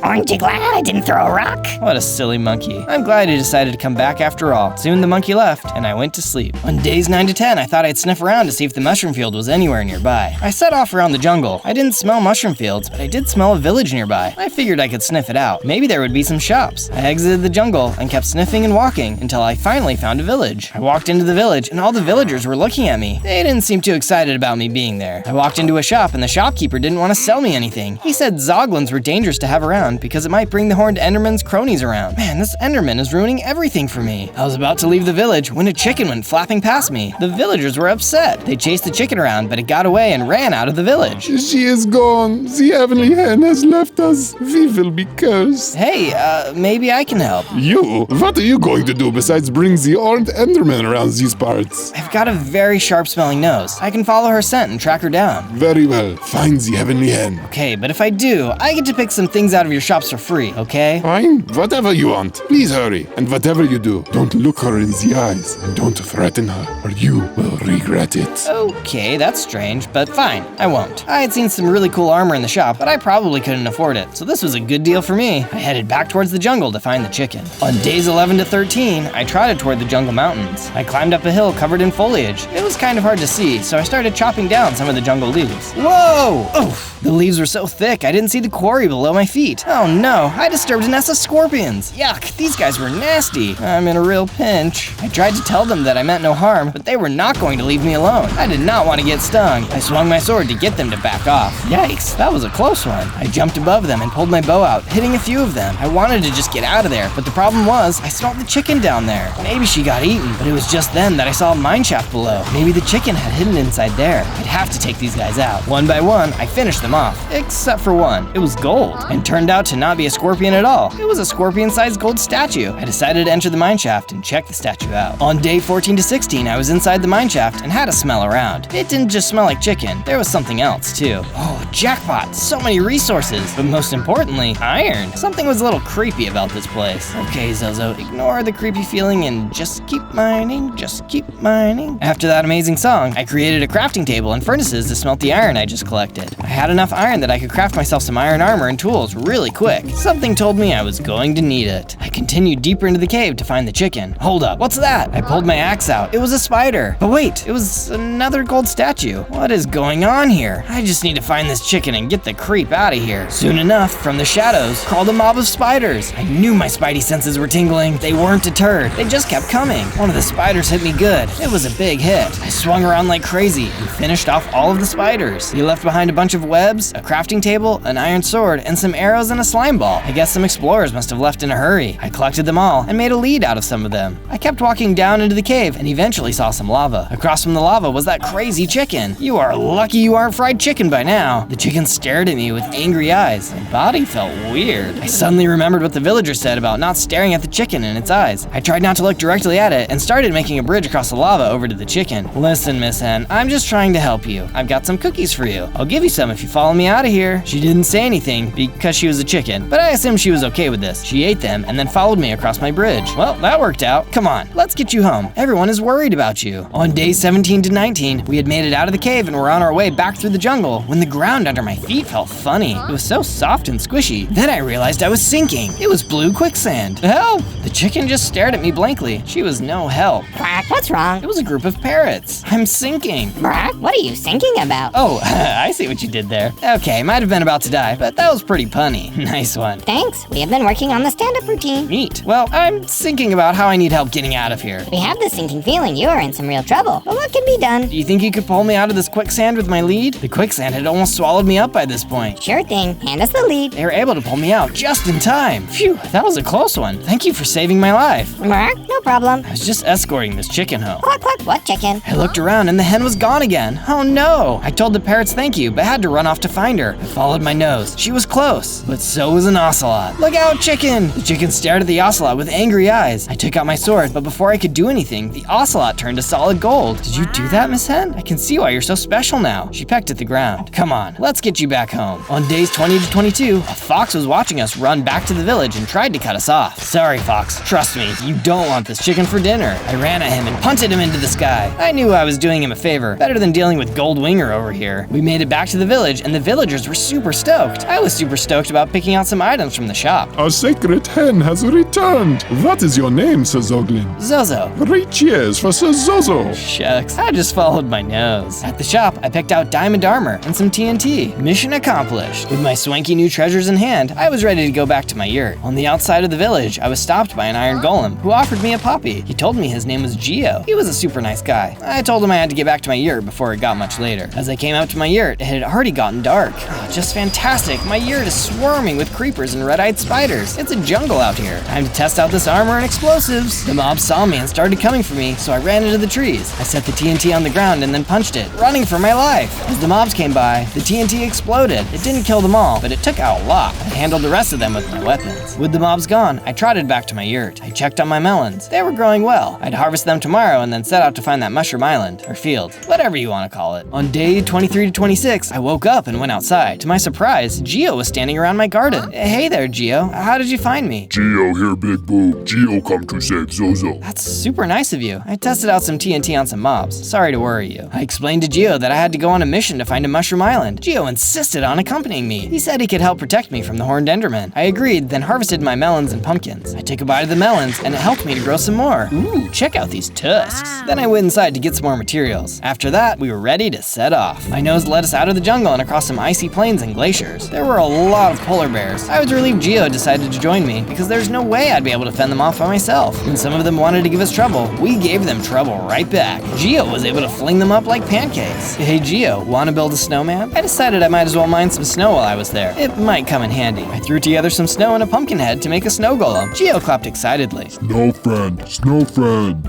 Aren't you glad I didn't throw a rock? What a silly monkey. I'm glad he decided to come back after all. Soon the monkey left and I went to sleep. On days 9 to 10, I thought I'd sniff around to see if the mushroom field was anywhere nearby. I set off around the jungle. I didn't smell mushroom fields, but I did smell a village nearby. I figured I could sniff it out. Maybe there would be some shops. I exited the jungle and kept sniffing and walking until I finally found a village. I walked into the village and all the villagers were looking at me. They didn't seem too excited about me being there. I walked into a shop and the shopkeeper didn't want to sell me anything. He said Zoglins were dangerous to have around because it might bring the horned enderman's cronies around. Man, this enderman is ruining everything for me. I was about to leave the village when a chicken went flapping past me. The villagers were upset. They chased the chicken around, but it got away and ran out of the village. She is gone. The heavenly hen has left us. We will be cursed. Hey, maybe I can help. You? What are you going to do besides bring the horned enderman around these parts? I've got a very sharp-smelling nose. I can follow her scent and track her down. Very well. Find the heavenly hen. Okay, but if I do, I get to pick some things out of your shops for free, okay? Fine. Whatever you want. Please hurry. And whatever you do, don't look her in the eyes and don't threaten her, or you will regret it. Okay, that's strange, but fine, I won't. I had seen some really cool armor in the shop, but I probably couldn't afford it, so this was a good deal for me. I headed back towards the jungle to find the chicken. On days 11 to 13, I trotted toward the jungle mountains. I climbed up a hill covered in foliage. It was kind of hard to see, so I started chopping down some of the jungle leaves. Whoa! Oof! The leaves were so thick, I didn't see the quarry below my feet. Oh no, I disturbed a nest of scorpions. Yuck, these guys were nasty. I'm in a real pinch. I tried to tell them that I meant no harm, but they were not going to leave me alone. I did not want to get stung. I swung my sword to get them to back off. Yikes, that was a close one. I jumped above them and pulled my bow out, hitting a few of them. I wanted to just get out of there, but the problem was, I smelled the chicken down there. Maybe she got eaten, but it was just then that I saw a mine shaft below. Maybe the chicken had hidden inside there. I'd have to take these guys out. One by one, I finished them off, except for one. It was gold, and turned out to not be a scorpion at all. It was a scorpion-sized gold statue. I decided to enter the mine shaft and check the statue out. On day 14 to 16, I was inside the mine shaft and had a smell around. It didn't just smell like chicken, there was something else too. Oh, jackpot, so many resources, but most importantly, iron. Something was a little creepy about this place. Okay, Zozo, ignore the creepy feeling and just keep mining, just keep mining. After that amazing song, I created a crafting table and furnaces to smelt the iron I just collected. I had enough iron that I could craft myself some iron armor and tools really quick. Something told me I was going to need it. I continued deeper into the cave to find the chicken. Hold up, what's that? I pulled my axe out. It was a spider. But wait, it was another gold statue. What is going on here? I just need to find this chicken and get the creep out of here. Soon enough, from the shadows, crawled a mob of spiders. I knew my spidey senses were tingling. They weren't deterred. They just kept coming. One of the spiders hit me good. It was a big hit. I swung around like crazy and finished off all of the spiders. He left behind a bunch of webs, a crafting table, an iron sword, and some arrows and a slime ball. I guess some explorers must have left in a hurry. I collected them all and made a lead out of some of them. I kept walking down into the cave and eventually saw some lava. Across from the lava was that crazy chicken. You are lucky you aren't fried chicken by now. The chicken stared at me with angry eyes. My body felt weird. I suddenly remembered what the villager said about not staring at the chicken in its eyes. I tried not to look directly at it and started making a bridge across the lava over to the chicken. Listen, Miss Hen, I'm just trying to help you. I've got some cookies for you. I'll give you some if you follow me out of here. She didn't say anything because she was a chicken, but I assumed she was okay with this. She ate them and then followed me across my bridge. Well, that worked out. Come on, let's get you home. Everyone is worried about you. On days 17 to 19, we had made it out of the cave and were on our way back through the jungle when the ground under my feet felt funny. It was so soft and squishy. Then I realized I was sinking. It was blue quicksand. Help! The chicken just stared at me blankly. She was no help. Quack, what's wrong? It was a group of parrots. I'm sinking. Quack, what are you thinking about? Oh, I see what you did there. Okay, might have been about to die, but that was pretty punny. Nice one. Thanks, we have been working on the stand-up routine. Neat. Well, I'm thinking about how I need help getting out of here. We have the sinking feeling you are in some real trouble, but what can be done? Do you think you could pull me out of this quicksand with my lead? The quicksand had almost swallowed me up by this point. Sure thing, hand us the lead. They were able to pull me out just in time. Phew, that was a close one. Thank you for saving my life. Quack, no problem. I was just escorting this chicken home. Quack, quack, what chicken? I looked around and the hen was gone again. Oh no! I told the parrots thank you, but had to run off to find her. I followed my nose. She was close, but so was an ocelot. Look out, chicken! The chicken stared at the ocelot with angry eyes. I took out my sword, but before I could do anything, the ocelot turned to solid gold. Did you do that, Miss Hen? I can see why you're so special now. She pecked at the ground. Come on, let's get you back home. On days 20 to 22, a fox was watching us run back to the village and tried to cut us off. Sorry, fox. Trust me, you don't want this chicken for dinner. I ran at him and punted him into the sky. I knew I was doing him a favor, better than dealing with Gold Winger over here. We made it back to the village and the villagers were super stoked. I was super stoked about picking out some items from the shop. Our sacred hen has returned. What is your name, Sir Zoglin? Zozo. 3 cheers for Sir Zozo. Shucks, I just followed my nose. At the shop, I picked out diamond armor and some TNT. Mission accomplished. With my swanky new treasures in hand, I was ready to go back to my yurt. On the outside of the village, I was stopped by an iron golem who offered me a puppy. He told me his name was Geo. He was a super nice guy. I told him I had to get back to my yurt before it got much later. As I came out to my yurt, it had already gotten dark. Oh, just fantastic. My yurt is swarming with creepers and red-eyed spiders. It's a jungle out here. Time to test out this armor and explosives. The mob saw me and started coming for me, so I ran into the trees. I set the TNT on the ground and then punched it, running for my life. As the mobs came by, the TNT exploded. It didn't kill them all, but it took out a lot. I handled the rest of them with my weapons. With the mobs gone, I trotted back to my yurt. I checked on my melons. They were growing well. I'd harvest them tomorrow and then set out to find that mushroom island, or field, whatever you want to call it. On day 23 to 26, I woke up and went outside. To my surprise, Geo was standing around my garden. Hey there, Geo. How did you find me? Geo here, Big Boo. Geo come to save Zozo. That's super nice of you. I tested out some TNT on some mobs. Sorry to worry you. I explained to Geo that I had to go on a mission to find a mushroom island. Geo insisted on accompanying me. He said he could help protect me from the horned enderman. I agreed, then harvested my melons and pumpkins. I took a bite of the melons, and it helped me to grow some more. Ooh, check out these tusks. Then I went inside to get some more materials. After that, we were ready to set off. My nose led us out of the jungle and across some icy plains and glaciers. There were a lot of polar bears. I was relieved Geo decided to join me, because there's no way I'd be able to fend them off by myself. When some of them wanted to give us trouble, we gave them trouble right back. Geo was able to fling them up like pancakes. Hey Geo, wanna build a snowman? I decided I might as well mine some snow while I was there. It might come in handy. I threw together some snow and a pumpkin head to make a snow golem. Geo clapped excitedly. Snow friend, snow friend.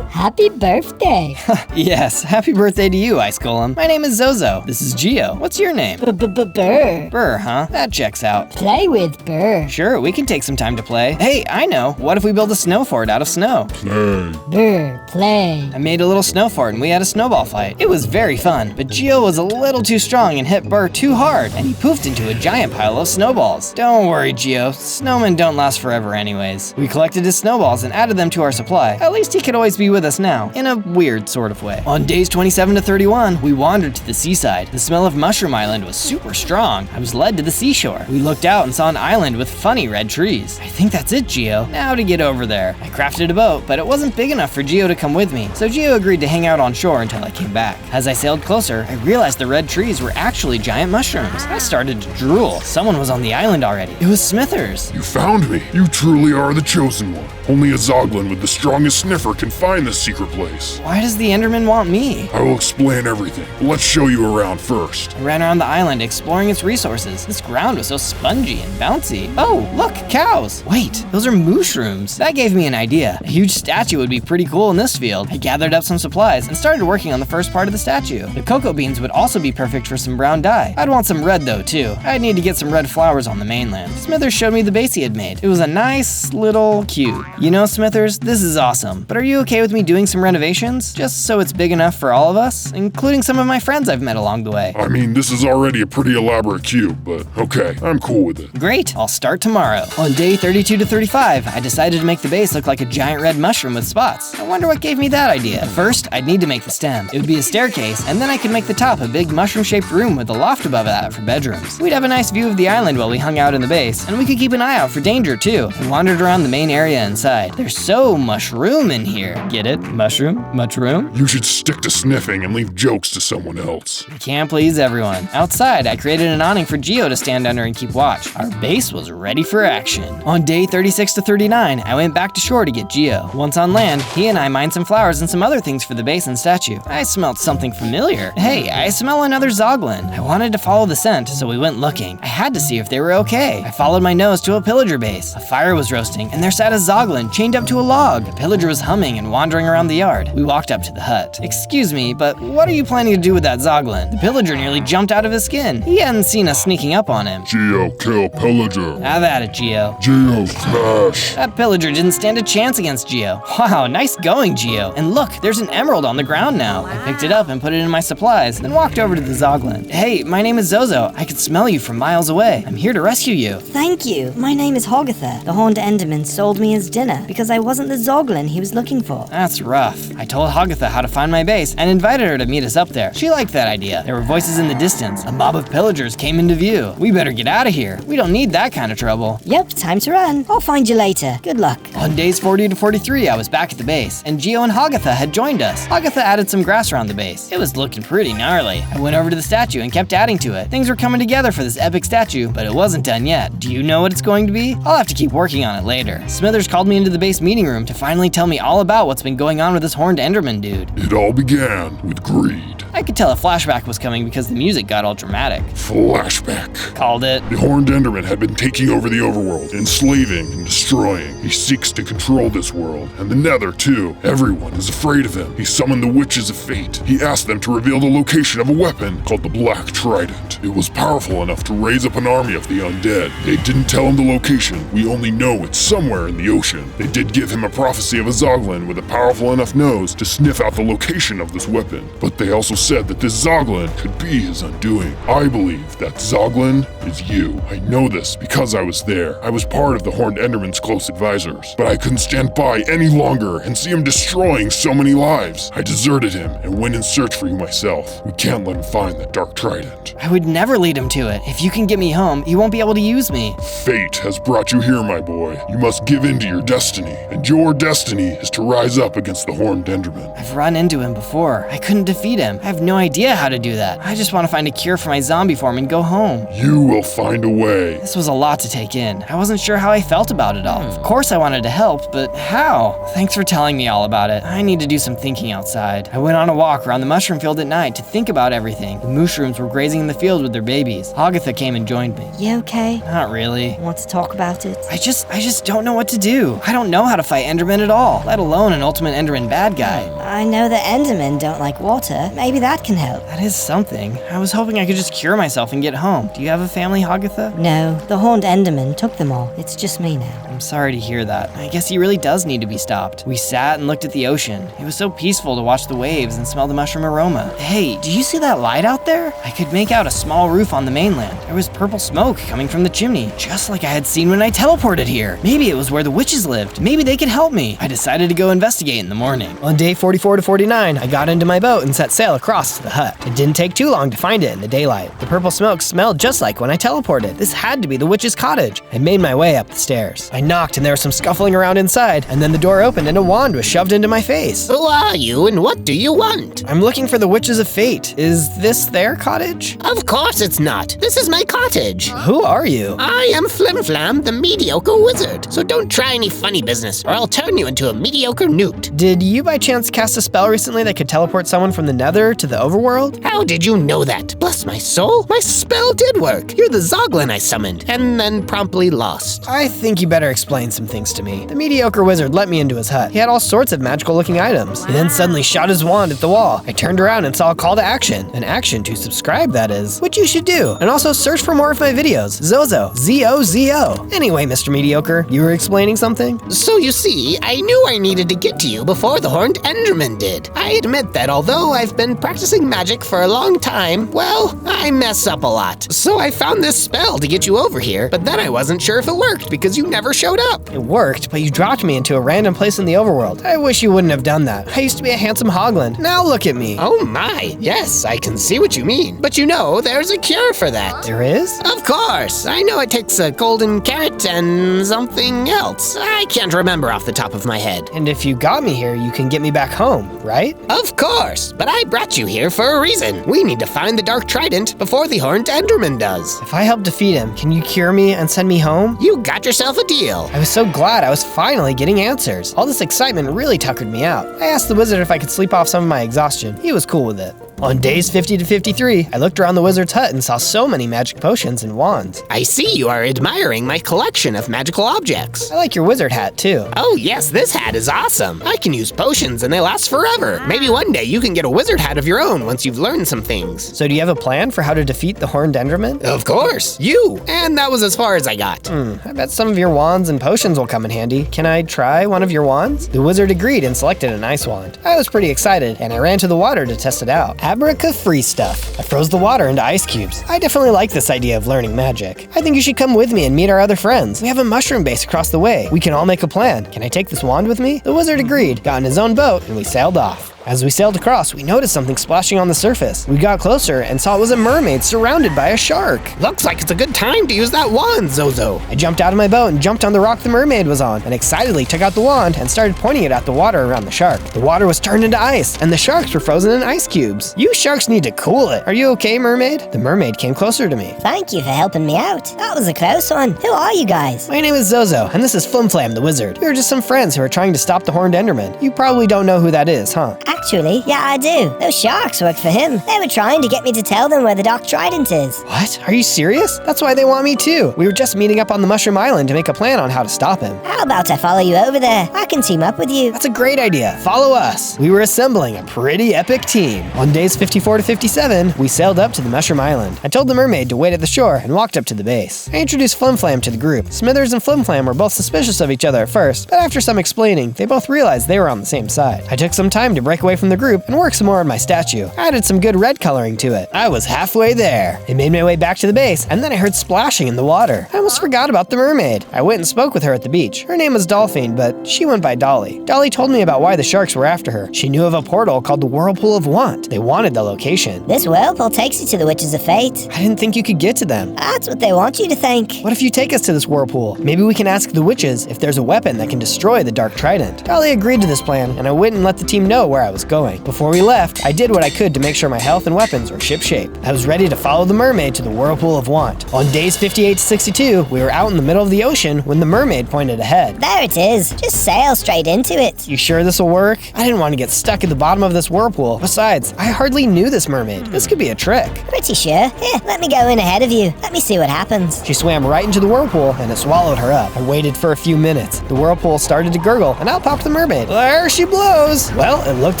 Happy birthday. Yes, happy birthday to you, Ice Golem. My name is Zozo. This is Geo. What's your name? Burr. Burr, huh? That checks out. Play with Burr. Sure, we can take some time to play. Hey, I know. What if we build a snow fort out of snow? Play. Burr, play. I made a little snow fort and we had a snowball fight. It was very fun, but Geo was a little too strong and hit Burr too hard, and he poofed into a giant pile of snowballs. Don't worry, Geo. Snowmen don't last forever anyways. We collected his snowballs and added them to our supply. At least he could always be with us now, in a weird sort of way. On days 27 to 31, we wandered to the seaside. The smell of Mushroom Island was super strong. I was led to the seashore. We looked out and saw an island with funny red trees. I think that's it, Geo. Now to get over there. I crafted a boat, but it wasn't big enough for Geo to come with me, so Geo agreed to hang out on shore until I came back. As I sailed closer, I realized the red trees were actually giant mushrooms. I started to drool. Someone was on the island already. It was Smithers. You found me. You truly are the chosen one. Only a Zoglin with the strongest sniffer can find this secret place. Why does the Enderman want me? I will explain everything, but let's show you around first. I ran around the island exploring its resources. This ground was so spongy and bouncy. Oh, look, cows. Wait, those are mushrooms. That gave me an idea. A huge statue would be pretty cool in this field. I gathered up some supplies and started working on the first part of the statue. The cocoa beans would also be perfect for some brown dye. I'd want some red though too. I'd need to get some red flowers on the mainland. Smithers showed me the base he had made. It was a nice little cube. You know, Smithers, this is awesome, but are you okay with me doing some renovations? Just so it's big enough for all of us, including some of my friends I've met along the way. I mean, this is already a pretty elaborate cube, but okay, I'm cool with it. Great, I'll start tomorrow. On day 32 to 35, I decided to make the base look like a giant red mushroom with spots. I wonder what gave me that idea. First, I'd need to make the stem. It would be a staircase, and then I could make the top a big mushroom-shaped room with a loft above that for bedrooms. We'd have a nice view of the island while we hung out in the base, and we could keep an eye out for danger too. I wandered around the main area inside. There's so mushroom in here. Get it? Mushroom? Mushroom? You should stick to sniffing and leave jokes to someone else. You can't please everyone. Outside, I created an awning for Geo to stand under and keep watch. Our base was ready for action. On day 36 to 39, I went back to shore to get Geo. Once on land, he and I mined some flowers and some other things for the base and statue. I smelled something familiar. Hey, I smell another Zoglin. I wanted to follow the scent, so we went looking. I had to see if they were okay. I followed my nose to a pillager base. A fire was roasting, and there sat a Zoglin chained up to a log. The pillager was humming and wandering around the yard. We walked up to the hut. Excuse me, but what are you planning to do with that Zoglin? The pillager nearly jumped out of his skin. He hadn't seen us sneaking up on him. Geo, kill pillager. Have at it, Geo. Geo, smash. That pillager didn't stand a chance against Geo. Wow, nice going, Geo. And look, there's an emerald on the ground now. I picked it up and put it in my supplies, then walked over to the Zoglin. Hey, my name is Zozo. I could smell you from miles away. I'm here to rescue you. Thank you. My name is Hogatha. The Horned Enderman sold me his dinner because I wasn't the Zoglin he was looking for. That's rough. I told Hogatha how to find my base and invited her to meet us up there. She liked that idea. There were voices in the distance. A mob of pillagers came into view. We better get out of here. We don't need that kind of trouble. Yep, time to run. I'll find you later. Good luck. On days 40 to 43, I was back at the base, and Geo and Hogatha had joined us. Hogatha added some grass around the base. It was looking pretty gnarly. I went over to the statue and kept adding to it. Things were coming together for this epic statue, but it wasn't done yet. Do you know what it's going to be? I'll have to keep working on it later. Smithers called me into the base meeting room to finally tell me all about what's been going on with this horned enderman dude. It all began with greed. I could tell a flashback was coming because the music got all dramatic. Flashback. Called it. The Horned Enderman had been taking over the overworld, enslaving and destroying. He seeks to control this world, and the Nether too. Everyone is afraid of him. He summoned the Witches of Fate. He asked them to reveal the location of a weapon called the Black Trident. It was powerful enough to raise up an army of the undead. They didn't tell him the location. We only know it's somewhere in the ocean. They did give him a prophecy of a ZOGLIN with a powerful enough nose to sniff out the location of this weapon. But they also said that this ZOGLIN could be his undoing. I believe that ZOGLIN is you. I know this because I was there. I was part of the Horned Enderman's close advisors. But I couldn't stand by any longer and see him destroying so many lives. I deserted him and went in search for you myself. We can't let him find the Dark Trident. I would never lead him to it. If you can get me home, you won't be able to use me. Fate has brought you here, my boy. You must give in to your destiny. And your destiny is to rise up against the Horned Enderman. I've run into him before. I couldn't defeat him. I have no idea how to do that. I just want to find a cure for my zombie form and go home. You will find a way. This was a lot to take in. I wasn't sure how I felt about it all. Of course I wanted to help, but how? Thanks for telling me all about it. I need to do some thinking outside. I went on a walk around the mushroom field at night to think about everything. The mushrooms were grazing in the field with their babies. Agatha came and joined me. You okay? Not really. Want to talk about it? I just don't know what to do. I don't know how to fight Endermen at all, let alone an ultimate Enderman bad guy. I know that Endermen don't like water. Maybe that can help. That is something. I was hoping I could just cure myself and get home. Do you have a family, Agatha? No, the Horned Enderman took them all. It's just me now. I'm sorry to hear that. I guess he really does need to be stopped. We sat and looked at the ocean. It was so peaceful to watch the waves and smell the mushroom aroma. Hey, do you see that light out there? I could make out a small roof on the mainland. There was purple smoke coming from the chimney, just like I had seen when I teleported here. Maybe it was where the witches lived. Maybe they could help me. I decided to go investigate in the morning. On day 44 to 49, I got into my boat and set sail across to the hut. It didn't take too long to find it in the daylight. The purple smoke smelled just like when I teleported. This had to be the witch's cottage. I made my way up the stairs. I knocked and there was some scuffling around inside, and then the door opened and a wand was shoved into my face. Who are you and what do you want? I'm looking for the Witches of Fate. Is this their cottage? Of course it's not. This is my cottage. Who are you? I am Flimflam, the mediocre wizard. So don't try any funny business or I'll turn you into a mediocre newt. Did you by chance cast a spell recently that could teleport someone from the Nether to the overworld? How did you know that? Bless my soul, my spell did work. You're the Zoglin I summoned and then promptly lost. I think you better explain some things to me. The mediocre wizard let me into his hut. He had all sorts of magical looking items. He then suddenly shot his wand at the wall. I turned around and saw a call to action. An action to subscribe, that is. Which you should do. And also search for more of my videos. Zozo. Z-O-Z-O. Anyway, Mr. Mediocre, you were explaining something? So you see, I knew I needed to get to you before the Horned Enderman did. I admit that although I've been practicing magic for a long time, well, I mess up a lot. So I found this spell to get you over here, but then I wasn't sure if it worked because you never showed up. It worked, but you dropped me into a random place in the overworld. I wish you wouldn't have done that. I used to be a handsome hoglin. Now look at me. Oh my, yes, I can see what you mean. But you know, there's a cure for that. There is? Of course. I know it takes a golden carrot and something else. I can't remember off the top of my head. And if you got me here, you can get me back home, right? Of course, but I brought you here for a reason. We need to find the Dark Trident before the Horned Enderman does. If I help defeat him, can you cure me and send me home? You got yourself a deal. I was so glad I was finally getting answers. All this excitement really tuckered me out. I asked the wizard if I could sleep off some of my exhaustion. He was cool with it. On days 50 to 53, I looked around the wizard's hut and saw so many magic potions and wands. I see you are admiring my collection of magical objects. I like your wizard hat too. Oh yes, this hat is awesome. I can use potions and they last forever. Maybe one day you can get a wizard hat of your own once you've learned some things. So do you have a plan for how to defeat the Horned Enderman? Of course, you. And that was as far as I got. I bet some of your wands and potions will come in handy. Can I try one of your wands? The wizard agreed and selected an ice wand. I was pretty excited and I ran to the water to test it out. Abracafree stuff. I froze the water into ice cubes. I definitely like this idea of learning magic. I think you should come with me and meet our other friends. We have a mushroom base across the way. We can all make a plan. Can I take this wand with me? The wizard agreed, got in his own boat, and we sailed off. As we sailed across, we noticed something splashing on the surface. We got closer and saw it was a mermaid surrounded by a shark. Looks like it's a good time to use that wand, Zozo. I jumped out of my boat and jumped on the rock the mermaid was on, and excitedly took out the wand and started pointing it at the water around the shark. The water was turned into ice, and the sharks were frozen in ice cubes. You sharks need to cool it. Are you okay, mermaid? The mermaid came closer to me. Thank you for helping me out. That was a close one. Who are you guys? My name is Zozo, and this is Flimflam the wizard. We are just some friends who are trying to stop the Horned Enderman. You probably don't know who that is, huh? Actually, yeah, I do. Those sharks work for him. They were trying to get me to tell them where the Dark Trident is. What? Are you serious? That's why they want me too. We were just meeting up on the Mushroom Island to make a plan on how to stop him. How about I follow you over there? I can team up with you. That's a great idea. Follow us. We were assembling a pretty epic team. On days 54 to 57, we sailed up to the Mushroom Island. I told the mermaid to wait at the shore and walked up to the base. I introduced Flimflam to the group. Smithers and Flimflam were both suspicious of each other at first, but after some explaining, they both realized they were on the same side. I took some time to break away from the group and work some more on my statue. I added some good red coloring to it. I was halfway there. I made my way back to the base, and then I heard splashing in the water. I almost forgot about the mermaid. I went and spoke with her at the beach. Her name was Dolphine, but she went by Dolly. Dolly told me about why the sharks were after her. She knew of a portal called the Whirlpool of Want. They wanted the location. This whirlpool takes you to the Witches of Fate. I didn't think you could get to them. That's what they want you to think. What if you take us to this whirlpool? Maybe we can ask the witches if there's a weapon that can destroy the Dark Trident. Dolly agreed to this plan, and I went and let the team know where I was going. Before we left, I did what I could to make sure my health and weapons were shipshape. I was ready to follow the mermaid to the Whirlpool of Want. On days 58 to 62, we were out in the middle of the ocean when the mermaid pointed ahead. There it is. Just sail straight into it. You sure this will work? I didn't want to get stuck at the bottom of this whirlpool. Besides, I hardly knew this mermaid. This could be a trick. Pretty sure. Here, let me go in ahead of you. Let me see what happens. She swam right into the whirlpool and it swallowed her up. I waited for a few minutes. The whirlpool started to gurgle and out popped the mermaid. There she blows. Well, it looked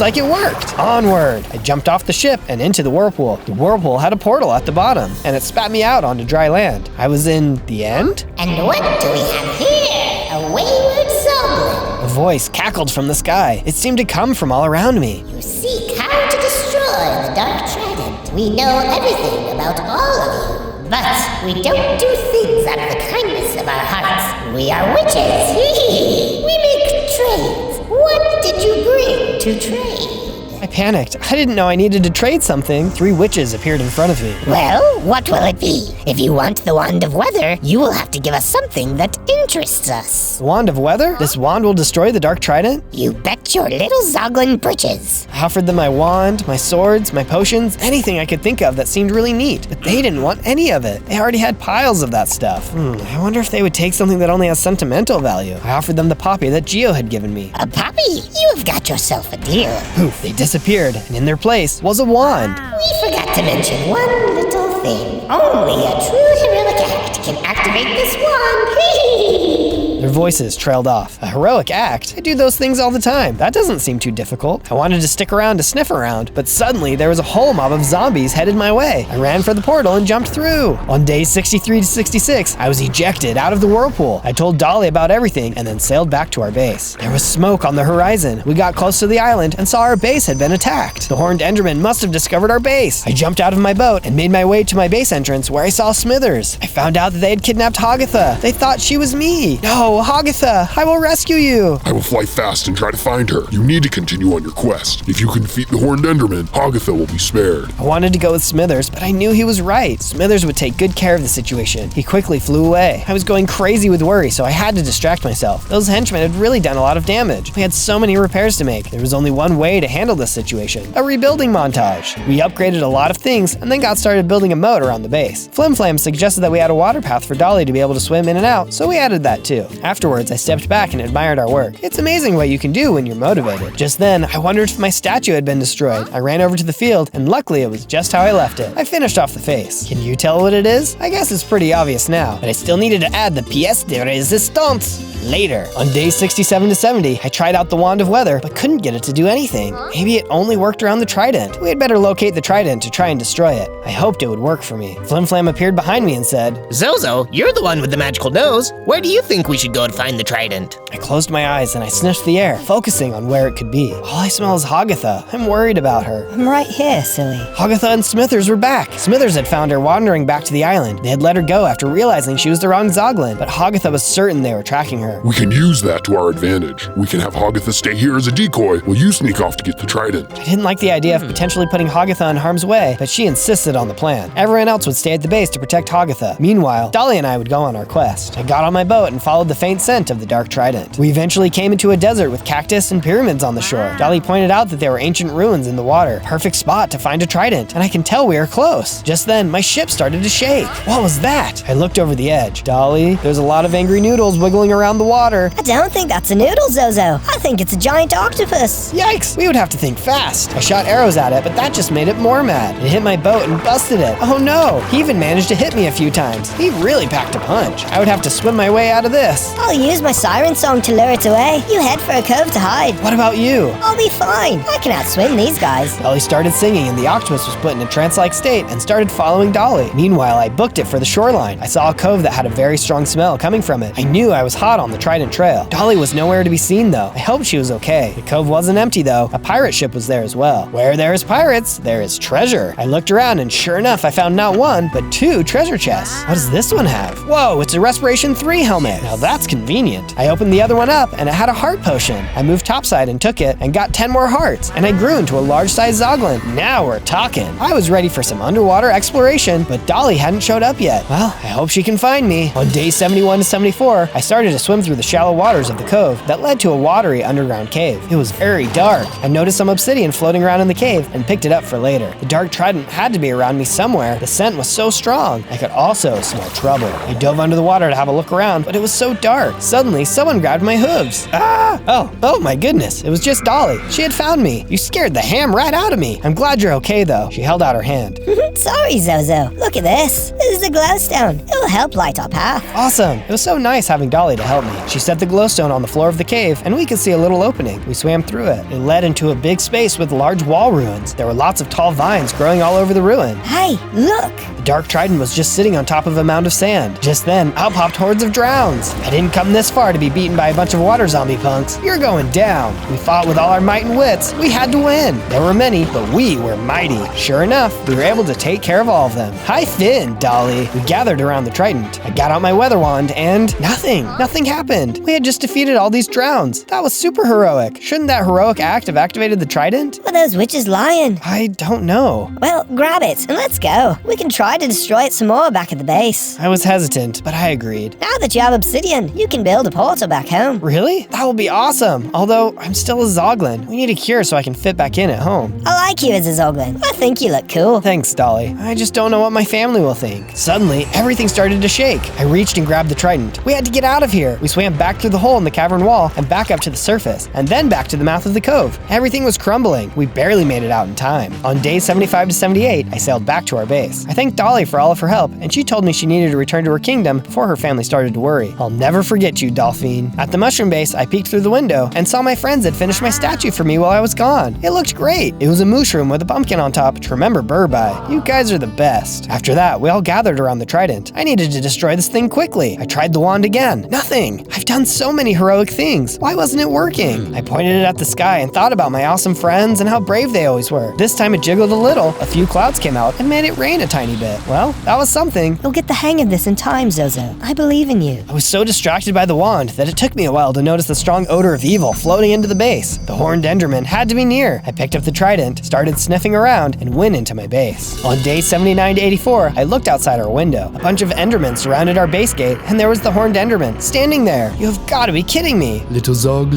like it worked. Onward. I jumped off the ship and into the whirlpool. The whirlpool had a portal at the bottom and it spat me out onto dry land. I was in the end? And what do we have here? A wayward Zoglin. A voice cackled from the sky. It seemed to come from all around me. You seek how to destroy the Dark Trident. We know everything about all of you, but we don't do things out of the kindness of our hearts. We are witches. We make trades. What did you bring to trade? I panicked. I didn't know I needed to trade something. 3 witches appeared in front of me. Well, what will it be? If you want the Wand of Weather, you will have to give us something that interests us. The Wand of Weather? This wand will destroy the Dark Trident? You bet your little Zoglin britches. I offered them my wand, my swords, my potions, anything I could think of that seemed really neat, but they didn't want any of it. They already had piles of that stuff. I wonder if they would take something that only has sentimental value. I offered them the poppy that Geo had given me. A poppy? You have got yourself a deal. Poof, they disappeared, and in their place was a wand. We forgot to mention one little thing. Only a true heroic act can activate this wand. Their voices trailed off. A heroic act? I do those things all the time. That doesn't seem too difficult. I wanted to stick around to sniff around, but suddenly there was a whole mob of zombies headed my way. I ran for the portal and jumped through. On days 63 to 66, I was ejected out of the whirlpool. I told Dolly about everything and then sailed back to our base. There was smoke on the horizon. We got close to the island and saw our base had been attacked. The horned Enderman must have discovered our base. I jumped out of my boat and made my way to my base entrance where I saw Smithers. I found out that they had kidnapped Hagatha. They thought she was me. No, Hagatha, I will rescue you. I will fly fast and try to find her. You need to continue on your quest. If you can defeat the Horned Enderman, Hagatha will be spared. I wanted to go with Smithers, but I knew he was right. Smithers would take good care of the situation. He quickly flew away. I was going crazy with worry, so I had to distract myself. Those henchmen had really done a lot of damage. We had so many repairs to make. There was only one way to handle this situation: a rebuilding montage. We upgraded a lot of things and then got started building a moat around the base. Flimflam suggested that we add a water path for Dolly to be able to swim in and out, so we added that too. Afterwards, I stepped back and admired our work. It's amazing what you can do when you're motivated. Just then, I wondered if my statue had been destroyed. I ran over to the field, and luckily it was just how I left it. I finished off the face. Can you tell what it is? I guess it's pretty obvious now, but I still needed to add the pièce de résistance later. On days 67 to 70, I tried out the Wand of Weather, but couldn't get it to do anything. Maybe it only worked around the trident. We had better locate the trident to try and destroy it. I hoped it would work for me. Flimflam appeared behind me and said, Zozo, you're the one with the magical nose. Where do you think we should go to find the trident? I closed my eyes and I sniffed the air, focusing on where it could be. All I smell is Hagatha. I'm worried about her. I'm right here, silly. Hagatha and Smithers were back. Smithers had found her wandering back to the island. They had let her go after realizing she was the wrong Zoglin, but Hagatha was certain they were tracking her. We can use that to our advantage. We can have Hagatha stay here as a decoy while you sneak off to get the trident. I didn't like the idea of potentially putting Hagatha in harm's way, but she insisted on the plan. Everyone else would stay at the base to protect Hagatha. Meanwhile, Dolly and I would go on our quest. I got on my boat and followed the faint scent of the Dark Trident. We eventually came into a desert with cactus and pyramids on the shore. Dolly pointed out that there were ancient ruins in the water. Perfect spot to find a trident, and I can tell we are close. Just then, my ship started to shake. What was that? I looked over the edge. Dolly, there's a lot of angry noodles wiggling around the water. I don't think that's a noodle, Zozo. I think think it's a giant octopus. Yikes, we would have to think fast. I shot arrows at it, but that just made it more mad. It hit my boat and busted it. Oh no, he even managed to hit me a few times. He really packed a punch. I would have to swim my way out of this. I'll use my siren song to lure it away. You head for a cove to hide. What about you? I'll be fine. I can outswim these guys. Dolly started singing and the octopus was put in a trance-like state and started following Dolly. Meanwhile, I booked it for the shoreline. I saw a cove that had a very strong smell coming from it. I knew I was hot on the Trident Trail. Dolly was nowhere to be seen though. I hoped she was okay. The cove wasn't empty though. A pirate ship was there as well. Where there is pirates, there is treasure. I looked around and sure enough, I found not one, but 2 treasure chests. What does this one have? Whoa, it's a Respiration 3 helmet. Now that's convenient. I opened the other one up and it had a heart potion. I moved topside and took it and got 10 more hearts, and I grew into a large-sized Zoglin. Now we're talking. I was ready for some underwater exploration, but Dolly hadn't showed up yet. Well, I hope she can find me. On day 71 to 74, I started to swim through the shallow waters of the cove that led to a watery underground cave. It was very dark. I noticed some obsidian floating around in the cave and picked it up for later. The dark trident had to be around me somewhere. The scent was so strong. I could also smell trouble. I dove under the water to have a look around, but it was so dark. Suddenly, someone grabbed my hooves. Ah! Oh my goodness. It was just Dolly. She had found me. You scared the ham right out of me. I'm glad you're okay though. She held out her hand. Sorry, Zozo. Look at this. This is a glowstone. It will help light our path. Awesome. It was so nice having Dolly to help me. She set the glowstone on the floor of the cave, and we could see a little opening. We swam through it. It led into a big space with large wall ruins. There were lots of tall vines growing all over the ruin. Hey, look. The dark trident was just sitting on top of a mound of sand. Just then, out popped hordes of drowns. I didn't come this far to be beaten by a bunch of water zombie punks. You're going down. We fought with all our might and wits. We had to win. There were many, but we were mighty. Sure enough, we were able to take care of all of them. Hi Finn, Dolly. We gathered around the trident. I got out my weather wand and nothing happened. We had just defeated all these drowns. That was super heroic. Shouldn't that heroic act have activated the trident? Were those witches lying? I don't know. Well, grab it and let's go. We can try to destroy it some more back at the base. I was hesitant, but I agreed. Now that you have obsidian, you can build a portal back home. Really? That will be awesome. Although, I'm still a Zoglin. We need a cure so I can fit back in at home. I like you as a Zoglin. I think you look cool. Thanks, Dolly. I just don't know what my family will think. Suddenly, everything started to shake. I reached and grabbed the trident. We had to get out of here. We swam back through the hole in the cavern wall and back up to the surface, and then back to the mouth of the cove. Everything was crumbling. We barely made it out in time. On days 75 to 78, I sailed back to our base. I thanked Dolly for all of her help, and she told me she needed to return to her kingdom before her family started to worry. I'll never forget you, Dolphine. At the mushroom base, I peeked through the window and saw my friends had finished my statue for me while I was gone. It looked great. It was a mushroom with a pumpkin on top to remember Burr by. You guys are the best. After that, we all gathered around the trident. I needed to destroy this thing quickly. I tried the wand again. Nothing. I've done so many heroic things. Why wasn't it working? I pointed it at the sky and thought about my awesome friends and how brave they always were. This time it jiggled a little, a few clouds came out, and made it rain a tiny bit. Well, that was something. You'll get the hang of this in time, Zozo. I believe in you. I was so distracted by the wand that it took me a while to notice the strong odor of evil floating into the base. The horned enderman had to be near. I picked up the trident, started sniffing around, and went into my base. On day 79 to 84, I looked outside our window. A bunch of endermen surrounded our base gate, and there was the horned enderman standing there. You've got to be kidding me. Little Zog,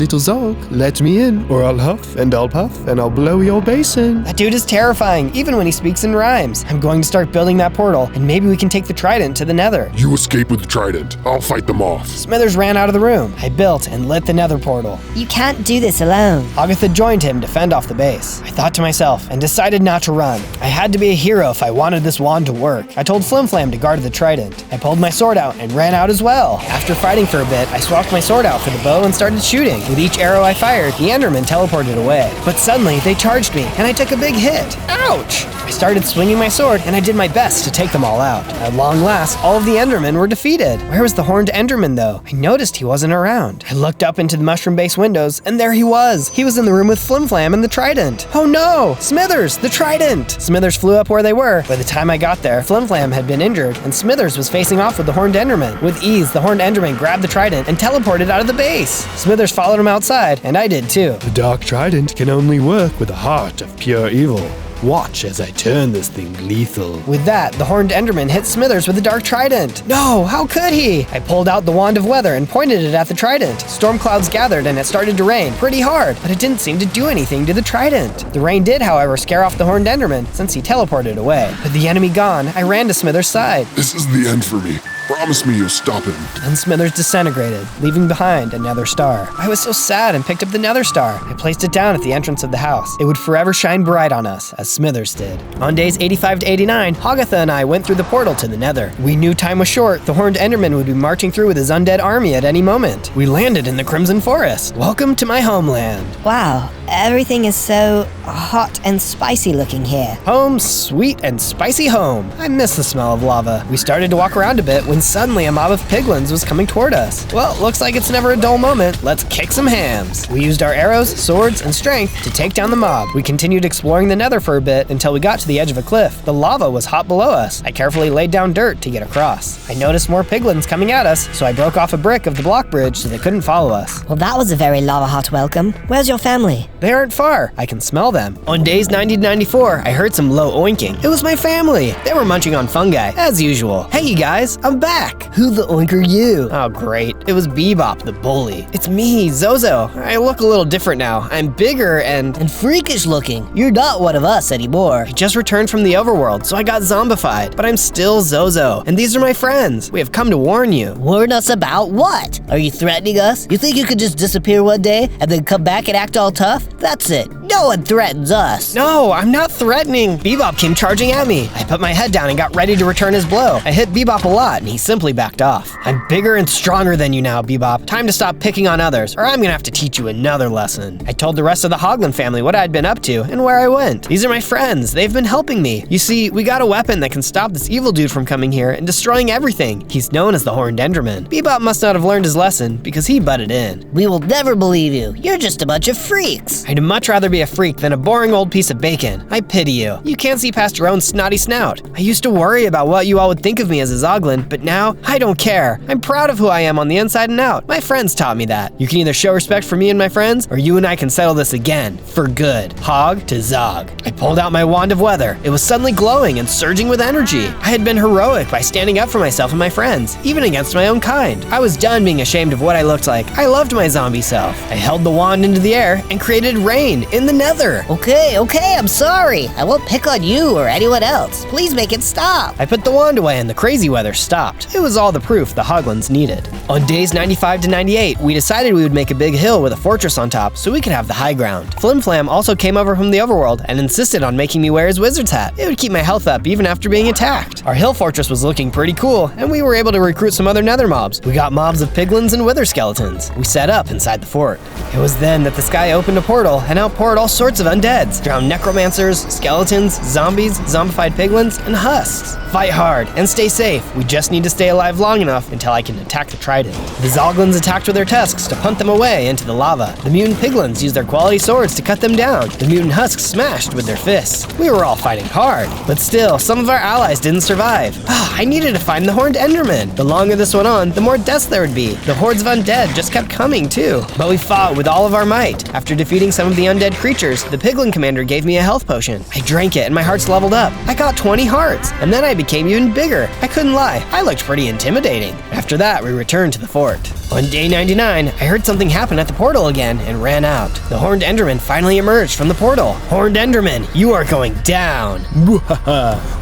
let me in, or I'll huff and I'll puff and I'll blow your base in. That dude is terrifying, even when he speaks in rhymes. I'm going to start building that portal, and maybe we can take the trident to the nether. You escape with the trident. I'll fight them off. Smithers ran out of the room. I built and lit the nether portal. You can't do this alone. Agatha joined him to fend off the base. I thought to myself and decided not to run. I had to be a hero if I wanted this wand to work. I told Flimflam to guard the trident. I pulled my sword out and ran out as well. After fighting for a bit, I swapped my sword out for the bow and started shooting. With each arrow I fired, the enderman teleported away. But suddenly, they charged me, and I took a big hit. Ouch! I started swinging my sword, and I did my best to take them all out. At long last, all of the endermen were defeated. Where was the horned enderman, though? I noticed he wasn't around. I looked up into the mushroom base windows, and there he was. He was in the room with Flimflam and the trident. Oh no! Smithers, the trident! Smithers flew up where they were. By the time I got there, Flimflam had been injured, and Smithers was facing off with the horned enderman. With ease, the horned enderman grabbed the trident and teleported out of the base. Smithers followed him outside, and I did too. The dark trident can only work with a heart of pure evil. Watch as I turn this thing lethal. With that, the horned enderman hit Smithers with the dark trident. No, how could he? I pulled out the wand of weather and pointed it at the trident. Storm clouds gathered and it started to rain pretty hard, but it didn't seem to do anything to the trident. The rain did, however, scare off the horned enderman since he teleported away. With the enemy gone, I ran to Smithers' side. This is the end for me. Promise me you'll stop him. Then Smithers disintegrated, leaving behind a nether star. I was so sad and picked up the nether star. I placed it down at the entrance of the house. It would forever shine bright on us, as Smithers did. On days 85 to 89, Hagatha and I went through the portal to the nether. We knew time was short. The Horned Enderman would be marching through with his undead army at any moment. We landed in the Crimson Forest. Welcome to my homeland. Wow, everything is so hot and spicy looking here. Home, sweet and spicy home. I miss the smell of lava. We started to walk around a bit when suddenly a mob of piglins was coming toward us. Well, looks like it's never a dull moment. Let's kick some hams. We used our arrows, swords, and strength to take down the mob. We continued exploring the nether for a bit until we got to the edge of a cliff. The lava was hot below us. I carefully laid down dirt to get across. I noticed more piglins coming at us, so I broke off a brick of the block bridge so they couldn't follow us. Well, that was a very lava-hot welcome. Where's your family? They aren't far. I can smell them. On days 90 to 94, I heard some low oinking. It was my family. They were munching on fungi, as usual. Hey, you guys, I'm back. Who the oink are you? Oh, great. It was Bebop, the bully. It's me, Zozo. I look a little different now. I'm bigger and freakish looking. You're not one of us anymore. I just returned from the overworld, so I got zombified. But I'm still Zozo, and these are my friends. We have come to warn you. Warn us about what? Are you threatening us? You think you could just disappear one day and then come back and act all tough? That's it. No one threatens us. No, I'm not threatening. Bebop came charging at me. I put my head down and got ready to return his blow. I hit Bebop a lot, and he simply backed off. I'm bigger and stronger than you now, Bebop. Time to stop picking on others, or I'm gonna have to teach you another lesson. I told the rest of the ZOGLIN family what I'd been up to and where I went. These are my friends. They've been helping me. You see, we got a weapon that can stop this evil dude from coming here and destroying everything. He's known as the Horned Enderman. Bebop must not have learned his lesson because he butted in. We will never believe you. You're just a bunch of freaks. I'd much rather be a freak than a boring old piece of bacon. I pity you. You can't see past your own snotty snout. I used to worry about what you all would think of me as a ZOGLIN, but now I don't care. I'm proud of who I am on the inside and out. My friends taught me that. You can either show respect for me and my friends, or you and I can settle this again, for good. Hog to Zog. I pulled out my wand of weather. It was suddenly glowing and surging with energy. I had been heroic by standing up for myself and my friends, even against my own kind. I was done being ashamed of what I looked like. I loved my zombie self. I held the wand into the air and created rain in the nether. Okay, I'm sorry. I won't pick on you or anyone else. Please make it stop. I put the wand away and the crazy weather stopped. It was all the proof the ZOGLINs needed. On days 95 to 98, we decided we would make a big hill with a fortress on top so we could have the high ground. Flimflam also came over from the overworld and insisted on making me wear his wizard's hat. It would keep my health up even after being attacked. Our hill fortress was looking pretty cool, and we were able to recruit some other nether mobs. We got mobs of piglins and wither skeletons. We set up inside the fort. It was then that the sky opened a portal and outpoured all sorts of undeads. Drowned necromancers, skeletons, zombies, zombified piglins, and husks. Fight hard and stay safe. We just need to stay alive long enough until I can attack the trident. The ZOGLINs attacked with their tusks to punt them away into the lava. The mutant piglins used their quality swords to cut them down. The mutant husks smashed with their fists. We were all fighting hard, but still, some of our allies didn't survive. I needed to find the Horned Enderman. The longer this went on, the more deaths there would be. The hordes of undead just kept coming too. But we fought with all of our might. After defeating some of the undead creatures, the piglin commander gave me a health potion. I drank it and my hearts leveled up. I got 20 hearts, and then I became even bigger. I couldn't lie, I looked pretty intimidating. After that, we returned to the fort. On day 99, I heard something happen at the portal again and ran out. The Horned Enderman finally emerged from the portal. Horned Enderman, you are going down.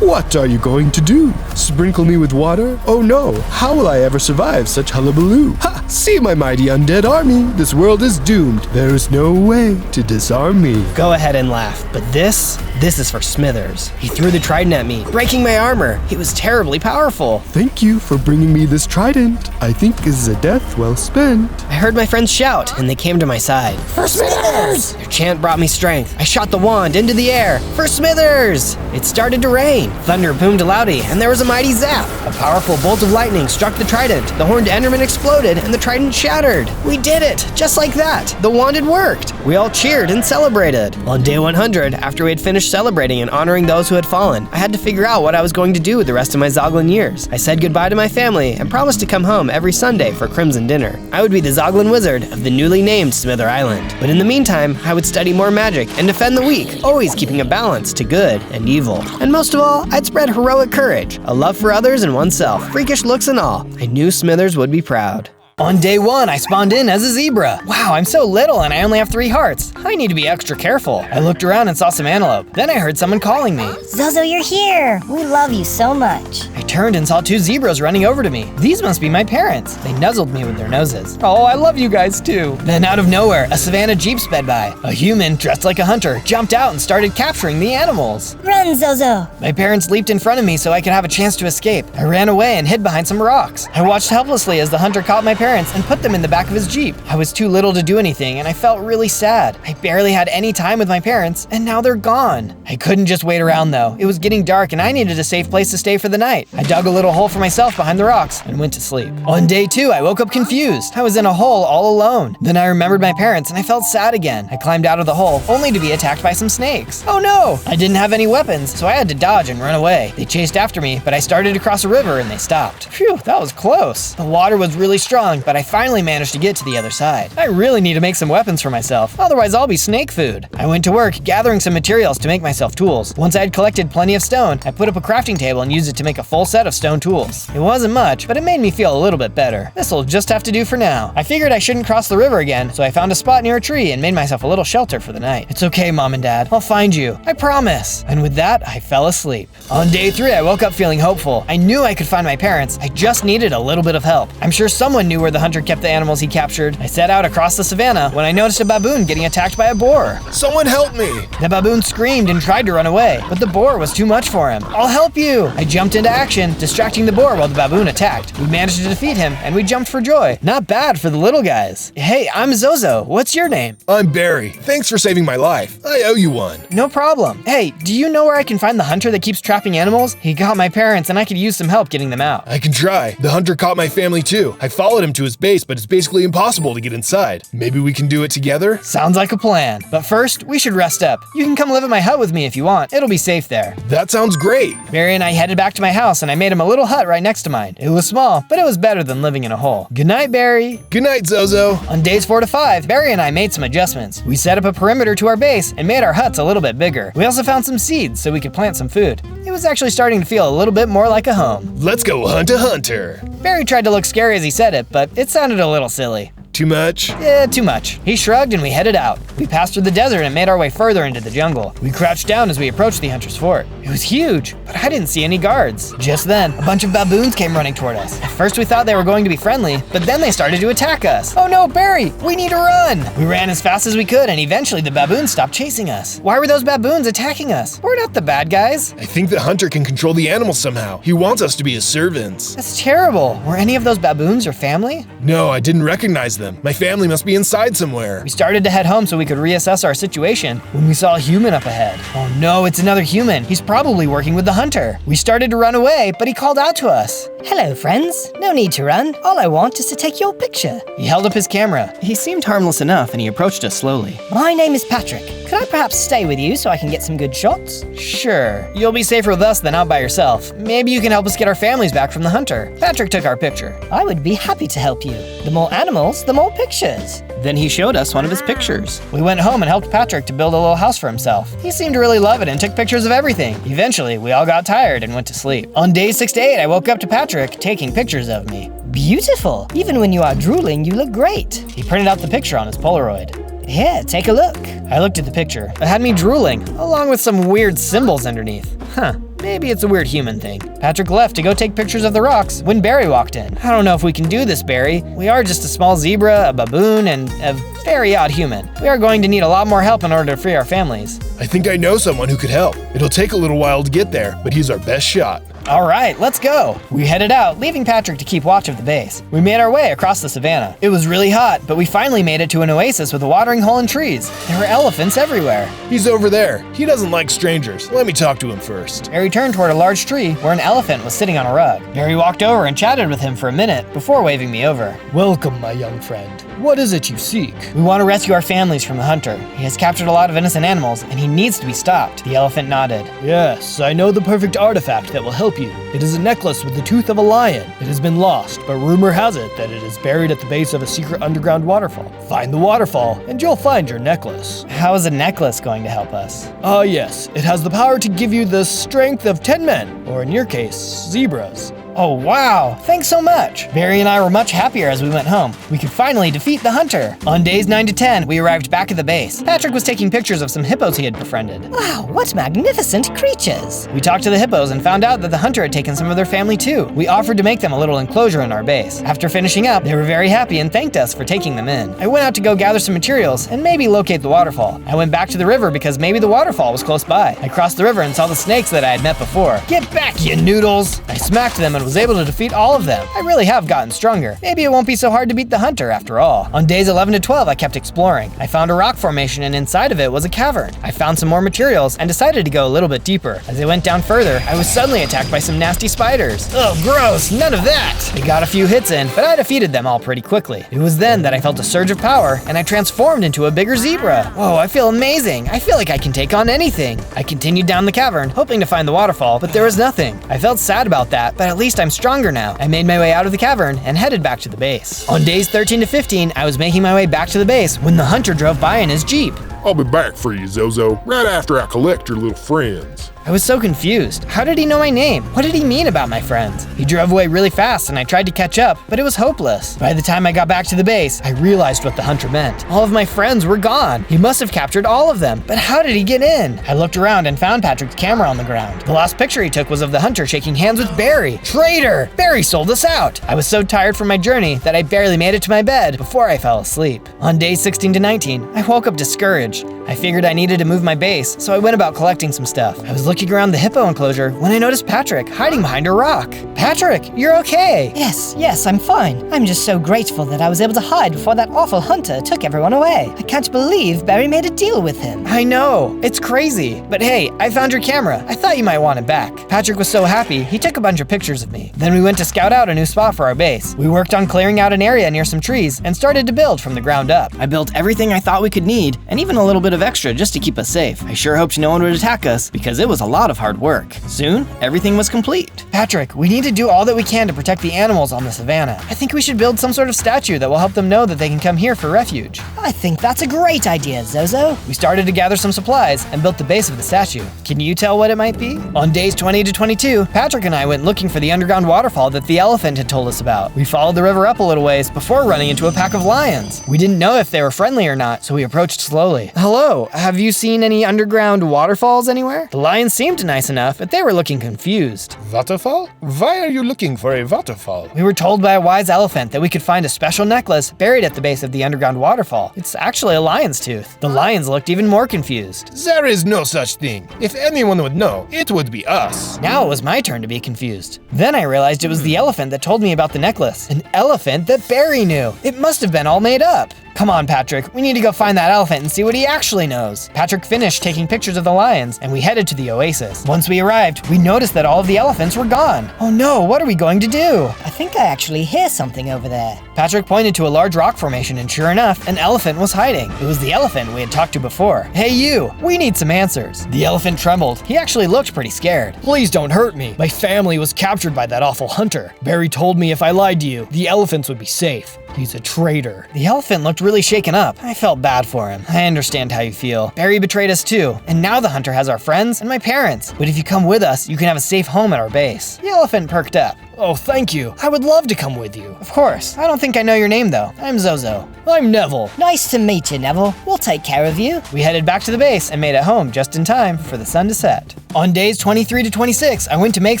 What are you going to do? Sprinkle me with water? Oh no, how will I ever survive such hullabaloo? Ha! See my mighty undead army. This world is doomed. There is no way to disarm me. Go ahead and laugh, but this is for Smithers. He threw the trident at me, breaking my armor. He was terribly powerful. Thank you for bringing me this trident. I think this is a death well spent. I heard my friends shout, and they came to my side. For Smithers! Their chant brought me strength. I shot the wand into the air. For Smithers! It started to rain. Thunder boomed loudly, and there was a mighty zap. A powerful bolt of lightning struck the trident. The Horned Enderman exploded, and the trident shattered. We did it! Just like that! The wand had worked! We all cheered and celebrated. On day 100, after we had finished celebrating and honoring those who had fallen, I had to figure out what I was going to do with the rest of my ZOGLIN years. I said goodbye to my family and promised to come home every Sunday for Crimson dinner. I would be the ZOGLIN wizard of the newly named Smither Island. But in the meantime, I would study more magic and defend the weak, always keeping a balance to good and evil. And most of all, I'd spread heroic courage, a love for others and oneself, freakish looks and all. I knew Smithers would be proud. On day 1, I spawned in as a zebra. Wow, I'm so little and I only have 3 hearts. I need to be extra careful. I looked around and saw some antelope. Then I heard someone calling me. Zozo, you're here. We love you so much. I turned and saw 2 zebras running over to me. These must be my parents. They nuzzled me with their noses. Oh, I love you guys too. Then out of nowhere, a savannah jeep sped by. A human dressed like a hunter jumped out and started capturing the animals. Run, Zozo. My parents leaped in front of me so I could have a chance to escape. I ran away and hid behind some rocks. I watched helplessly as the hunter caught my parents and put them in the back of his jeep. I was too little to do anything and I felt really sad. I barely had any time with my parents and now they're gone. I couldn't just wait around though. It was getting dark and I needed a safe place to stay for the night. I dug a little hole for myself behind the rocks and went to sleep. On day 2, I woke up confused. I was in a hole all alone. Then I remembered my parents and I felt sad again. I climbed out of the hole only to be attacked by some snakes. Oh no! I didn't have any weapons, so I had to dodge and run away. They chased after me, but I started to cross a river and they stopped. Phew, that was close. The water was really strong, but I finally managed to get to the other side. I really need to make some weapons for myself, otherwise I'll be snake food. I went to work gathering some materials to make myself tools. Once I had collected plenty of stone, I put up a crafting table and used it to make a full set of stone tools. It wasn't much, but it made me feel a little bit better. This'll just have to do for now. I figured I shouldn't cross the river again, so I found a spot near a tree and made myself a little shelter for the night. It's okay, Mom and Dad. I'll find you. I promise. And with that, I fell asleep. On day 3, I woke up feeling hopeful. I knew I could find my parents. I just needed a little bit of help. I'm sure someone knew where the hunter kept the animals he captured. I set out across the savannah when I noticed a baboon getting attacked by a boar. Someone help me! The baboon screamed and tried to run away, but the boar was too much for him. I'll help you! I jumped into action, distracting the boar while the baboon attacked. We managed to defeat him, and we jumped for joy. Not bad for the little guys. Hey, I'm Zozo. What's your name? I'm Barry. Thanks for saving my life. I owe you one. No problem. Hey, do you know where I can find the hunter that keeps trapping animals? He got my parents, and I could use some help getting them out. I can try. The hunter caught my family too. I followed him to his base, but it's basically impossible to get inside. Maybe we can do it together? Sounds like a plan. But first, we should rest up. You can come live at my hut with me if you want. It'll be safe there. That sounds great. Barry and I headed back to my house, and I made him a little hut right next to mine. It was small, but it was better than living in a hole. Good night, Barry. Good night, Zozo. On days 4 to 5, Barry and I made some adjustments. We set up a perimeter to our base and made our huts a little bit bigger. We also found some seeds so we could plant some food. It was actually starting to feel a little bit more like a home. Let's go hunt a hunter. Barry tried to look scary as he said it, but it sounded a little silly. Too much? Yeah, too much. He shrugged and we headed out. We passed through the desert and made our way further into the jungle. We crouched down as we approached the hunter's fort. It was huge, but I didn't see any guards. Just then, a bunch of baboons came running toward us. At first we thought they were going to be friendly, but then they started to attack us. Oh no, Barry, we need to run! We ran as fast as we could and eventually the baboons stopped chasing us. Why were those baboons attacking us? We're not the bad guys. I think the hunter can control the animals somehow. He wants us to be his servants. That's terrible. Were any of those baboons your family? No, I didn't recognize them. My family must be inside somewhere. We started to head home so we could reassess our situation when we saw a human up ahead. Oh no, it's another human. He's probably working with the hunter. We started to run away, but he called out to us. Hello, friends. No need to run. All I want is to take your picture. He held up his camera. He seemed harmless enough and he approached us slowly. My name is Patrick. Could I perhaps stay with you so I can get some good shots? Sure. You'll be safer with us than out by yourself. Maybe you can help us get our families back from the hunter. Patrick took our picture. I would be happy to help you. The more animals, the more pictures. Then he showed us one of his pictures. We went home and helped Patrick to build a little house for himself. He seemed to really love it and took pictures of everything. Eventually, we all got tired and went to sleep. On days 6 to 8, I woke up to Patrick taking pictures of me. Beautiful. Even when you are drooling, you look great. He printed out the picture on his Polaroid. Here, take a look. I looked at the picture. It had me drooling, along with some weird symbols underneath. Huh, maybe it's a weird human thing. Patrick left to go take pictures of the rocks when Barry walked in. I don't know if we can do this, Barry. We are just a small zebra, a baboon, and a very odd human. We are going to need a lot more help in order to free our families. I think I know someone who could help. It'll take a little while to get there, but he's our best shot. All right, let's go. We headed out, leaving Patrick to keep watch of the base. We made our way across the savannah. It was really hot, but we finally made it to an oasis with a watering hole and trees. There were elephants everywhere. He's over there. He doesn't like strangers. Let me talk to him first. Barry turned toward a large tree where an elephant was sitting on a rug. Barry walked over and chatted with him for a minute before waving me over. Welcome, my young friend. What is it you seek? We want to rescue our families from the hunter. He has captured a lot of innocent animals and he needs to be stopped. The elephant nodded. Yes, I know the perfect artifact that will help you. It is a necklace with the tooth of a lion. It has been lost, but rumor has it that it is buried at the base of a secret underground waterfall. Find the waterfall, and you'll find your necklace. How is a necklace going to help us? Yes, it has the power to give you the strength of 10 men, or in your case, zebras. Oh wow, thanks so much. Barry and I were much happier as we went home. We could finally defeat the hunter. On days 9 to 10, we arrived back at the base. Patrick was taking pictures of some hippos he had befriended. Wow, what magnificent creatures! We talked to the hippos and found out that the hunter had taken some of their family too. We offered to make them a little enclosure in our base. After finishing up, they were very happy and thanked us for taking them in. I went out to go gather some materials and maybe locate the waterfall. I went back to the river because maybe the waterfall was close by. I crossed the river and saw the snakes that I had met before. Get back, you noodles! I smacked them and was able to defeat all of them. I really have gotten stronger. Maybe it won't be so hard to beat the hunter after all. On days 11 to 12, I kept exploring. I found a rock formation and inside of it was a cavern. I found some more materials and decided to go a little bit deeper. As I went down further, I was suddenly attacked by some nasty spiders. Oh, gross, none of that! I got a few hits in, but I defeated them all pretty quickly. It was then that I felt a surge of power and I transformed into a bigger zebra. Whoa, I feel amazing. I feel like I can take on anything. I continued down the cavern, hoping to find the waterfall, but there was nothing. I felt sad about that, but at least I'm stronger now. I made my way out of the cavern and headed back to the base. On days 13 to 15, I was making my way back to the base when the hunter drove by in his Jeep. I'll be back for you, Zozo, right after I collect your little friends. I was so confused. How did he know my name? What did he mean about my friends? He drove away really fast and I tried to catch up, but it was hopeless. By the time I got back to the base, I realized what the hunter meant. All of my friends were gone. He must have captured all of them, but how did he get in? I looked around and found Patrick's camera on the ground. The last picture he took was of the hunter shaking hands with Barry. Traitor! Barry sold us out! I was so tired from my journey that I barely made it to my bed before I fell asleep. On days 16 to 19, I woke up discouraged. I figured I needed to move my base, so I went about collecting some stuff. I was looking around the hippo enclosure when I noticed Patrick hiding behind a rock. Patrick, you're okay. Yes, I'm fine. I'm just so grateful that I was able to hide before that awful hunter took everyone away. I can't believe Barry made a deal with him. I know, it's crazy. But hey, I found your camera. I thought you might want it back. Patrick was so happy, he took a bunch of pictures of me. Then we went to scout out a new spot for our base. We worked on clearing out an area near some trees and started to build from the ground up. I built everything I thought we could need and even a little bit of extra just to keep us safe. I sure hoped no one would attack us because it was a lot of hard work. Soon, everything was complete. Patrick, we need to do all that we can to protect the animals on the savannah. I think we should build some sort of statue that will help them know that they can come here for refuge. I think that's a great idea, Zozo. We started to gather some supplies and built the base of the statue. Can you tell what it might be? On days 20 to 22, Patrick and I went looking for the underground waterfall that the elephant had told us about. We followed the river up a little ways before running into a pack of lions. We didn't know if they were friendly or not, so we approached slowly. Hello, have you seen any underground waterfalls anywhere? The lions seemed nice enough, but they were looking confused. Waterfall? Why are you looking for a waterfall? We were told by a wise elephant that we could find a special necklace buried at the base of the underground waterfall. It's actually a lion's tooth. The lions looked even more confused. There is no such thing. If anyone would know, it would be us. Now it was my turn to be confused. Then I realized it was the elephant that told me about the necklace. An elephant that Barry knew. It must have been all made up. Come on, Patrick, we need to go find that elephant and see what he actually knows. Patrick finished taking pictures of the lions, and we headed to the oasis. Once we arrived, we noticed that all of the elephants were gone. Oh no, what are we going to do? I think I actually hear something over there. Patrick pointed to a large rock formation, and sure enough, an elephant was hiding. It was the elephant we had talked to before. Hey you, we need some answers. The elephant trembled. He actually looked pretty scared. Please don't hurt me. My family was captured by that awful hunter. Barry told me if I lied to you, the elephants would be safe. He's a traitor. The elephant looked really shaken up. I felt bad for him. I understand how you feel. Barry betrayed us too, and now the hunter has our friends and my parents. But if you come with us, you can have a safe home at our base. The elephant perked up. Oh, thank you. I would love to come with you. Of course. I don't think I know your name though. I'm Zozo. I'm Neville. Nice to meet you, Neville. We'll take care of you. We headed back to the base and made it home just in time for the sun to set. On days 23 to 26, I went to make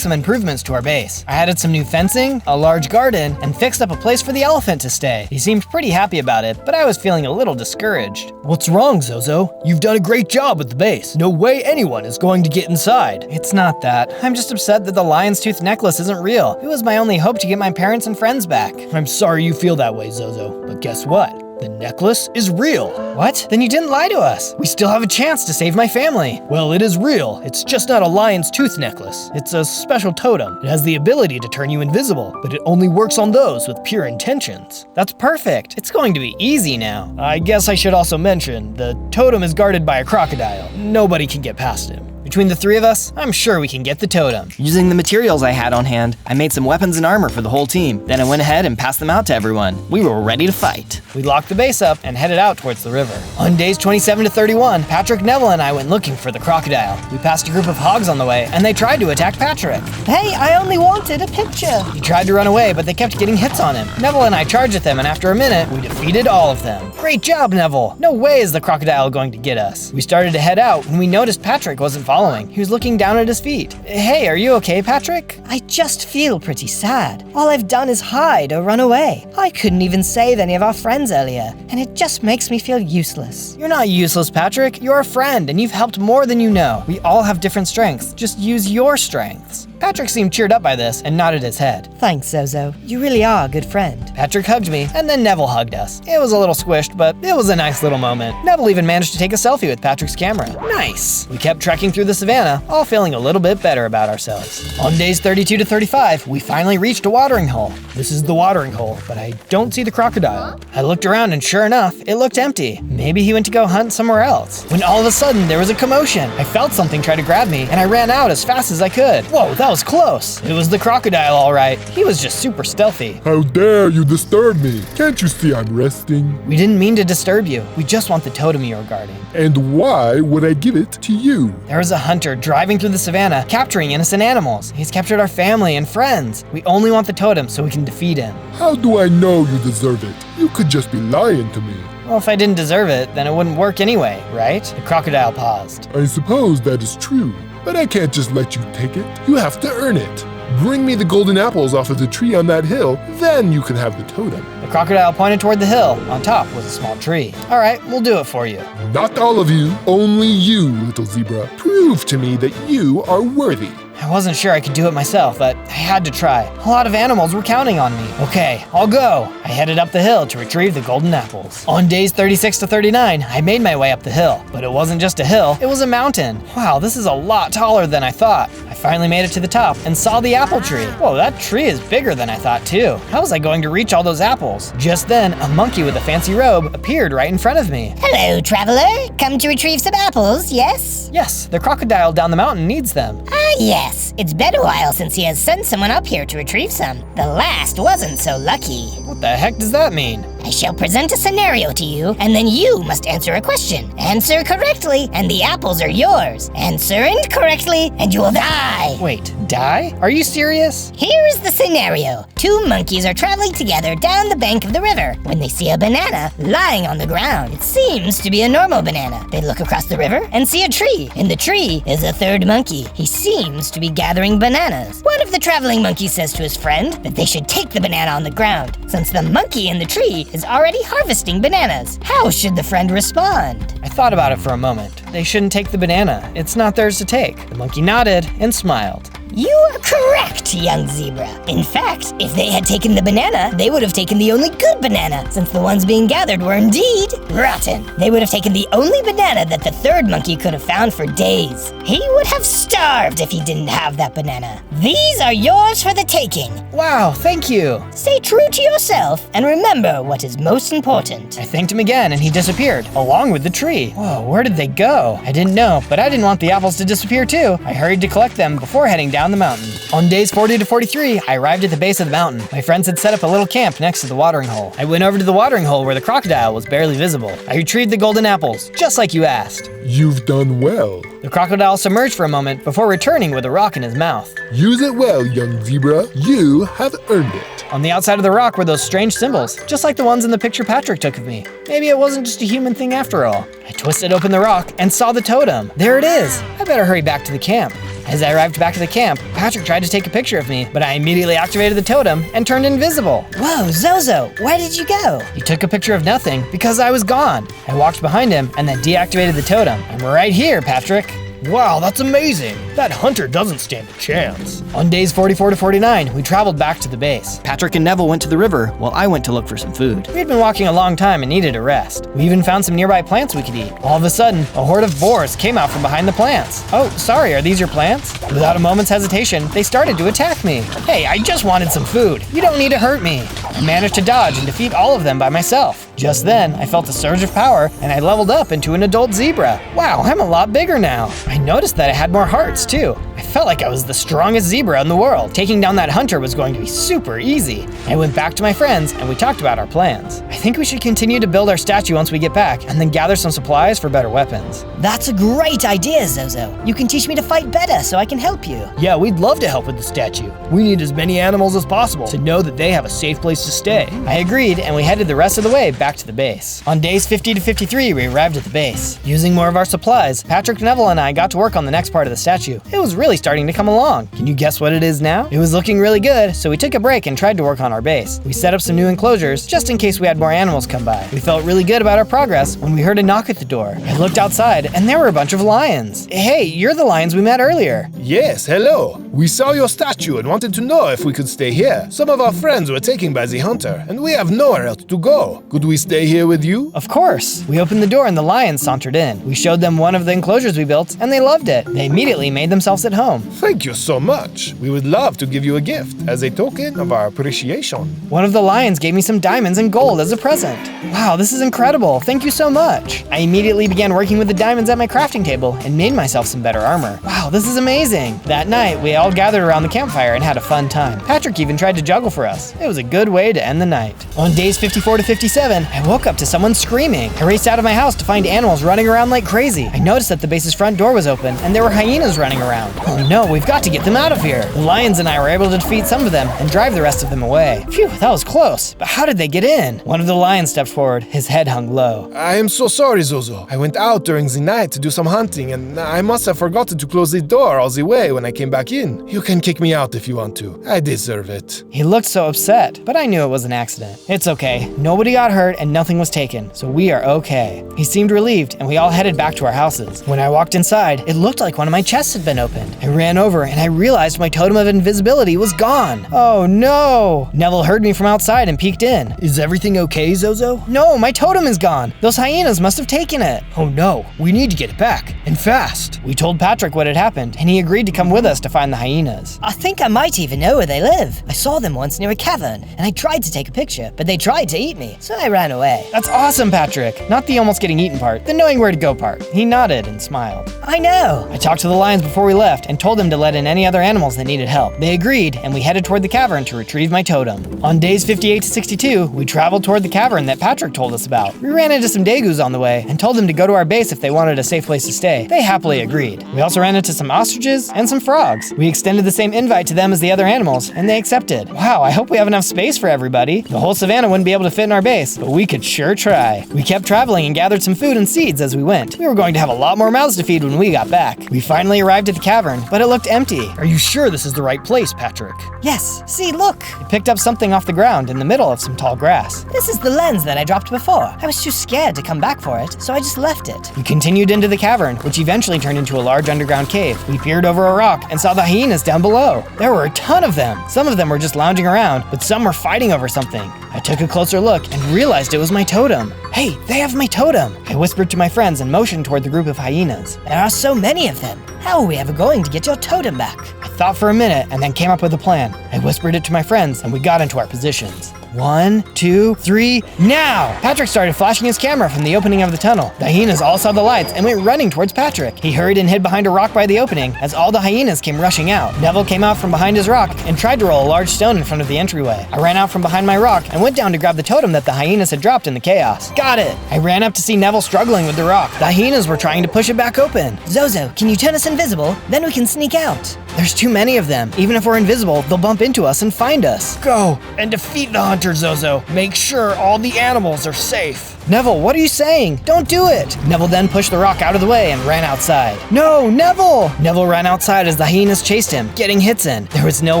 some improvements to our base. I added some new fencing, a large garden, and fixed up a place for the elephant to stay. He seemed pretty happy about it, but I was feeling a little discouraged. What's wrong, Zozo? You've done a great job with the base. No way anyone is going to get inside. It's not that. I'm just upset that the lion's tooth necklace isn't real. It was my only hope to get my parents and friends back. I'm sorry you feel that way, Zozo, but guess what? The necklace is real. What? Then you didn't lie to us. We still have a chance to save my family. Well, it is real. It's just not a lion's tooth necklace. It's a special totem. It has the ability to turn you invisible, but it only works on those with pure intentions. That's perfect. It's going to be easy now. I guess I should also mention, the totem is guarded by a crocodile. Nobody can get past him. It Between the three of us, I'm sure we can get the totem. Using the materials I had on hand, I made some weapons and armor for the whole team. Then I went ahead and passed them out to everyone. We were ready to fight. We locked the base up and headed out towards the river. On days 27 to 31, Patrick, Neville, and I went looking for the crocodile. We passed a group of hogs on the way, and they tried to attack Patrick. Hey, I only wanted a picture. He tried to run away, but they kept getting hits on him. Neville and I charged at them, and after a minute, we defeated all of them. Great job, Neville. No way is the crocodile going to get us. We started to head out when we noticed Patrick wasn't following. He was looking down at his feet. Hey, are you okay, Patrick? I just feel pretty sad. All I've done is hide or run away. I couldn't even save any of our friends earlier, and it just makes me feel useless. You're not useless, Patrick. You're a friend, and you've helped more than you know. We all have different strengths. Just use your strengths. Patrick seemed cheered up by this and nodded his head. Thanks, Zozo. You really are a good friend. Patrick hugged me, and then Neville hugged us. It was a little squished, but it was a nice little moment. Neville even managed to take a selfie with Patrick's camera. Nice! We kept trekking through the savannah, all feeling a little bit better about ourselves. On days 32 to 35, we finally reached a watering hole. This is the watering hole, but I don't see the crocodile. I looked around, and sure enough, it looked empty. Maybe he went to go hunt somewhere else. When all of a sudden, there was a commotion. I felt something try to grab me, and I ran out as fast as I could. Whoa, that was close. It was the crocodile, all right. He was just super stealthy. How dare you disturb me? Can't you see I'm resting? We didn't mean to disturb you. We just want the totem you're guarding. And why would I give it to you? There was a hunter driving through the savannah, capturing innocent animals. He's captured our family and friends. We only want the totem so we can defeat him. How do I know you deserve it? You could just be lying to me. Well, if I didn't deserve it, then it wouldn't work anyway, right? The crocodile paused. I suppose that is true, but I can't just let you take it. You have to earn it. Bring me the golden apples off of the tree on that hill, then you can have the totem. The crocodile pointed toward the hill. On top was a small tree. All right, we'll do it for you. Not all of you, only you, little zebra. Prove to me that you are worthy. I wasn't sure I could do it myself, but I had to try. A lot of animals were counting on me. Okay, I'll go. I headed up the hill to retrieve the golden apples. On days 36 to 39, I made my way up the hill. But it wasn't just a hill, it was a mountain. Wow, this is a lot taller than I thought. I finally made it to the top and saw the apple tree. Whoa, that tree is bigger than I thought too. How was I going to reach all those apples? Just then, a monkey with a fancy robe appeared right in front of me. Hello, traveler. Come to retrieve some apples, yes? Yes, the crocodile down the mountain needs them. Ah, yes. It's been a while since he has sent someone up here to retrieve some. The last wasn't so lucky. What the heck does that mean? I shall present a scenario to you, and then you must answer a question. Answer correctly, and the apples are yours. Answer incorrectly, and you will die. Wait, die? Are you serious? Here is the scenario. Two monkeys are traveling together down the bank of the river when they see a banana lying on the ground. It seems to be a normal banana. They look across the river and see a tree. In the tree is a third monkey. He seems to be gathering bananas. One of the traveling monkeys says to his friend that they should take the banana on the ground, since the monkey in the tree is already harvesting bananas. How should the friend respond? I thought about it for a moment. They shouldn't take the banana. It's not theirs to take. The monkey nodded and smiled. You are correct, young zebra. In fact, if they had taken the banana, they would have taken the only good banana, since the ones being gathered were indeed rotten. They would have taken the only banana that the third monkey could have found for days. He would have starved if he didn't have that banana. These are yours for the taking. Wow, thank you. Stay true to yourself and remember what is most important. I thanked him again and he disappeared, along with the tree. Whoa, where did they go? I didn't know, but I didn't want the apples to disappear too. I hurried to collect them before heading down the mountain. On days 40 to 43, I arrived at the base of the mountain. My friends had set up a little camp next to the watering hole. I went over to the watering hole where the crocodile was barely visible. I retrieved the golden apples, just like you asked. You've done well. The crocodile submerged for a moment before returning with a rock in his mouth. Use it well, young zebra. You have earned it. On the outside of the rock were those strange symbols, just like the ones in the picture Patrick took of me. Maybe it wasn't just a human thing after all. I twisted open the rock and saw the totem. There it is. I better hurry back to the camp. As I arrived back at the camp, Patrick tried to take a picture of me, but I immediately activated the totem and turned invisible. Whoa, Zozo, where did you go? He took a picture of nothing because I was gone. I walked behind him and then deactivated the totem. I'm right here, Patrick. Wow, that's amazing. That hunter doesn't stand a chance. On days 44 to 49, we traveled back to the base. Patrick and Neville went to the river while I went to look for some food. We had been walking a long time and needed a rest. We even found some nearby plants we could eat. All of a sudden, a horde of boars came out from behind the plants. Oh, sorry, are these your plants? Without a moment's hesitation, they started to attack me. Hey, I just wanted some food. You don't need to hurt me. I managed to dodge and defeat all of them by myself. Just then, I felt a surge of power and I leveled up into an adult zebra. Wow, I'm a lot bigger now. I I noticed that it had more hearts, too. I felt like I was the strongest zebra in the world. Taking down that hunter was going to be super easy. I went back to my friends, and we talked about our plans. I think we should continue to build our statue once we get back, and then gather some supplies for better weapons. That's a great idea, Zozo. You can teach me to fight better so I can help you. Yeah, we'd love to help with the statue. We need as many animals as possible to know that they have a safe place to stay. I agreed, and we headed the rest of the way back to the base. On days 50 to 53, we arrived at the base. Using more of our supplies, Patrick, Neville, and I got to work on the next part of the statue. It was really starting to come along. Can you guess what it is now? It was looking really good, so we took a break and tried to work on our base. We set up some new enclosures just in case we had more animals come by. We felt really good about our progress when we heard a knock at the door. I looked outside, and there were a bunch of lions. Hey, you're the lions we met earlier. Yes, hello. We saw your statue and wanted to know if we could stay here. Some of our friends were taken by the hunter, and we have nowhere else to go. Could we stay here with you? Of course. We opened the door and the lions sauntered in. We showed them one of the enclosures we built, and they loved it. They immediately made themselves at home. Thank you so much. We would love to give you a gift as a token of our appreciation. One of the lions gave me some diamonds and gold as a present. Wow, this is incredible. Thank you so much. I immediately began working with the diamonds at my crafting table and made myself some better armor. Wow, this is amazing. That night, we all gathered around the campfire and had a fun time. Patrick even tried to juggle for us. It was a good way to end the night. On days 54 to 57, I woke up to someone screaming. I raced out of my house to find animals running around like crazy. I noticed that the base's front door was open and there were hyenas running around. Oh no, we've got to get them out of here. The lions and I were able to defeat some of them and drive the rest of them away. Phew, that was close. But how did they get in? One of the lions stepped forward, his head hung low. I am so sorry, Zozo. I went out during the night to do some hunting, and I must have forgotten to close the door all the way when I came back in. You can kick me out if you want to. I deserve it. He looked so upset, but I knew it was an accident. It's okay. Nobody got hurt and nothing was taken, so we are okay. He seemed relieved, and we all headed back to our houses. When I walked inside, it looked like one of my chests had been opened. I ran over and I realized my totem of invisibility was gone. Oh no! Neville heard me from outside and peeked in. Is everything okay, Zozo? No, my totem is gone. Those hyenas must have taken it. Oh no, we need to get it back, and fast. We told Patrick what had happened, and he agreed to come with us to find the hyenas. I think I might even know where they live. I saw them once near a cavern, and I tried to take a picture, but they tried to eat me, so I ran away. That's awesome, Patrick. Not the almost getting eaten part, the knowing where to go part. He nodded and smiled. I know. I talked to the lions before we left and told them to let in any other animals that needed help. They agreed, and we headed toward the cavern to retrieve my totem. On days 58 to 62, we traveled toward the cavern that Patrick told us about. We ran into some degus on the way and told them to go to our base if they wanted a safe place to stay. They happily agreed. We also ran into some ostriches and some frogs. We extended the same invite to them as the other animals, and they accepted. Wow, I hope we have enough space for everybody. The whole savannah wouldn't be able to fit in our base, but we could sure try. We kept traveling and gathered some food and seeds as we went. We were going to have a lot more mouths to feed when we got back. We finally arrived at the cavern, but it looked empty. Are you sure this is the right place, Patrick? Yes, see, look. I picked up something off the ground in the middle of some tall grass. This is the lens that I dropped before. I was too scared to come back for it, so I just left it. We continued into the cavern, which eventually turned into a large underground cave. We peered over a rock and saw the hyenas down below. There were a ton of them. Some of them were just lounging around, but some were fighting over something. I took a closer look and realized it was my totem. Hey, they have my totem. I whispered to my friends and motioned toward the group of hyenas. There are so many of them. How are we ever going to get your totem back? I thought for a minute and then came up with a plan. I whispered it to my friends and we got into our positions. 1, 2, 3, now! Patrick started flashing his camera from the opening of the tunnel. The hyenas all saw the lights and went running towards Patrick. He hurried and hid behind a rock by the opening as all the hyenas came rushing out. Neville came out from behind his rock and tried to roll a large stone in front of the entryway. I ran out from behind my rock and went down to grab the totem that the hyenas had dropped in the chaos. Got it! I ran up to see Neville struggling with the rock. The hyenas were trying to push it back open. Zozo, can you turn us invisible? Then we can sneak out. There's too many of them. Even if we're invisible, they'll bump into us and find us. Go and defeat the hunter, Zozo. Make sure all the animals are safe. Neville, what are you saying? Don't do it! Neville then pushed the rock out of the way and ran outside. No, Neville! Neville ran outside as the hyenas chased him, getting hits in. There was no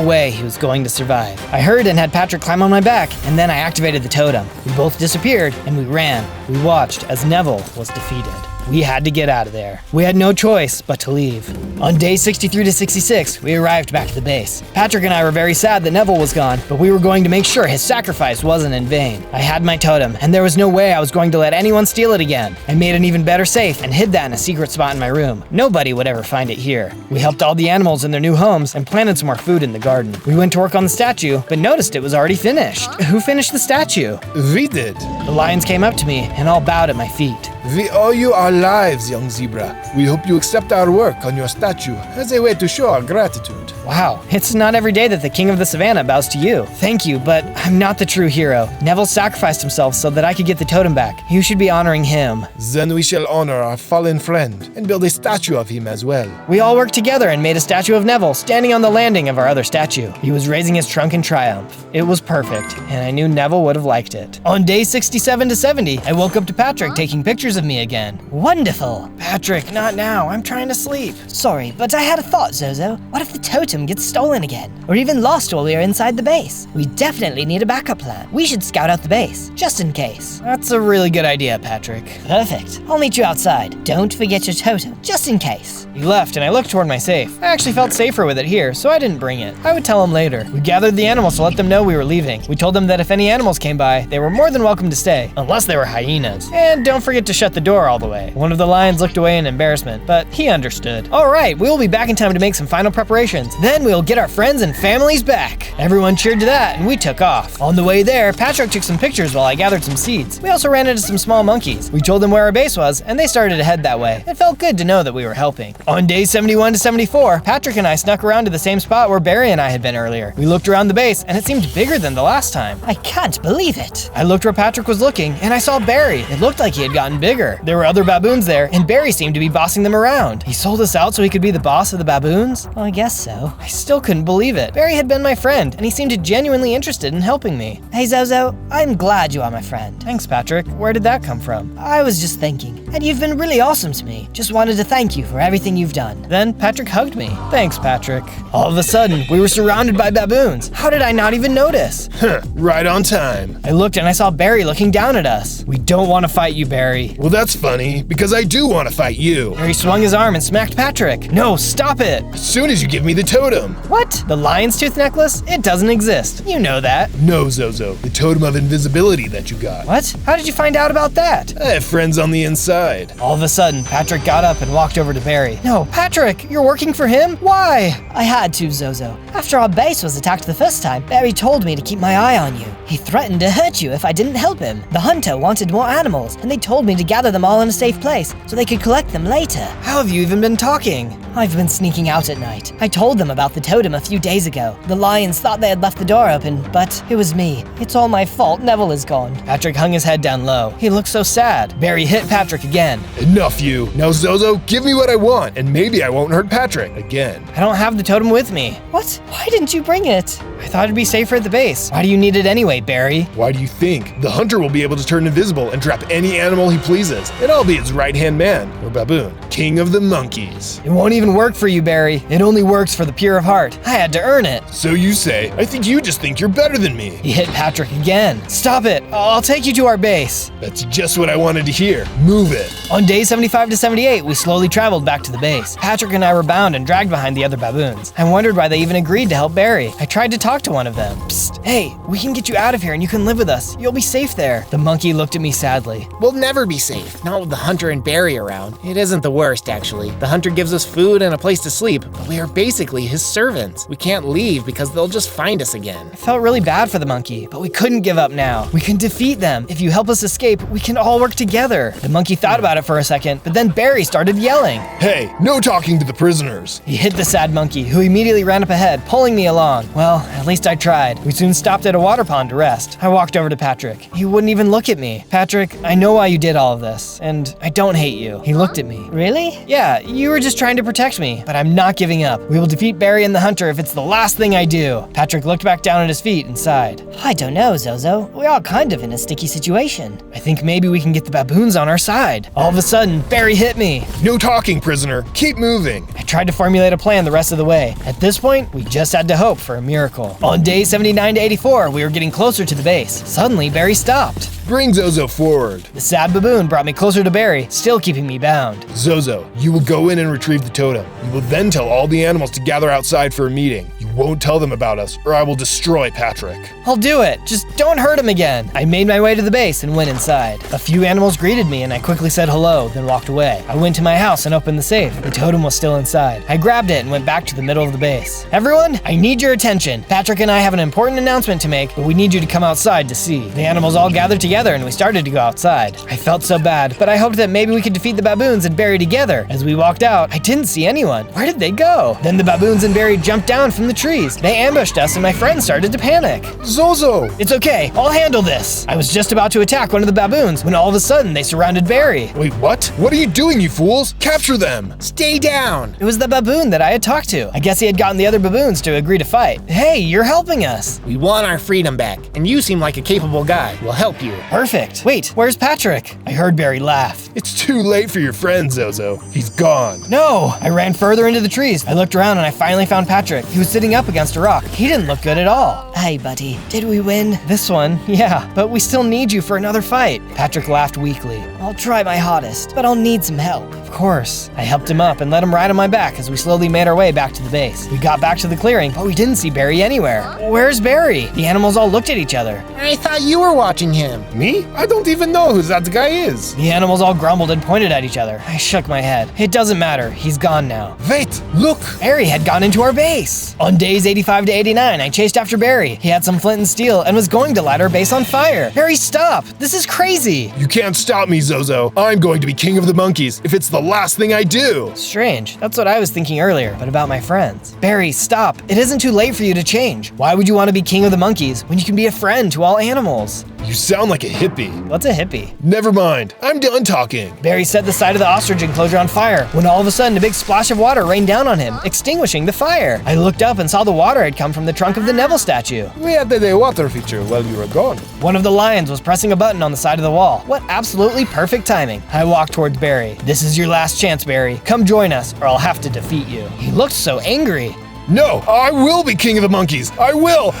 way he was going to survive. I hurried and had Patrick climb on my back, and then I activated the totem. We both disappeared, and we ran. We watched as Neville was defeated. We had to get out of there. We had no choice but to leave. On day 63 to 66, we arrived back to the base. Patrick and I were very sad that Neville was gone, but we were going to make sure his sacrifice wasn't in vain. I had my totem, and there was no way I was going to let anyone steal it again. I made an even better safe and hid that in a secret spot in my room. Nobody would ever find it here. We helped all the animals in their new homes and planted some more food in the garden. We went to work on the statue, but noticed it was already finished. Who finished the statue? We did. The lions came up to me and all bowed at my feet. We owe you our lives, young zebra. We hope you accept our work on your statue as a way to show our gratitude. Wow, it's not every day that the king of the savannah bows to you. Thank you, but I'm not the true hero. Neville sacrificed himself so that I could get the totem back. You should be honoring him. Then we shall honor our fallen friend and build a statue of him as well. We all worked together and made a statue of Neville standing on the landing of our other statue. He was raising his trunk in triumph. It was perfect, and I knew Neville would have liked it. On day 67 to 70, I woke up to Patrick taking pictures of me again. Wonderful. Patrick, not now. I'm trying to sleep. Sorry, but I had a thought, Zozo. What if the totem gets stolen again? Or even lost while we are inside the base? We definitely need a backup plan. We should scout out the base, just in case. That's a really good idea, Patrick. Perfect. I'll meet you outside. Don't forget your totem, just in case. He left, and I looked toward my safe. I actually felt safer with it here, so I didn't bring it. I would tell him later. We gathered the animals to let them know we were leaving. We told them that if any animals came by, they were more than welcome to stay, unless they were hyenas. And don't forget to shut the door all the way. One of the lions looked away in embarrassment, but he understood. All right, we will be back in time to make some final preparations. Then we'll get our friends and families back. Everyone cheered to that, and we took off. On the way there, Patrick took some pictures while I gathered some seeds. We also ran into some small monkeys. We told them where our base was, and they started to head that way. It felt good to know that we were helping. On day 71 to 74, Patrick and I snuck around to the same spot where Barry and I had been earlier. We looked around the base, and it seemed bigger than the last time. I can't believe it. I looked where Patrick was looking, and I saw Barry. It looked like he had gotten bigger. There were other baboons there, and Barry seemed to be bossing them around. He sold us out so he could be the boss of the baboons? Well, I guess so. I still couldn't believe it. Barry had been my friend, and he seemed genuinely interested in helping me. Hey, Zozo, I'm glad you are my friend. Thanks, Patrick. Where did that come from? I was just thinking, and you've been really awesome to me. Just wanted to thank you for everything you've done. Then Patrick hugged me. Thanks, Patrick. All of a sudden, we were surrounded by baboons. How did I not even notice? Right on time. I looked and I saw Barry looking down at us. We don't want to fight you, Barry. Well, that's funny, because I do want to fight you. Barry swung his arm and smacked Patrick. No, stop it. As soon as you give me the totem. What? The lion's tooth necklace? It doesn't exist. You know that. No, Zozo. The totem of invisibility that you got. What? How did you find out about that? I have friends on the inside. All of a sudden, Patrick got up and walked over to Barry. No, Patrick, you're working for him? Why? I had to, Zozo. After our base was attacked the first time, Barry told me to keep my eye on you. He threatened to hurt you if I didn't help him. The hunter wanted more animals, and they told me to gather them all in a safe place so they could collect them later. How have you even been talking? I've been sneaking out at night. I told them about the totem a few days ago. The lions thought they had left the door open, but it was me. It's all my fault. Neville is gone. Patrick hung his head down low. He looked so sad. Barry hit Patrick again. Enough, you. Now, Zozo, give me what I want, and maybe I won't hurt Patrick again. I don't have the totem with me. What? Why didn't you bring it? I thought it'd be safer at the base. Why do you need it anyway, Barry? Why do you think? The hunter will be able to turn invisible and trap any animal he pleases, and I'll be its right-hand man, or baboon, king of the monkeys. It won't even work for you, Barry. It only works for the pure of heart. I had to earn it. So you say. I think you just think you're better than me. He hit Patrick again. Stop it. I'll take you to our base. That's just what I wanted to hear. Move it. On day 75 to 78, we slowly traveled back to the base. Patrick and I were bound and dragged behind the other baboons. I wondered why they even agreed to help Barry. I tried to talk to one of them. Psst, hey, we can get you out of here and you can live with us. You'll be safe there. The monkey looked at me sadly. We'll never be safe, not with the hunter and Barry around. It isn't the worst, actually. The hunter gives us food and a place to sleep, but we are basically his servants. We can't leave because they'll just find us again. I felt really bad for the monkey, but we couldn't give up now. We can defeat them. If you help us escape, we can all work together. The monkey thought about it for a second, but then Barry started yelling. Hey, no talking to the prisoners. He hit the sad monkey, who immediately ran up ahead, pulling me along. Well, at least I tried. We soon stopped at a water pond to rest. I walked over to Patrick. He wouldn't even look at me. Patrick, I know why you did all of this, and I don't hate you. He looked at me. Really? Yeah, you were just trying to protect me, but I'm not giving up. We will defeat Barry and the hunter if it's the last thing I do. Patrick looked back down at his feet and sighed. I don't know, Zozo. We're all kind of in a sticky situation. I think maybe we can get the baboons on our side. All of a sudden, Barry hit me. No talking, prisoner. Keep moving. I tried to formulate a plan the rest of the way. At this point, we just had to hope for a miracle. On day 79 to 84, we were getting closer to the base. Suddenly, Barry stopped. Bring Zozo forward. The sad baboon brought me closer to Barry, still keeping me bound. Zozo, you will go in and retrieve the totem. You will then tell all the animals to gather outside for a meeting. You won't tell them about us, or I will destroy Patrick. I'll do it. Just don't hurt him again. I made my way to the base and went inside. A few animals greeted me and I quickly said hello, then walked away. I went to my house and opened the safe. The totem was still inside. I grabbed it and went back to the middle of the base. Everyone, I need your attention. Patrick and I have an important announcement to make, but we need you to come outside to see. The animals all gathered together and we started to go outside. I felt so bad, but I hoped that maybe we could defeat the baboons and Barry together. As we walked out, I didn't see anyone. Where did they go? Then the baboons and Barry jumped down from the trees. They ambushed us and my friend started to panic. Zozo! It's okay, I'll handle this. I was just about to attack one of the baboons when all of a sudden they surrounded Barry. Wait, what? What are you doing, you fools? Capture them! Stay down! It was the baboon that I had talked to. I guess he had gotten the other baboons to agree to fight. Hey, you're helping us. We want our freedom back, and you seem like a capable guy. We'll help you. Perfect. Wait, where's Patrick? I heard Barry laugh. It's too late for your friend, Zozo. He's gone. No! I ran further into the trees. I looked around and I finally found Patrick. He was sitting up against a rock. He didn't look good at all. Hey, buddy, did we win? This one, yeah, but we still need you for another fight. Patrick laughed weakly. I'll try my hardest, but I'll need some help. Of course. I helped him up and let him ride on my back as we slowly made our way back to the base. We got back to the clearing, but we didn't see Barry anywhere. Where's Barry? The animals all looked at each other. I thought you were watching him. Me? I don't even know who that guy is. The animals all grumbled and pointed at each other. I shook my head. It doesn't matter. He's gone now. Wait, look! Barry had gone into our base. On days 85 to 89, I chased after Barry. He had some flint and steel and was going to light our base on fire. Barry, stop! This is crazy! You can't stop me, Zozo. I'm going to be king of the monkeys if it's the last thing I do. Strange. That's what I was thinking earlier, but about my friends. Barry, stop. It isn't too late for you to change. Why would you want to be king of the monkeys when you can be a friend to all animals? You sound like a hippie. What's a hippie? Never mind. I'm done talking. Barry set the side of the ostrich enclosure on fire when all of a sudden a big splash of water rained down on him, extinguishing the fire. I looked up and saw the water had come from the trunk of the Neville statue. We added a water feature while you were gone. One of the lions was pressing a button on the side of the wall. What absolutely perfect timing. I walked towards Barry. This is your last chance, Barry. Come join us or I'll have to defeat you. He looked so angry. No, I will be king of the monkeys. I will.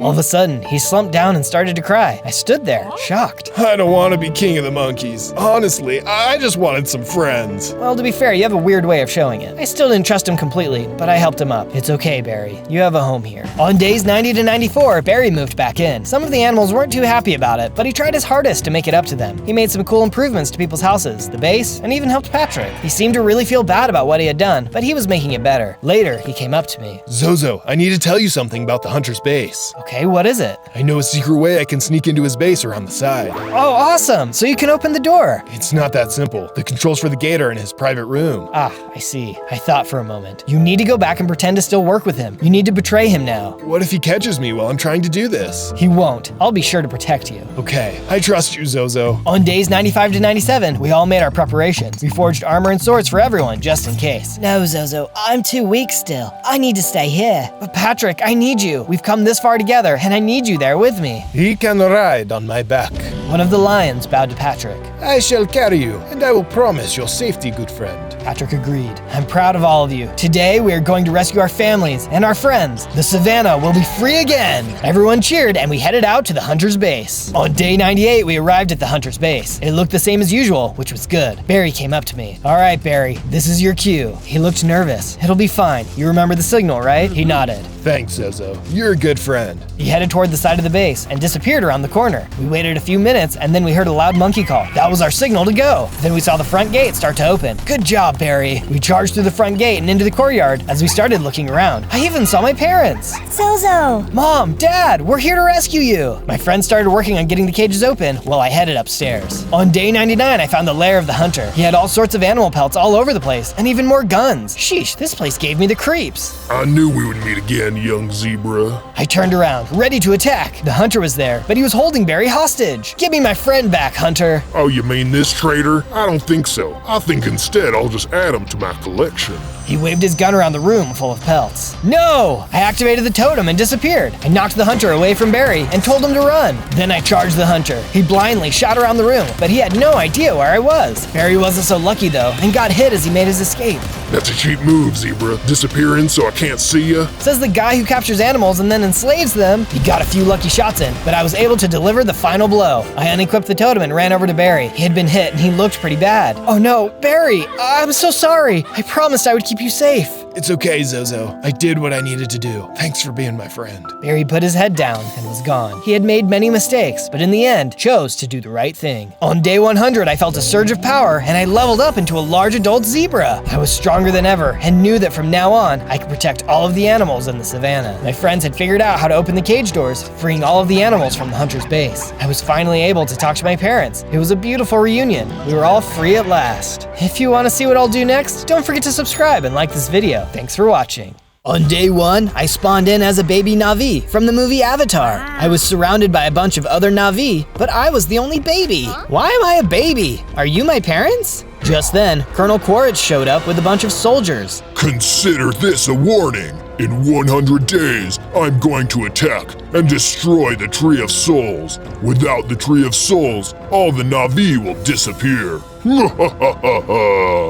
All of a sudden, he slumped down and started to cry. I stood there, shocked. I don't want to be king of the monkeys. Honestly, I just wanted some friends. Well, to be fair, you have a weird way of showing it. I still didn't trust him completely, but I helped him up. It's okay, Barry. You have a home here. On days 90 to 94, Barry moved back in. Some of the animals weren't too happy about it, but he tried his hardest to make it up to them. He made some cool improvements to people's houses, the base, and even helped Patrick. He seemed to really feel bad about what he had done, but he was making it better. Later, he came up to me. Zozo, I need to tell you something about the hunter's base. Okay, what is it? I know a secret way I can sneak into his base around the side. Oh, awesome! So you can open the door. It's not that simple. The controls for the gate are in his private room. Ah, I see. I thought for a moment. You need to go back and pretend to still work with him. You need to betray him now. What if he catches me while I'm trying to do this? He won't. I'll be sure to protect you. Okay, I trust you, Zozo. On days 95 to 97, we all made our preparations. We forged armor and swords for everyone, just in case. No, Zozo, I'm too weak still. I need to stay here. But Patrick, I need you. We've come this far together, and I need you there with me. He can ride on my back. One of the lions bowed to Patrick. I shall carry you, and I will promise your safety, good friend. Patrick agreed. I'm proud of all of you. Today, we are going to rescue our families and our friends. The savannah will be free again. Everyone cheered, and we headed out to the hunter's base. On day 98, we arrived at the hunter's base. It looked the same as usual, which was good. Barry came up to me. All right, Barry, this is your cue. He looked nervous. It'll be fine. You remember the signal, right? He nodded. Thanks, Zozo. You're a good friend. He headed toward the side of the base and disappeared around the corner. We waited a few minutes, and then we heard a loud monkey call. That was our signal to go. Then we saw the front gate start to open. Good job, Barry. We charged through the front gate and into the courtyard. As we started looking around, I even saw my parents. Zozo! Mom, Dad, we're here to rescue you. My friends started working on getting the cages open while I headed upstairs. On day 99, I found the lair of the hunter. He had all sorts of animal pelts all over the place, and even more guns. Sheesh, this place gave me the creeps. I knew we would meet again, young zebra. I turned around, ready to attack. The hunter was there, but he was holding Barry hostage. Give me my friend back, Hunter. Oh, you mean this traitor? I don't think so. I think instead I'll just add him to my collection. He waved his gun around the room full of pelts. No! I activated the totem and disappeared. I knocked the hunter away from Barry and told him to run. Then I charged the hunter. He blindly shot around the room, but he had no idea where I was. Barry wasn't so lucky though, and got hit as he made his escape. That's a cheap move, zebra. Disappearing so I can't see ya. Says the guy who captures animals and then enslaves them. He got a few lucky shots in, but I was able to deliver the final blow. I unequipped the totem and ran over to Barry. He had been hit and he looked pretty bad. Oh no, Barry, I'm so sorry. I promised I would keep you safe. It's okay, Zozo. I did what I needed to do. Thanks for being my friend. Barry put his head down and was gone. He had made many mistakes, but in the end, chose to do the right thing. On day 100, I felt a surge of power, and I leveled up into a large adult zebra. I was stronger than ever, and knew that from now on, I could protect all of the animals in the savannah. My friends had figured out how to open the cage doors, freeing all of the animals from the hunter's base. I was finally able to talk to my parents. It was a beautiful reunion. We were all free at last. If you want to see what I'll do next, don't forget to subscribe and like this video. Thanks for watching. On day 1, I spawned in as a baby Na'vi from the movie Avatar. I was surrounded by a bunch of other Na'vi, but I was the only baby. Why am I a baby? Are you my parents? Just then, Colonel Quaritch showed up with a bunch of soldiers. Consider this a warning. In 100 days, I'm going to attack and destroy the Tree of Souls. Without the Tree of Souls, all the Na'vi will disappear.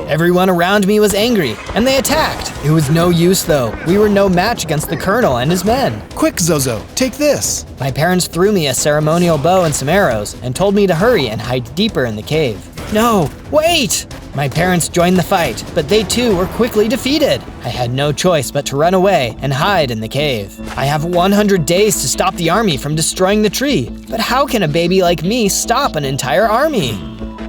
Everyone around me was angry, and they attacked. It was no use though. We were no match against the Colonel and his men. Quick, Zozo, take this. My parents threw me a ceremonial bow and some arrows, and told me to hurry and hide deeper in the cave. No, wait! My parents joined the fight, but they too were quickly defeated. I had no choice but to run away and hide in the cave. I have 100 days to stop the army from destroying the tree, but how can a baby like me stop an entire army?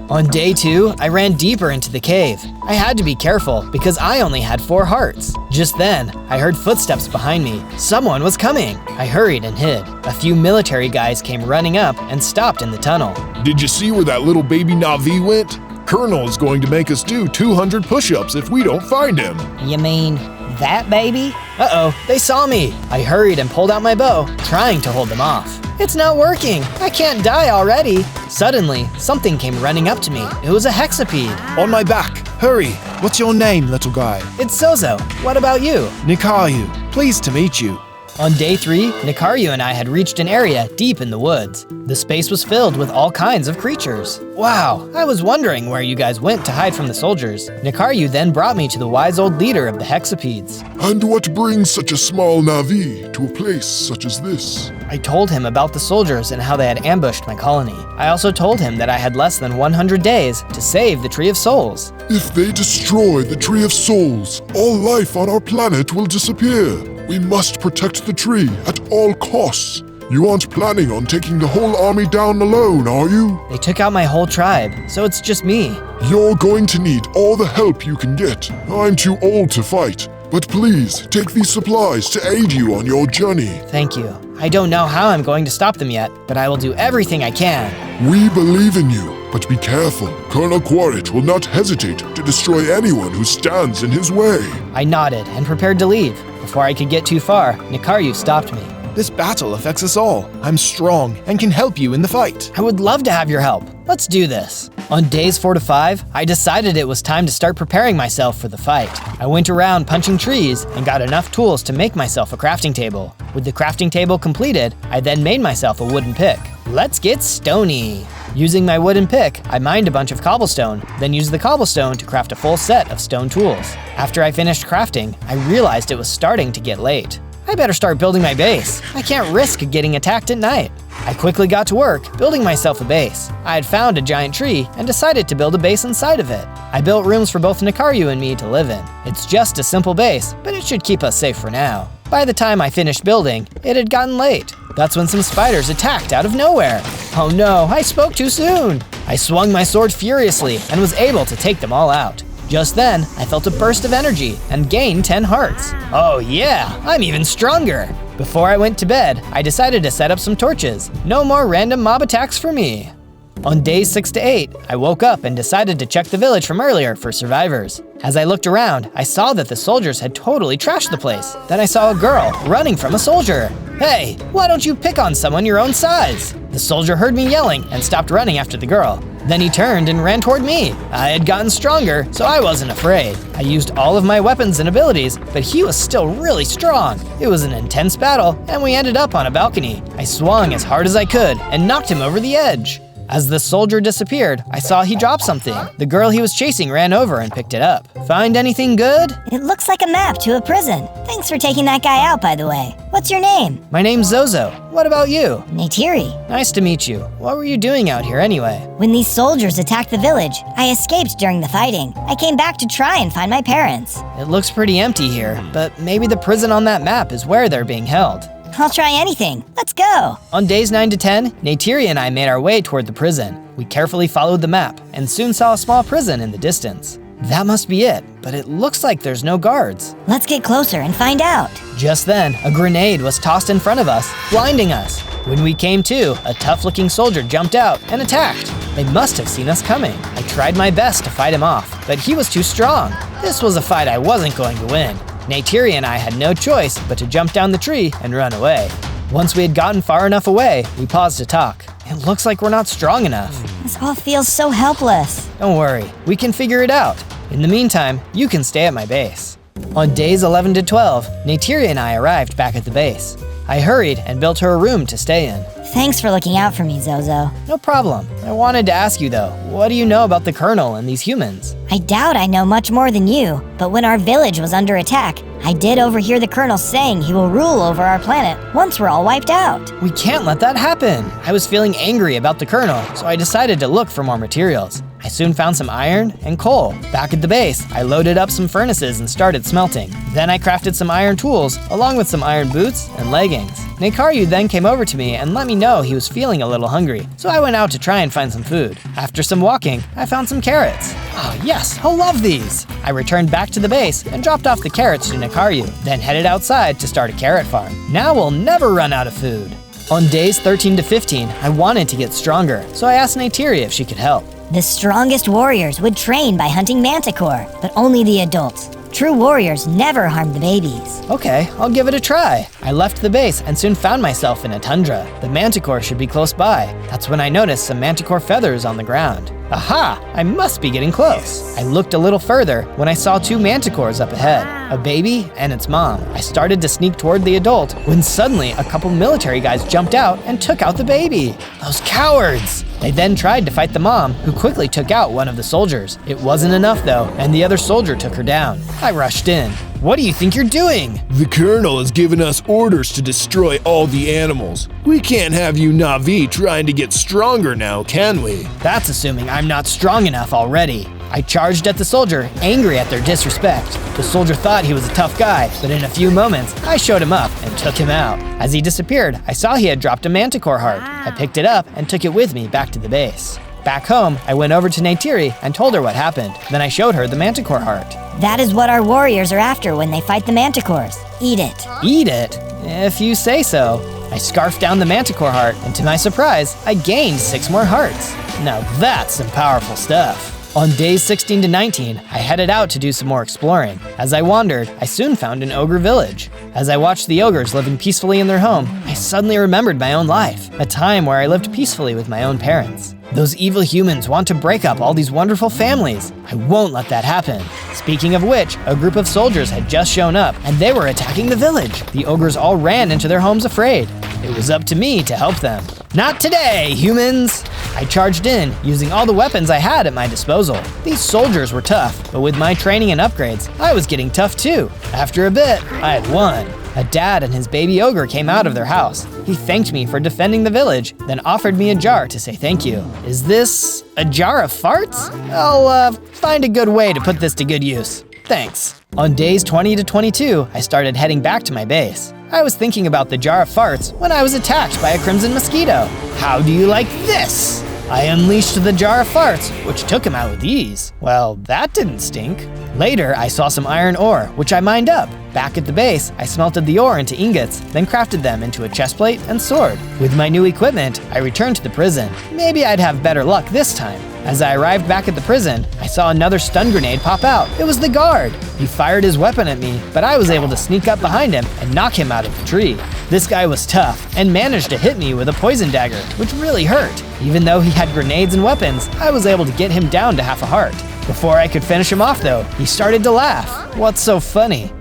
On day 2, I ran deeper into the cave. I had to be careful because I only had 4 hearts. Just then, I heard footsteps behind me. Someone was coming. I hurried and hid. A few military guys came running up and stopped in the tunnel. Did you see where that little baby Na'vi went? Colonel is going to make us do 200 push-ups if we don't find him. You mean that baby? Uh-oh, they saw me. I hurried and pulled out my bow, trying to hold them off. It's not working. I can't die already. Suddenly, something came running up to me. It was a hexapede. On my back. Hurry. What's your name, little guy? It's Zozo. What about you? Nikayu. Pleased to meet you. On day 3, Nikaru and I had reached an area deep in the woods. The space was filled with all kinds of creatures. Wow, I was wondering where you guys went to hide from the soldiers. Nikaru then brought me to the wise old leader of the hexapedes. And what brings such a small Na'vi to a place such as this? I told him about the soldiers and how they had ambushed my colony. I also told him that I had less than 100 days to save the Tree of Souls. If they destroy the Tree of Souls, all life on our planet will disappear. We must protect the tree at all costs. You aren't planning on taking the whole army down alone, are you? They took out my whole tribe, so it's just me. You're going to need all the help you can get. I'm too old to fight, but please take these supplies to aid you on your journey. Thank you. I don't know how I'm going to stop them yet, but I will do everything I can. We believe in you, but be careful. Colonel Quaritch will not hesitate to destroy anyone who stands in his way. I nodded and prepared to leave. Before I could get too far, Nikaru stopped me. This battle affects us all. I'm strong and can help you in the fight. I would love to have your help. Let's do this. On days 4 to 5, I decided it was time to start preparing myself for the fight. I went around punching trees and got enough tools to make myself a crafting table. With the crafting table completed, I then made myself a wooden pick. Let's get stony. Using my wooden pick, I mined a bunch of cobblestone, then used the cobblestone to craft a full set of stone tools. After I finished crafting, I realized it was starting to get late. I better start building my base. I can't risk getting attacked at night. I quickly got to work, building myself a base. I had found a giant tree and decided to build a base inside of it. I built rooms for both Nikaru and me to live in. It's just a simple base, but it should keep us safe for now. By the time I finished building, it had gotten late. That's when some spiders attacked out of nowhere. Oh no, I spoke too soon. I swung my sword furiously and was able to take them all out. Just then, I felt a burst of energy and gained 10 hearts. Oh yeah, I'm even stronger. Before I went to bed, I decided to set up some torches. No more random mob attacks for me. On days 6 to 8, I woke up and decided to check the village from earlier for survivors. As I looked around, I saw that the soldiers had totally trashed the place. Then I saw a girl running from a soldier. Hey, why don't you pick on someone your own size? The soldier heard me yelling and stopped running after the girl. Then he turned and ran toward me. I had gotten stronger, so I wasn't afraid. I used all of my weapons and abilities, but he was still really strong. It was an intense battle, and we ended up on a balcony. I swung as hard as I could and knocked him over the edge. As the soldier disappeared, I saw he dropped something. The girl he was chasing ran over and picked it up. Find anything good? It looks like a map to a prison. Thanks for taking that guy out, by the way. What's your name? My name's Zozo. What about you? Neytiri. Nice to meet you. What were you doing out here anyway? When these soldiers attacked the village, I escaped during the fighting. I came back to try and find my parents. It looks pretty empty here, but maybe the prison on that map is where they're being held. I'll try anything. Let's go. On days 9 to 10, Neytiri and I made our way toward the prison. We carefully followed the map and soon saw a small prison in the distance. That must be it, but it looks like there's no guards. Let's get closer and find out. Just then, a grenade was tossed in front of us, blinding us. When we came to, a tough-looking soldier jumped out and attacked. They must have seen us coming. I tried my best to fight him off, but he was too strong. This was a fight I wasn't going to win. Neytiri and I had no choice but to jump down the tree and run away. Once we had gotten far enough away, we paused to talk. It looks like we're not strong enough. This all feels so helpless. Don't worry, we can figure it out. In the meantime, you can stay at my base. On days 11 to 12, Neytiri and I arrived back at the base. I hurried and built her a room to stay in. Thanks for looking out for me, Zozo. No problem. I wanted to ask you though, what do you know about the Colonel and these humans? I doubt I know much more than you, but when our village was under attack, I did overhear the Colonel saying he will rule over our planet once we're all wiped out. We can't let that happen. I was feeling angry about the Colonel, so I decided to look for more materials. I soon found some iron and coal. Back at the base, I loaded up some furnaces and started smelting. Then I crafted some iron tools, along with some iron boots and leggings. Neytiri then came over to me and let me know he was feeling a little hungry, so I went out to try and find some food. After some walking, I found some carrots. Oh yes, he'll love these! I returned back to the base and dropped off the carrots to Neytiri, then headed outside to start a carrot farm. Now we'll never run out of food. On days 13 to 15, I wanted to get stronger, so I asked Neytiri if she could help. The strongest warriors would train by hunting manticore, but only the adults. True warriors never harm the babies. Okay, I'll give it a try. I left the base and soon found myself in a tundra. The manticore should be close by. That's when I noticed some manticore feathers on the ground. Aha! I must be getting close. I looked a little further when I saw 2 manticores up ahead, a baby and its mom. I started to sneak toward the adult when suddenly a couple military guys jumped out and took out the baby. Those cowards! They then tried to fight the mom, who quickly took out one of the soldiers. It wasn't enough though, and the other soldier took her down. I rushed in. What do you think you're doing? The Colonel has given us orders to destroy all the animals. We can't have you Na'vi trying to get stronger now, can we? That's assuming I'm not strong enough already. I charged at the soldier, angry at their disrespect. The soldier thought he was a tough guy, but in a few moments, I showed him up and took him out. As he disappeared, I saw he had dropped a manticore heart. I picked it up and took it with me back to the base. Back home, I went over to Neytiri and told her what happened. Then I showed her the manticore heart. That is what our warriors are after when they fight the manticores. Eat it. Eat it? If you say so. I scarfed down the manticore heart, and to my surprise, I gained 6 more hearts. Now that's some powerful stuff. On days 16 to 19, I headed out to do some more exploring. As I wandered, I soon found an ogre village. As I watched the ogres living peacefully in their home, I suddenly remembered my own life, a time where I lived peacefully with my own parents. Those evil humans want to break up all these wonderful families. I won't let that happen. Speaking of which, a group of soldiers had just shown up, and they were attacking the village. The ogres all ran into their homes afraid. It was up to me to help them. Not today, humans! I charged in, using all the weapons I had at my disposal. These soldiers were tough, but with my training and upgrades, I was getting tough too. After a bit, I had won. A dad and his baby ogre came out of their house. He thanked me for defending the village, then offered me a jar to say thank you. Is this a jar of farts? I'll find a good way to put this to good use. Thanks. On days 20 to 22, I started heading back to my base. I was thinking about the jar of farts when I was attacked by a crimson mosquito. How do you like this? I unleashed the jar of farts, which took him out with ease. Well, that didn't stink. Later, I saw some iron ore, which I mined up. Back at the base, I smelted the ore into ingots, then crafted them into a chestplate and sword. With my new equipment, I returned to the prison. Maybe I'd have better luck this time. As I arrived back at the prison, I saw another stun grenade pop out. It was the guard. He fired his weapon at me, but I was able to sneak up behind him and knock him out of the tree. This guy was tough and managed to hit me with a poison dagger, which really hurt. Even though he had grenades and weapons, I was able to get him down to half a heart. Before I could finish him off though, he started to laugh. What's so funny?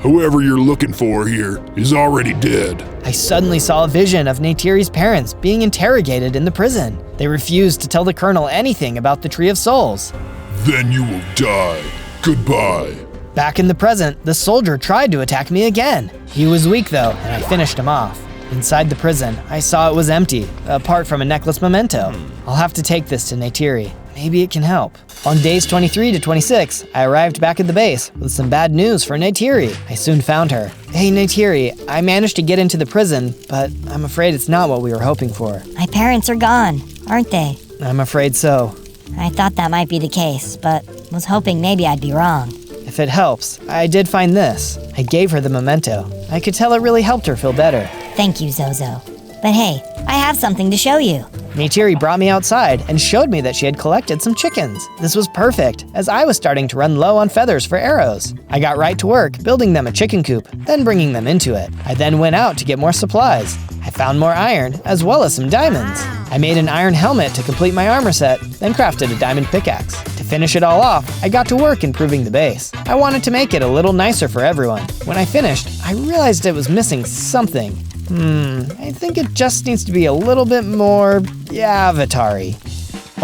Whoever you're looking for here is already dead. I suddenly saw a vision of Neytiri's parents being interrogated in the prison. They refused to tell the Colonel anything about the Tree of Souls. Then you will die. Goodbye. Back in the present, the soldier tried to attack me again. He was weak though, and I finished him off. Inside the prison, I saw it was empty, apart from a necklace memento. I'll have to take this to Neytiri. Maybe it can help. On days 23 to 26, I arrived back at the base with some bad news for Neytiri. I soon found her. Hey Neytiri, I managed to get into the prison, but I'm afraid it's not what we were hoping for. My parents are gone, aren't they? I'm afraid so. I thought that might be the case, but was hoping maybe I'd be wrong. If it helps, I did find this. I gave her the memento. I could tell it really helped her feel better. Thank you, Zozo. But hey, I have something to show you. Neytiri brought me outside and showed me that she had collected some chickens. This was perfect, as I was starting to run low on feathers for arrows. I got right to work, building them a chicken coop, then bringing them into it. I then went out to get more supplies. I found more iron, as well as some diamonds. I made an iron helmet to complete my armor set, then crafted a diamond pickaxe. To finish it all off, I got to work improving the base. I wanted to make it a little nicer for everyone. When I finished, I realized it was missing something. I think it just needs to be a little bit more avatar-y.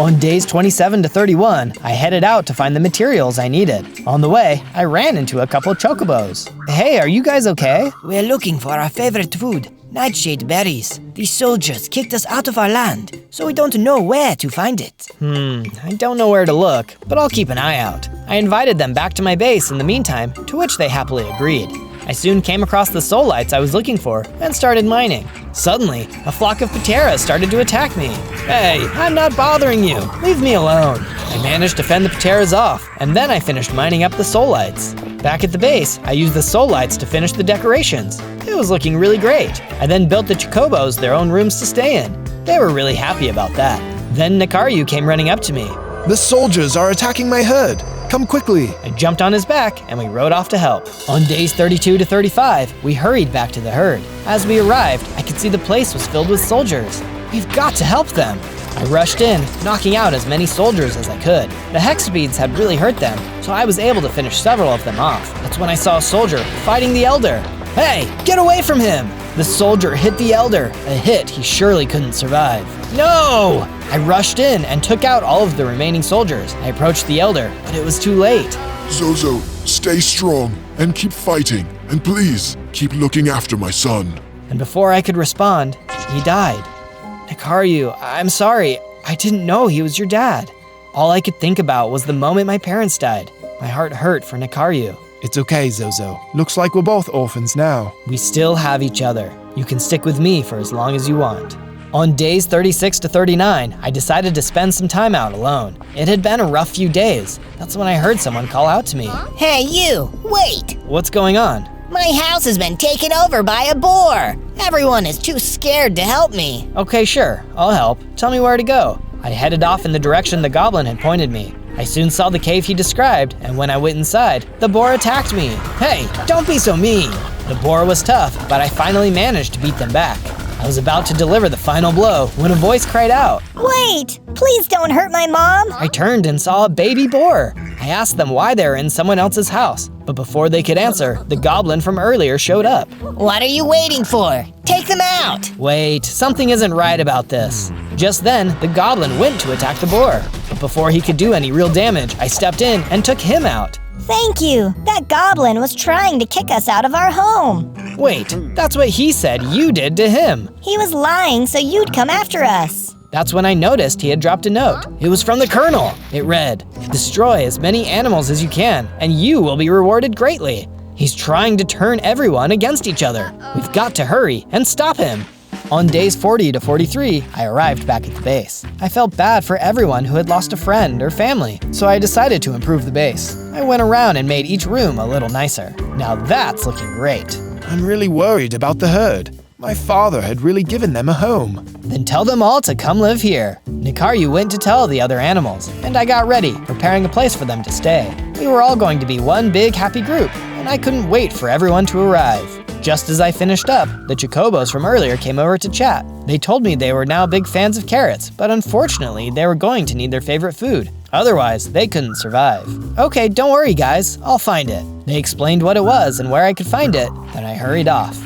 On days 27 to 31, I headed out to find the materials I needed. On the way, I ran into a couple chocobos. Hey, are you guys okay? We're looking for our favorite food, nightshade berries. These soldiers kicked us out of our land, so we don't know where to find it. I don't know where to look, but I'll keep an eye out. I invited them back to my base in the meantime, to which they happily agreed. I soon came across the soul lights I was looking for and started mining. Suddenly, a flock of pateras started to attack me. Hey, I'm not bothering you. Leave me alone. I managed to fend the pateras off, and then I finished mining up the soul lights. Back at the base, I used the soul lights to finish the decorations. It was looking really great. I then built the chocobos their own rooms to stay in. They were really happy about that. Then Nekaru came running up to me. The soldiers are attacking my herd. Come quickly. I jumped on his back and we rode off to help. On days 32 to 35, we hurried back to the herd. As we arrived, I could see the place was filled with soldiers. We've got to help them. I rushed in, knocking out as many soldiers as I could. The hex beads had really hurt them, so I was able to finish several of them off. That's when I saw a soldier fighting the elder. Hey, get away from him! The soldier hit the elder, a hit he surely couldn't survive. No! I rushed in and took out all of the remaining soldiers. I approached the elder, but it was too late. Zozo, stay strong and keep fighting. And please, keep looking after my son. And before I could respond, he died. Nekaru, I'm sorry. I didn't know he was your dad. All I could think about was the moment my parents died. My heart hurt for Nekaru. It's okay, Zozo. Looks like we're both orphans now. We still have each other. You can stick with me for as long as you want. On days 36 to 39, I decided to spend some time out alone. It had been a rough few days. That's when I heard someone call out to me. Hey, you! Wait! What's going on? My house has been taken over by a boar. Everyone is too scared to help me. Okay, sure. I'll help. Tell me where to go. I headed off in the direction the goblin had pointed me. I soon saw the cave he described, and when I went inside, the boar attacked me. Hey, don't be so mean! The boar was tough, but I finally managed to beat them back. I was about to deliver the final blow when a voice cried out. Wait! Please don't hurt my mom! I turned and saw a baby boar. I asked them why they were in someone else's house, but before they could answer, the goblin from earlier showed up. What are you waiting for? Take them out! Wait, something isn't right about this. Just then, the goblin went to attack the boar. But before he could do any real damage, I stepped in and took him out. Thank you! That goblin was trying to kick us out of our home. Wait, that's what he said you did to him. He was lying so you'd come after us. That's when I noticed he had dropped a note. It was from the Colonel. It read, "Destroy as many animals as you can, and you will be rewarded greatly." He's trying to turn everyone against each other. We've got to hurry and stop him. On days 40 to 43, I arrived back at the base. I felt bad for everyone who had lost a friend or family, so I decided to improve the base. I went around and made each room a little nicer. Now that's looking great. I'm really worried about the herd. My father had really given them a home. Then tell them all to come live here. Nekaru went to tell the other animals, and I got ready, preparing a place for them to stay. We were all going to be one big happy group, and I couldn't wait for everyone to arrive. Just as I finished up, the Chocobos from earlier came over to chat. They told me they were now big fans of carrots, but unfortunately, they were going to need their favorite food. Otherwise, they couldn't survive. Okay, don't worry guys, I'll find it. They explained what it was and where I could find it, then I hurried off.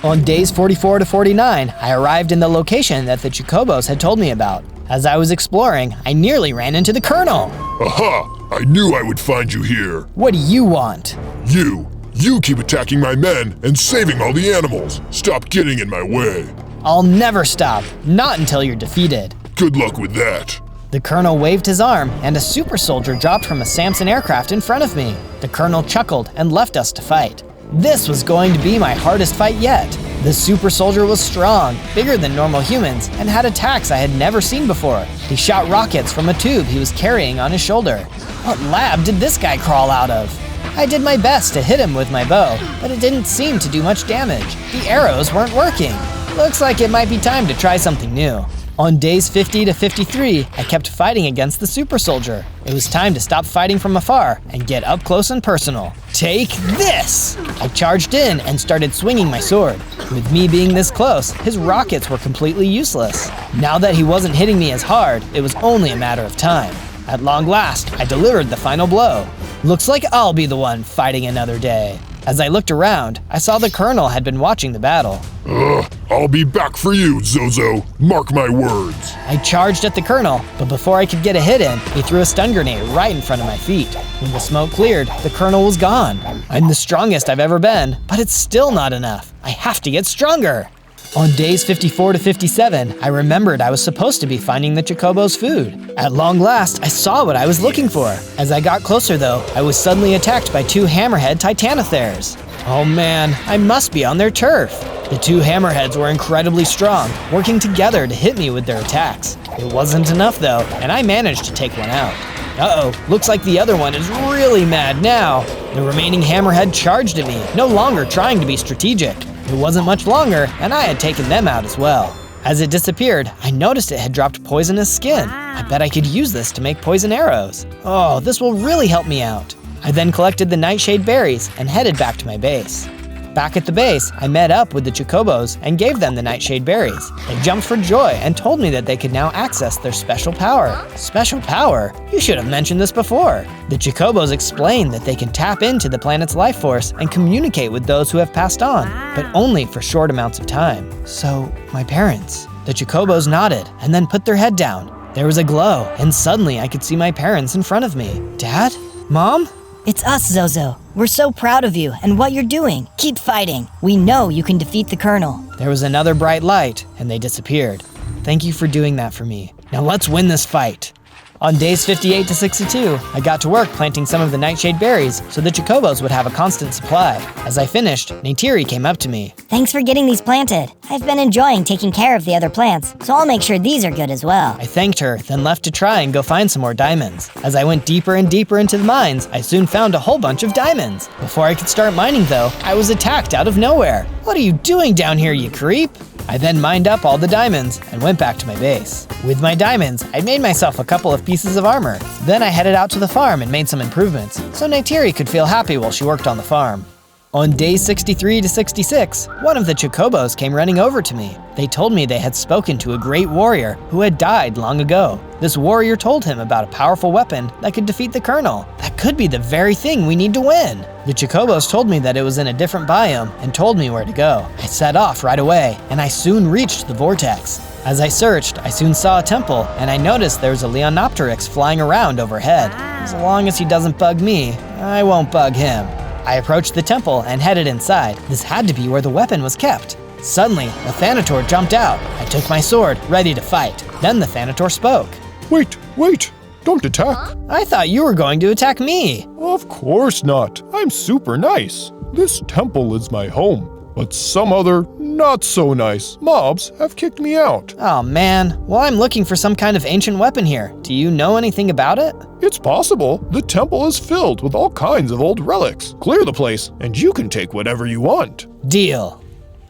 On days 44 to 49, I arrived in the location that the Chocobos had told me about. As I was exploring, I nearly ran into the Colonel. Aha! I knew I would find you here. What do you want? You keep attacking my men and saving all the animals. Stop getting in my way. I'll never stop, not until you're defeated. Good luck with that. The Colonel waved his arm, and a super soldier dropped from a Samson aircraft in front of me. The Colonel chuckled and left us to fight. This was going to be my hardest fight yet. The super soldier was strong, bigger than normal humans, and had attacks I had never seen before. He shot rockets from a tube he was carrying on his shoulder. What lab did this guy crawl out of? I did my best to hit him with my bow, but it didn't seem to do much damage. The arrows weren't working. Looks like it might be time to try something new. On days 50 to 53, I kept fighting against the super soldier. It was time to stop fighting from afar and get up close and personal. Take this! I charged in and started swinging my sword. With me being this close, his rockets were completely useless. Now that he wasn't hitting me as hard, it was only a matter of time. At long last, I delivered the final blow. Looks like I'll be the one fighting another day. As I looked around, I saw the Colonel had been watching the battle. I'll be back for you, Zozo. Mark my words. I charged at the Colonel, but before I could get a hit in, he threw a stun grenade right in front of my feet. When the smoke cleared, the Colonel was gone. I'm the strongest I've ever been, but it's still not enough. I have to get stronger. On days 54 to 57, I remembered I was supposed to be finding the Chocobos' food. At long last, I saw what I was looking for. As I got closer though, I was suddenly attacked by two hammerhead titanotheres. Oh man, I must be on their turf. The two hammerheads were incredibly strong, working together to hit me with their attacks. It wasn't enough though, and I managed to take one out. Uh-oh, looks like the other one is really mad now. The remaining hammerhead charged at me, no longer trying to be strategic. It wasn't much longer, and I had taken them out as well. As it disappeared, I noticed it had dropped poisonous skin. I bet I could use this to make poison arrows. Oh, this will really help me out. I then collected the nightshade berries and headed back to my base. Back at the base, I met up with the Chocobos and gave them the nightshade berries. They jumped for joy and told me that they could now access their special power. Special power? You should have mentioned this before. The Chocobos explained that they can tap into the planet's life force and communicate with those who have passed on, but only for short amounts of time. So, my parents. The Chocobos nodded and then put their head down. There was a glow, and suddenly I could see my parents in front of me. Dad? Mom? It's us, Zozo. We're so proud of you and what you're doing. Keep fighting. We know you can defeat the Colonel. There was another bright light, and they disappeared. Thank you for doing that for me. Now let's win this fight. On days 58 to 62, I got to work planting some of the nightshade berries so the Chocobos would have a constant supply. As I finished, Neytiri came up to me. Thanks for getting these planted. I've been enjoying taking care of the other plants, so I'll make sure these are good as well. I thanked her, then left to try and go find some more diamonds. As I went deeper and deeper into the mines, I soon found a whole bunch of diamonds. Before I could start mining though, I was attacked out of nowhere. What are you doing down here, you creep? I then mined up all the diamonds and went back to my base. With my diamonds, I made myself a couple of pieces of armor. Then I headed out to the farm and made some improvements, so Neytiri could feel happy while she worked on the farm. On days 63 to 66, one of the Chocobos came running over to me. They told me they had spoken to a great warrior who had died long ago. This warrior told him about a powerful weapon that could defeat the Colonel. That could be the very thing we need to win. The Chocobos told me that it was in a different biome and told me where to go. I set off right away, and I soon reached the vortex. As I searched, I soon saw a temple, and I noticed there was a Leonopteryx flying around overhead. As long as he doesn't bug me, I won't bug him. I approached the temple and headed inside. This had to be where the weapon was kept. Suddenly, a Thanator jumped out. I took my sword, ready to fight. Then the Thanator spoke. Wait, don't attack. I thought you were going to attack me. Of course not. I'm super nice. This temple is my home, but some other not so nice mobs have kicked me out. Oh man, well I'm looking for some kind of ancient weapon here. Do you know anything about it? It's possible. The temple is filled with all kinds of old relics. Clear the place, and you can take whatever you want. Deal.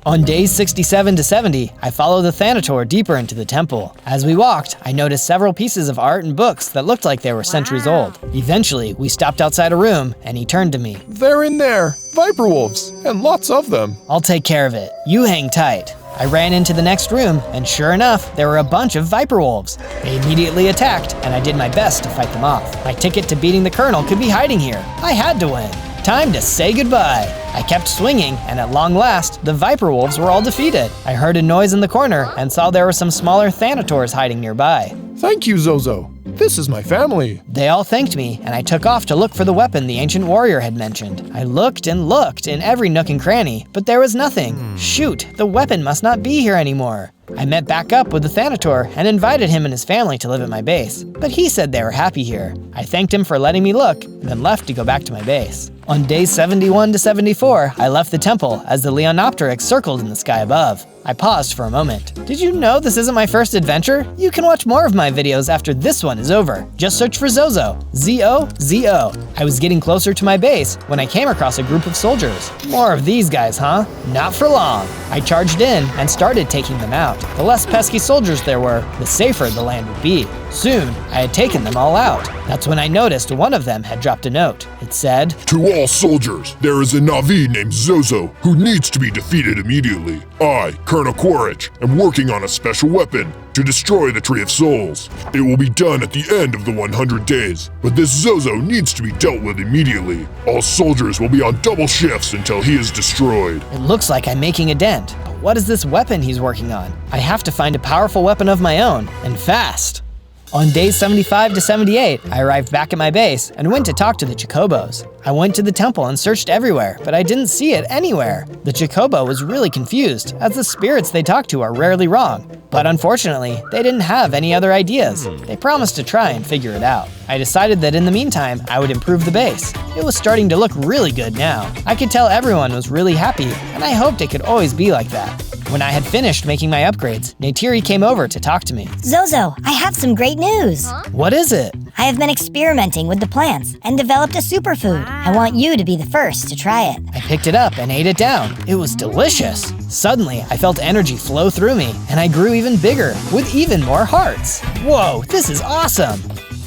On days 67 to 70, I followed the Thanator deeper into the temple. As we walked, I noticed several pieces of art and books that looked like they were centuries old. Eventually, we stopped outside a room, and he turned to me. They're in there. Viper wolves, and lots of them. I'll take care of it. You hang tight. I ran into the next room, and sure enough, there were a bunch of viper wolves. They immediately attacked, and I did my best to fight them off. My ticket to beating the Colonel could be hiding here. I had to win. Time to say goodbye. I kept swinging, and at long last, the viper wolves were all defeated. I heard a noise in the corner and saw there were some smaller Thanators hiding nearby. Thank you, Zozo. This is my family. They all thanked me, and I took off to look for the weapon the ancient warrior had mentioned. I looked and looked in every nook and cranny, but there was nothing. Shoot, the weapon must not be here anymore. I met back up with the Thanator and invited him and his family to live at my base, but he said they were happy here. I thanked him for letting me look, and then left to go back to my base. On days 71 to 74, I left the temple as the Leonopteryx circled in the sky above. I paused for a moment. Did you know this isn't my first adventure? You can watch more of my videos after this one is over. Just search for Zozo, Z-O-Z-O. I was getting closer to my base when I came across a group of soldiers. More of these guys, huh? Not for long. I charged in and started taking them out. The less pesky soldiers there were, the safer the land would be. Soon, I had taken them all out. That's when I noticed one of them had dropped a note. It said, "To all soldiers, there is a Na'vi named Zozo who needs to be defeated immediately. I, Colonel Quaritch, am working on a special weapon to destroy the Tree of Souls. It will be done at the end of the 100 days, but this Zozo needs to be dealt with immediately. All soldiers will be on double shifts until he is destroyed." It looks like I'm making a dent, but what is this weapon he's working on? I have to find a powerful weapon of my own, and fast. On days 75 to 78, I arrived back at my base and went to talk to the Chocobos. I went to the temple and searched everywhere, but I didn't see it anywhere. The Chocobo was really confused, as the spirits they talk to are rarely wrong. But unfortunately, they didn't have any other ideas. They promised to try and figure it out. I decided that in the meantime, I would improve the base. It was starting to look really good now. I could tell everyone was really happy, and I hoped it could always be like that. When I had finished making my upgrades, Neytiri came over to talk to me. Zozo, I have some great news. What is it? I have been experimenting with the plants and developed a superfood. I want you to be the first to try it. I picked it up and ate it down. It was delicious. Suddenly, I felt energy flow through me, and I grew even bigger, with even more hearts. Whoa, this is awesome!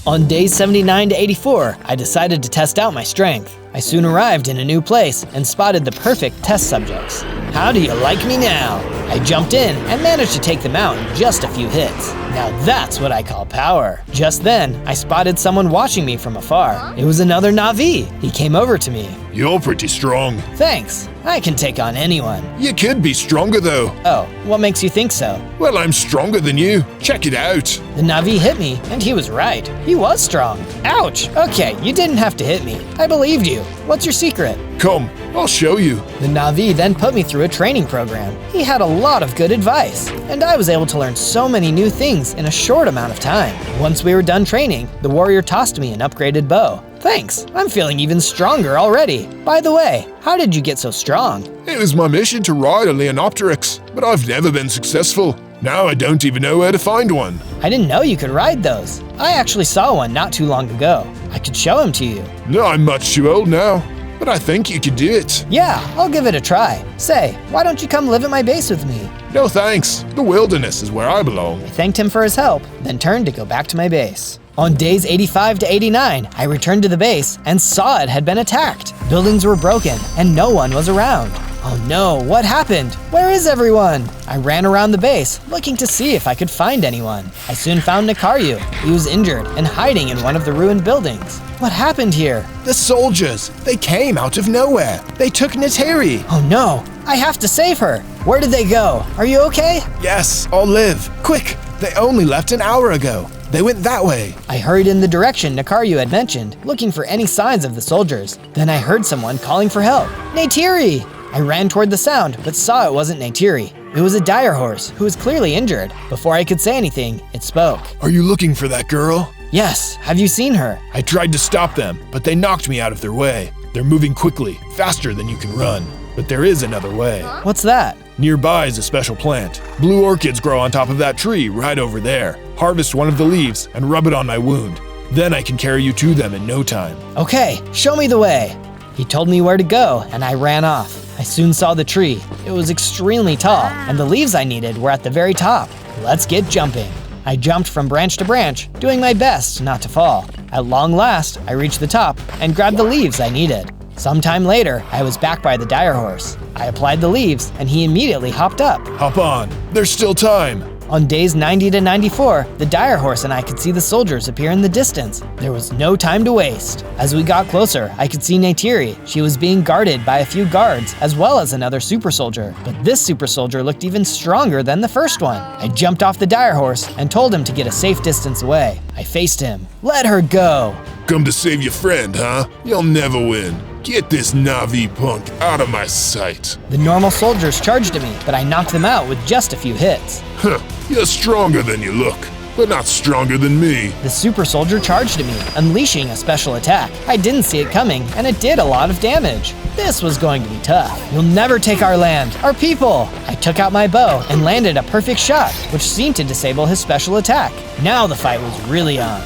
On days 79 to 84, I decided to test out my strength. I soon arrived in a new place and spotted the perfect test subjects. How do you like me now? I jumped in and managed to take them out in just a few hits. Now that's what I call power. Just then, I spotted someone watching me from afar. It was another Na'vi. He came over to me. You're pretty strong. Thanks. I can take on anyone. You could be stronger though. Oh, what makes you think so? Well, I'm stronger than you. Check it out. The Na'vi hit me, and he was right. He was strong. Ouch! Okay, you didn't have to hit me. I believed you. What's your secret? Come, I'll show you. The Na'vi then put me through a training program. He had a lot of good advice, and I was able to learn so many new things in a short amount of time. Once we were done training, the warrior tossed me an upgraded bow. Thanks, I'm feeling even stronger already. By the way, how did you get so strong? It was my mission to ride a Leonopteryx, but I've never been successful. Now I don't even know where to find one. I didn't know you could ride those. I actually saw one not too long ago. I could show him to you. No, I'm much too old now, but I think you could do it. Yeah, I'll give it a try. Say, why don't you come live at my base with me? No thanks, the wilderness is where I belong. I thanked him for his help, then turned to go back to my base. On days 85 to 89, I returned to the base and saw it had been attacked. Buildings were broken and no one was around. Oh no, what happened? Where is everyone? I ran around the base, looking to see if I could find anyone. I soon found Nikaryu. He was injured and hiding in one of the ruined buildings. What happened here? The soldiers! They came out of nowhere! They took Neytiri! Oh no, I have to save her! Where did they go? Are you okay? Yes, I'll live. Quick! They only left an hour ago. They went that way. I hurried in the direction Nikaryu had mentioned, looking for any signs of the soldiers. Then I heard someone calling for help. Neytiri! I ran toward the sound, but saw it wasn't Neytiri. It was a dire horse, who was clearly injured. Before I could say anything, it spoke. Are you looking for that girl? Yes, have you seen her? I tried to stop them, but they knocked me out of their way. They're moving quickly, faster than you can run. But there is another way. What's that? Nearby is a special plant. Blue orchids grow on top of that tree right over there. Harvest one of the leaves and rub it on my wound. Then I can carry you to them in no time. Okay, show me the way. He told me where to go, and I ran off. I soon saw the tree. It was extremely tall, and the leaves I needed were at the very top. Let's get jumping. I jumped from branch to branch, doing my best not to fall. At long last, I reached the top and grabbed the leaves I needed. Sometime later, I was back by the dire horse. I applied the leaves, and he immediately hopped up. Hop on, there's still time. On days 90 to 94, the dire horse and I could see the soldiers appear in the distance. There was no time to waste. As we got closer, I could see Neytiri. She was being guarded by a few guards, as well as another super soldier. But this super soldier looked even stronger than the first one. I jumped off the dire horse and told him to get a safe distance away. I faced him. Let her go! Come to save your friend, huh? You'll never win. Get this Na'vi punk out of my sight. The normal soldiers charged at me, but I knocked them out with just a few hits. Huh, you're stronger than you look, but not stronger than me. The super soldier charged at me, unleashing a special attack. I didn't see it coming, and it did a lot of damage. This was going to be tough. You'll never take our land, our people! I took out my bow and landed a perfect shot, which seemed to disable his special attack. Now the fight was really on.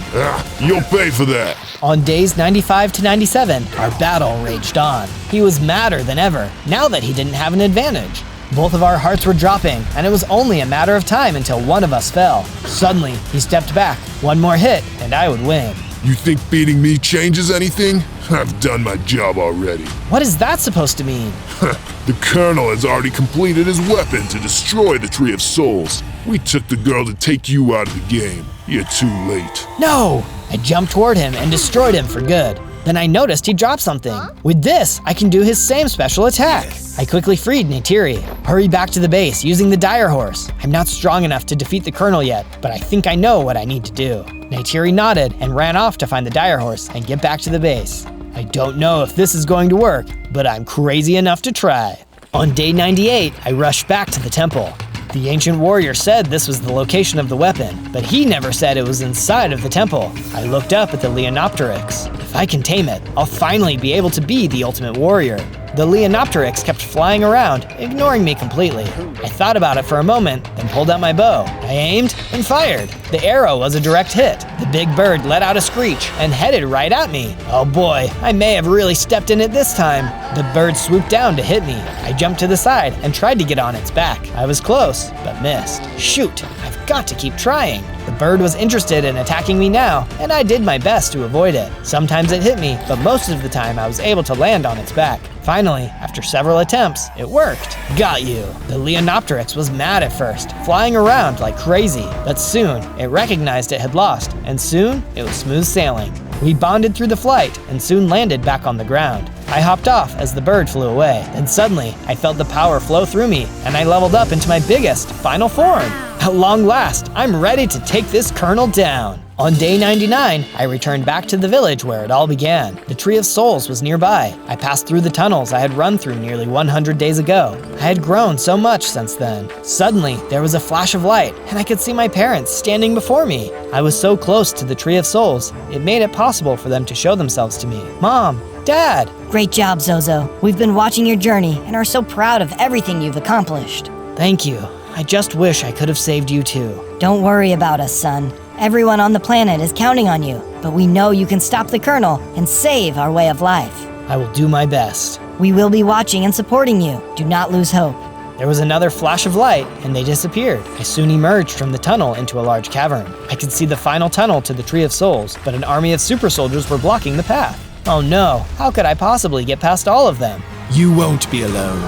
You'll pay for that. On days 95 to 97, our battle raged on. He was madder than ever, now that he didn't have an advantage. Both of our hearts were dropping, and it was only a matter of time until one of us fell. Suddenly, he stepped back. One more hit, and I would win. You think beating me changes anything? I've done my job already. What is that supposed to mean? The Colonel has already completed his weapon to destroy the Tree of Souls. We took the girl to take you out of the game. You're too late. No! I jumped toward him and destroyed him for good. Then I noticed he dropped something. With this, I can do his same special attack. I quickly freed Neytiri. Hurry back to the base using the dire horse. I'm not strong enough to defeat the Colonel yet, but I think I know what I need to do. Neytiri nodded and ran off to find the dire horse and get back to the base. I don't know if this is going to work, but I'm crazy enough to try. On day 98, I rushed back to the temple. The ancient warrior said this was the location of the weapon, but he never said it was inside of the temple. I looked up at the Leonopteryx. If I can tame it, I'll finally be able to be the ultimate warrior. The Leonopteryx kept flying around, ignoring me completely. I thought about it for a moment, then pulled out my bow. I aimed and fired. The arrow was a direct hit. The big bird let out a screech and headed right at me. Oh boy, I may have really stepped in it this time. The bird swooped down to hit me. I jumped to the side and tried to get on its back. I was close, but missed. Shoot, I've got to keep trying. The bird was interested in attacking me now, and I did my best to avoid it. Sometimes it hit me, but most of the time I was able to land on its back. Finally, after several attempts, it worked. Got you. The Leonopteryx was mad at first, flying around like crazy, but soon it recognized it had lost, and soon it was smooth sailing. We bonded through the flight and soon landed back on the ground. I hopped off as the bird flew away, then suddenly I felt the power flow through me, and I leveled up into my biggest, final form. At long last, I'm ready to take this Colonel down. On day 99, I returned back to the village where it all began. The Tree of Souls was nearby. I passed through the tunnels I had run through nearly 100 days ago. I had grown so much since then. Suddenly, there was a flash of light, and I could see my parents standing before me. I was so close to the Tree of Souls, it made it possible for them to show themselves to me. Mom, Dad! Great job, Zozo. We've been watching your journey and are so proud of everything you've accomplished. Thank you. I just wish I could have saved you too. Don't worry about us, son. Everyone on the planet is counting on you, but we know you can stop the Colonel and save our way of life. I will do my best. We will be watching and supporting you. Do not lose hope. There was another flash of light, and they disappeared. I soon emerged from the tunnel into a large cavern. I could see the final tunnel to the Tree of Souls, but an army of super soldiers were blocking the path. Oh no, how could I possibly get past all of them? You won't be alone.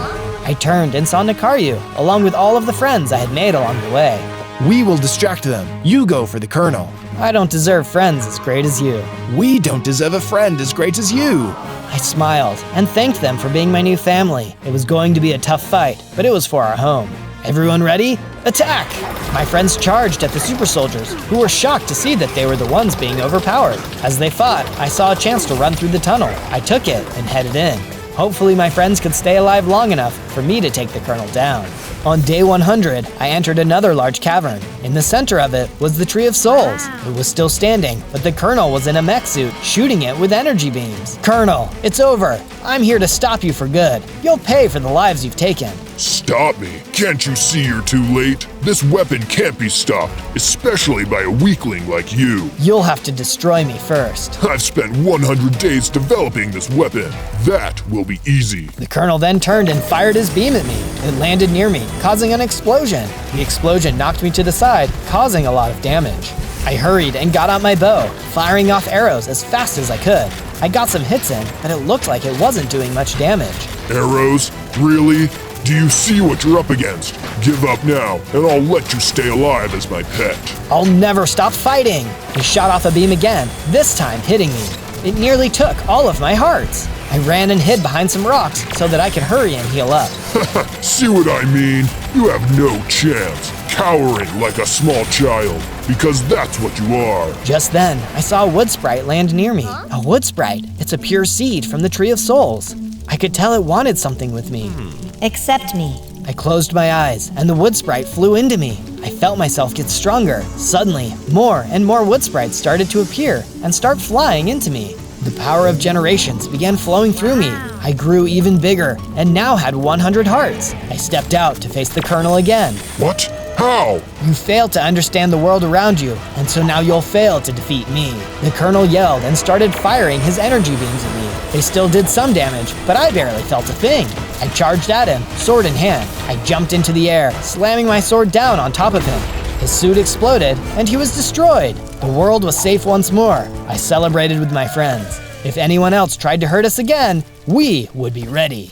I turned and saw Nakaryu, along with all of the friends I had made along the way. We will distract them. You go for the Colonel. I don't deserve friends as great as you. We don't deserve a friend as great as you. I smiled and thanked them for being my new family. It was going to be a tough fight, but it was for our home. Everyone ready? Attack! My friends charged at the super soldiers, who were shocked to see that they were the ones being overpowered. As they fought, I saw a chance to run through the tunnel. I took it and headed in. Hopefully my friends could stay alive long enough for me to take the Colonel down. On day 100, I entered another large cavern. In the center of it was the Tree of Souls. It was still standing, but the Colonel was in a mech suit, shooting it with energy beams. Colonel, it's over. I'm here to stop you for good. You'll pay for the lives you've taken. Stop me. Can't you see you're too late? This weapon can't be stopped, especially by a weakling like you. You'll have to destroy me first. I've spent 100 days developing this weapon. That will be easy. The Colonel then turned and fired his beam at me. It landed near me, causing an explosion. The explosion knocked me to the side, causing a lot of damage. I hurried and got out my bow, firing off arrows as fast as I could. I got some hits in, but it looked like it wasn't doing much damage. Arrows? Really? Do you see what you're up against? Give up now, and I'll let you stay alive as my pet. I'll never stop fighting! He shot off a beam again, this time hitting me. It nearly took all of my hearts. I ran and hid behind some rocks so that I could hurry and heal up. See what I mean? You have no chance, cowering like a small child, because that's what you are. Just then, I saw a wood sprite land near me. A wood sprite? It's a pure seed from the Tree of Souls. I could tell it wanted something with me. Accept me. I closed my eyes, and the wood sprite flew into me. I felt myself get stronger. Suddenly, more and more wood sprites started to appear and start flying into me. The power of generations began flowing through me. I grew even bigger, and now had 100 hearts. I stepped out to face the Colonel again. What? How? You failed to understand the world around you, and so now you'll fail to defeat me. The Colonel yelled and started firing his energy beams at me. They still did some damage, but I barely felt a thing. I charged at him, sword in hand. I jumped into the air, slamming my sword down on top of him. His suit exploded, and he was destroyed. The world was safe once more. I celebrated with my friends. If anyone else tried to hurt us again, we would be ready.